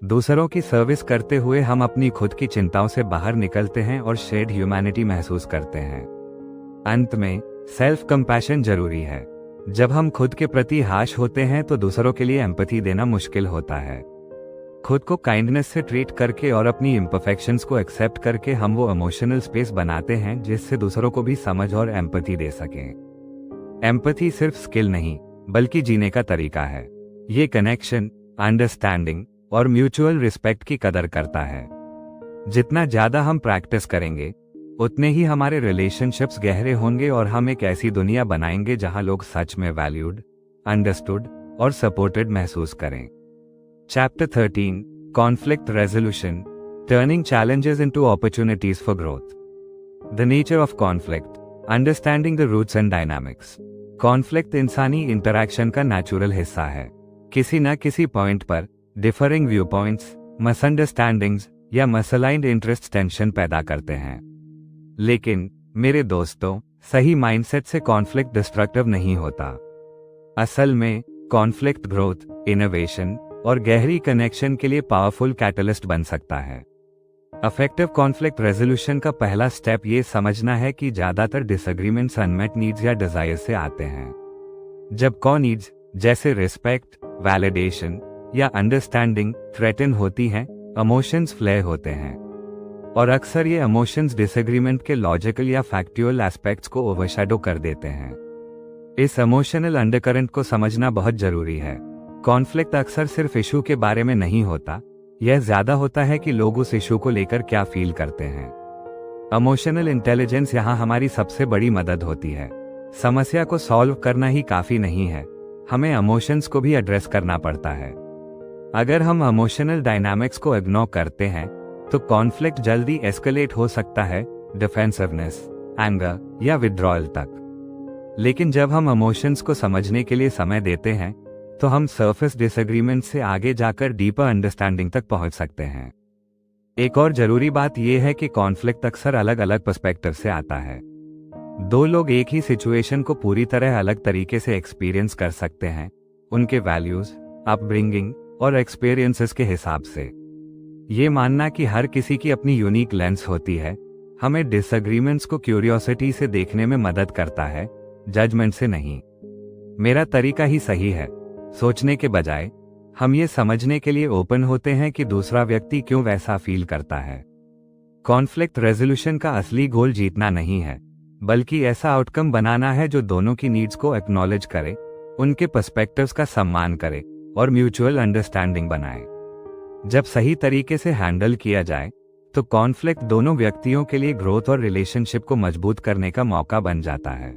दूसरों की सर्विस करते हुए हम अपनी खुद की चिंताओं से बाहर निकलते हैं और शेयर्ड ह्यूमैनिटी महसूस करते हैं। अंत में सेल्फ कंपैशन जरूरी है। जब हम खुद के प्रति हाश होते हैं तो दूसरों के लिए एम्पैथी देना मुश्किल होता है। खुद को काइंडनेस से ट्रीट करके और अपनी इम्परफेक्शंस को एक्सेप्ट करके हम वो इमोशनल स्पेस बनाते हैं जिससे दूसरों को भी समझ और एम्पैथी दे सकें। एम्पैथी सिर्फ स्किल नहीं, बल्कि जीने का तरीका है। ये कनेक्शन, अंडरस्टैंडिंग और म्यूचुअल रिस्पेक्ट की कदर करता है। जितना ज्यादा हम प्रैक्टिस करेंगे, उतने ही हमारे रिलेशनशिप्स गहरे होंगे और हम एक ऐसी दुनिया बनाएंगे जहां लोग सच में वैल्यूड, अंडरस्टूड और सपोर्टेड महसूस करें। Chapter 13, Conflict Resolution, Turning Challenges into Opportunities for Growth. The nature of conflict, understanding the roots and dynamics. Conflict इंसानी इंटरैक्शन का नेचुरल हिस्सा है। किसी न किसी पॉइंट पर डिफरिंग व्यू पॉइंट्स, मिसअंडरस्टैंडिंग्स या मिसअलाइंड इंटरेस्ट टेंशन पैदा करते हैं। लेकिन मेरे दोस्तों, सही माइंडसेट से कॉन्फ्लिक्ट डिस्ट्रक्टिव नहीं होता। असल में कॉन्फ्लिक्ट ग्रोथ, इनोवेशन और गहरी कनेक्शन के लिए पावरफुल कैटलिस्ट बन सकता है। इफेक्टिव कॉन्फ्लिक्ट रेजोल्यूशन का पहला स्टेप ये समझना है कि ज्यादातर डिसएग्रीमेंट्स अनमेट नीड्स या डिजायर से आते हैं। जब को नीड्स जैसे रिस्पेक्ट, वैलिडेशन या अंडरस्टैंडिंग थ्रेटन होती हैं, इमोशंस फ्ले होते हैं और अक्सर ये इमोशंस डिसएग्रीमेंट के लॉजिकल या फैक्चुअल एस्पेक्ट्स को ओवरशैडो कर देते हैं। इस इमोशनल अंडरकरंट को समझना बहुत जरूरी है। कॉन्फ्लिक्ट अक्सर सिर्फ इशू के बारे में नहीं होता, यह ज्यादा होता है कि लोग उस इशू को लेकर क्या फील करते हैं। इमोशनल इंटेलिजेंस यहाँ हमारी सबसे बड़ी मदद होती है। समस्या को सॉल्व करना ही काफी नहीं है, हमें इमोशंस को भी एड्रेस करना पड़ता है। अगर हम इमोशनल डायनामिक्स को इग्नोर करते हैं तो कॉन्फ्लिक्ट जल्दी एस्केलेट हो सकता है, डिफेंसिवनेस, एंगर या विड्रॉयल तक। लेकिन जब हम इमोशंस को समझने के लिए समय देते हैं तो हम सरफेस डिसएग्रीमेंट से आगे जाकर डीपर अंडरस्टैंडिंग तक पहुंच सकते हैं। एक और जरूरी बात यह है कि कॉन्फ्लिक्ट अक्सर अलग अलग पर्सपेक्टिव से आता है। दो लोग एक ही सिचुएशन को पूरी तरह अलग तरीके से एक्सपीरियंस कर सकते हैं, उनके वैल्यूज, अपब्रिंगिंग और एक्सपीरियंसेस के हिसाब से। ये मानना कि हर किसी की अपनी यूनिक लेंस होती है, हमें डिसएग्रीमेंट्स को क्यूरियोसिटी से देखने में मदद करता है, जजमेंट से नहीं। मेरा तरीका ही सही है। सोचने के बजाय हम ये समझने के लिए ओपन होते हैं कि दूसरा व्यक्ति क्यों वैसा फील करता है। कॉन्फ्लिक्ट रेजोल्यूशन का असली गोल जीतना नहीं है, बल्कि ऐसा आउटकम बनाना है जो दोनों की नीड्स को एक्नॉलेज करे, उनके पर्सपेक्टिव्स का सम्मान करे और म्यूचुअल अंडरस्टैंडिंग बनाए। जब सही तरीके से हैंडल किया जाए तो कॉन्फ्लिक्ट दोनों व्यक्तियों के लिए ग्रोथ और रिलेशनशिप को मजबूत करने का मौका बन जाता है।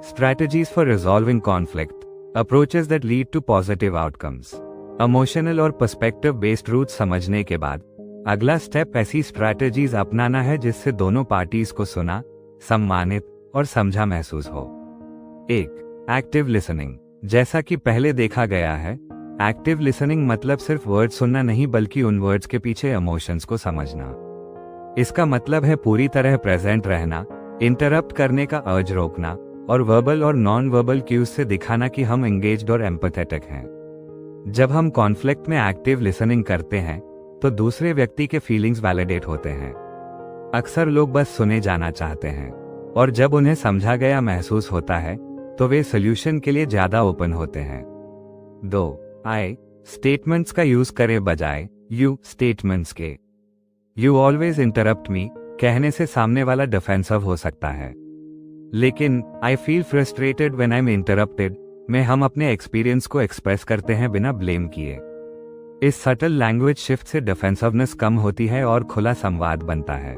Strategies for resolving conflict, approaches that lead to positive outcomes. Emotional और पर्सपेक्टिव बेस्ड रूट समझने के बाद अगला स्टेप ऐसी स्ट्रैटेजीज अपनाना है जिससे दोनों पार्टीज को सुना, सम्मानित और समझा महसूस हो। 1. Active listening. जैसा कि पहले देखा गया है, एक्टिव लिसनिंग मतलब सिर्फ वर्ड सुनना नहीं बल्कि उन वर्ड्स के पीछे इमोशंस को समझना। इसका मतलब है पूरी तरह प्रेजेंट रहना, इंटरप्ट करने का अर्ज रोकना और वर्बल और नॉन वर्बल क्यूज से दिखाना कि हम एंगेज्ड और एम्पैथेटिक हैं। जब हम कॉन्फ्लिक्ट में एक्टिव लिसनिंग करते हैं तो दूसरे व्यक्ति के फीलिंग्स वैलिडेट होते हैं। अक्सर लोग बस सुने जाना चाहते हैं और जब उन्हें समझा गया महसूस होता है तो वे सोल्यूशन के लिए ज्यादा ओपन होते हैं। 2. आई स्टेटमेंट्स का यूज करें बजाय यू स्टेटमेंट्स के। यू ऑलवेज इंटरप्ट मी कहने से सामने वाला डिफेंसिव हो सकता है, लेकिन I feel frustrated when I am interrupted में हम अपने एक्सपीरियंस को एक्सप्रेस करते हैं बिना ब्लेम किए। इस सटल लैंग्वेज शिफ्ट से डिफेंसिवनेस कम होती है और खुला संवाद बनता है।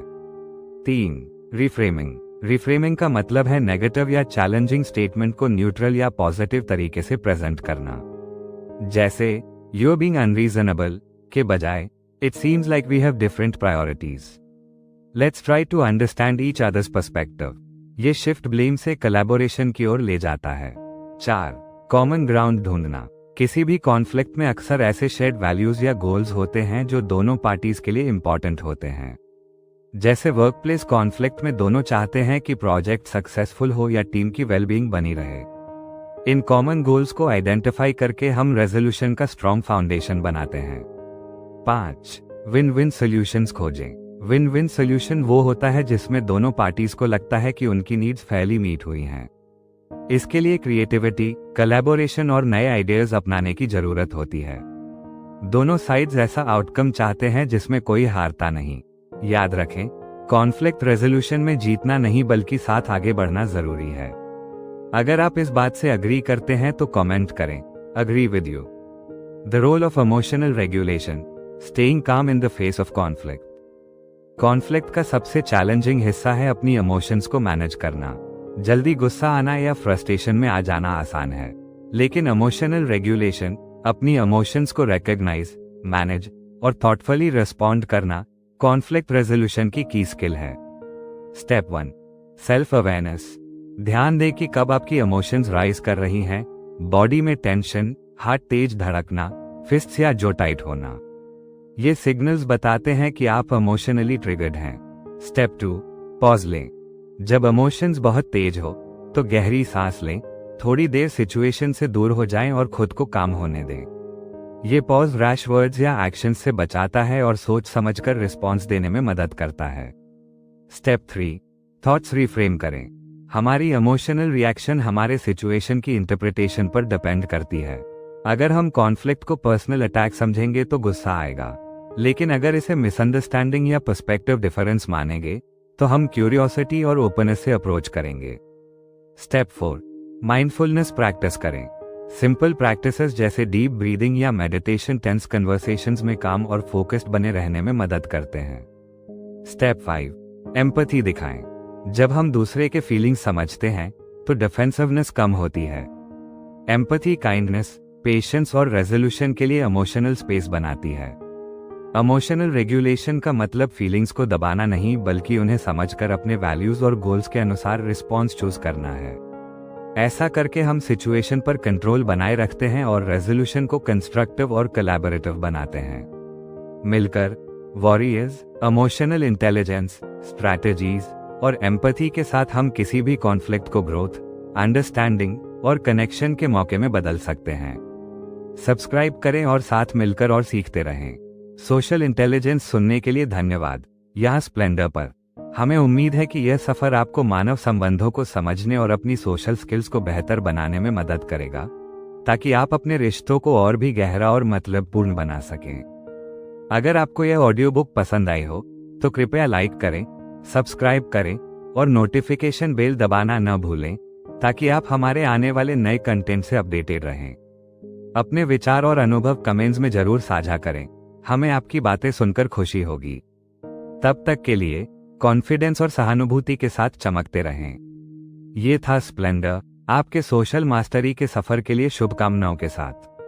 3. रिफ्रेमिंग। रिफ्रेमिंग का मतलब है नेगेटिव या चैलेंजिंग स्टेटमेंट को न्यूट्रल या पॉजिटिव तरीके से प्रेजेंट करना। जैसे यू आर बीइंग अनरीजनेबल के बजाय it seems like we have different priorities, let's try to understand each other's perspective. ये शिफ्ट ब्लेम से कोलैबोरेशन की ओर ले जाता है। 4. कॉमन ग्राउंड ढूंढना। किसी भी कॉन्फ्लिक्ट में अक्सर ऐसे शेयर्ड वैल्यूज या गोल्स होते हैं जो दोनों पार्टीज के लिए इंपॉर्टेंट होते हैं। जैसे वर्कप्लेस कॉन्फ्लिक्ट में दोनों चाहते हैं कि प्रोजेक्ट सक्सेसफुल हो या टीम की वेलबींग बनी रहे। इन कॉमन गोल्स को आइडेंटिफाई करके हम रेजोल्यूशन का स्ट्रॉन्ग फाउंडेशन बनाते हैं। 5. विन विन सोल्यूशंस खोजें। विन विन सोल्यूशन वो होता है जिसमें दोनों पार्टीज को लगता है कि उनकी नीड्स फैली मीट हुई हैं। इसके लिए क्रिएटिविटी, कोलैबोरेशन और नए आइडियाज अपनाने की जरूरत होती है। दोनों साइड्स ऐसा आउटकम चाहते हैं जिसमें कोई हारता नहीं। याद रखें, कॉन्फ्लिक्ट रेजोल्यूशन में जीतना नहीं बल्कि साथ आगे बढ़ना जरूरी है। अगर आप इस बात से अग्री करते हैं तो कमेंट करें, agree with you. The role of emotional regulation, staying calm in the face of conflict. Conflict का सबसे चैलेंजिंग हिस्सा है अपनी इमोशंस को मैनेज करना। जल्दी गुस्सा आना या फ्रस्ट्रेशन में आ जाना आसान है, लेकिन इमोशनल रेगुलेशन, अपनी इमोशंस को रिकॉग्नाइज, मैनेज और थॉटफुली रिस्पॉन्ड करना कॉन्फ्लिक्ट रेजोल्यूशन की स्किल है। स्टेप 1. Self awareness. ध्यान दें कि कब आपकी इमोशंस राइज कर रही हैं, बॉडी में टेंशन, हार्ट तेज धड़कना, फिस्ट्स या जो टाइट होना। ये सिग्नल्स बताते हैं कि आप इमोशनली ट्रिगर्ड हैं। स्टेप 2. पॉज लें। जब इमोशंस बहुत तेज हो तो गहरी सांस लें, थोड़ी देर सिचुएशन से दूर हो जाएं और खुद को काम होने दें। ये पॉज रैश वर्ड्स या एक्शंस से बचाता है और सोच समझकर रिस्पॉन्स देने में मदद करता है। स्टेप 3. थॉट्स रिफ्रेम करें। हमारी इमोशनल रिएक्शन हमारे सिचुएशन की इंटरप्रिटेशन पर डिपेंड करती है। अगर हम कॉन्फ्लिक्ट को पर्सनल अटैक समझेंगे तो गुस्सा आएगा, लेकिन अगर इसे मिसअंडरस्टैंडिंग या पर्सपेक्टिव डिफरेंस मानेंगे तो हम क्यूरियोसिटी और ओपननेस से अप्रोच करेंगे। स्टेप 4. माइंडफुलनेस प्रैक्टिस करें। सिंपल प्रैक्टिसेस जैसे डीप ब्रीदिंग या मेडिटेशन टेंस कन्वर्सेशंस में काम और फोकस्ड बने रहने में मदद करते हैं। स्टेप 5. एम्पैथी दिखाएं। जब हम दूसरे के फीलिंग्स समझते हैं तो डिफेंसिवनेस कम होती है। एम्पैथी काइंडनेस, पेशेंस और रेजोल्यूशन के लिए इमोशनल स्पेस बनाती है। इमोशनल रेगुलेशन का मतलब फीलिंग्स को दबाना नहीं बल्कि उन्हें समझकर अपने वैल्यूज और गोल्स के अनुसार रिस्पॉन्स चूज करना है। ऐसा करके हम सिचुएशन पर कंट्रोल बनाए रखते हैं और रेजोल्यूशन को कंस्ट्रक्टिव और कोलैबोरेटिव बनाते हैं। मिलकर वॉरियर्स, इमोशनल इंटेलिजेंस, स्ट्रैटेजीज और एम्पैथी के साथ हम किसी भी कॉन्फ्लिक्ट को ग्रोथ, अंडरस्टैंडिंग और कनेक्शन के मौके में बदल सकते हैं। सब्सक्राइब करें और साथ मिलकर और सीखते रहें। सोशल इंटेलिजेंस सुनने के लिए धन्यवाद। यहाँ स्प्लेंडर पर हमें उम्मीद है कि यह सफर आपको मानव संबंधों को समझने और अपनी सोशल स्किल्स को बेहतर बनाने में मदद करेगा, ताकि आप अपने रिश्तों को और भी गहरा और मतलबपूर्ण बना सकें। अगर आपको यह ऑडियो बुक पसंद आई हो तो कृपया लाइक करें, सब्सक्राइब करें और नोटिफिकेशन बेल दबाना न भूलें, ताकि आप हमारे आने वाले नए कंटेंट से अपडेटेड रहें। अपने विचार और अनुभव कमेंट्स में जरूर साझा करें। हमें आपकी बातें सुनकर खुशी होगी। तब तक के लिए कॉन्फिडेंस और सहानुभूति के साथ चमकते रहें। ये था स्प्लेंडर, आपके सोशल मास्टरी के सफर के लिए शुभकामनाओं के साथ।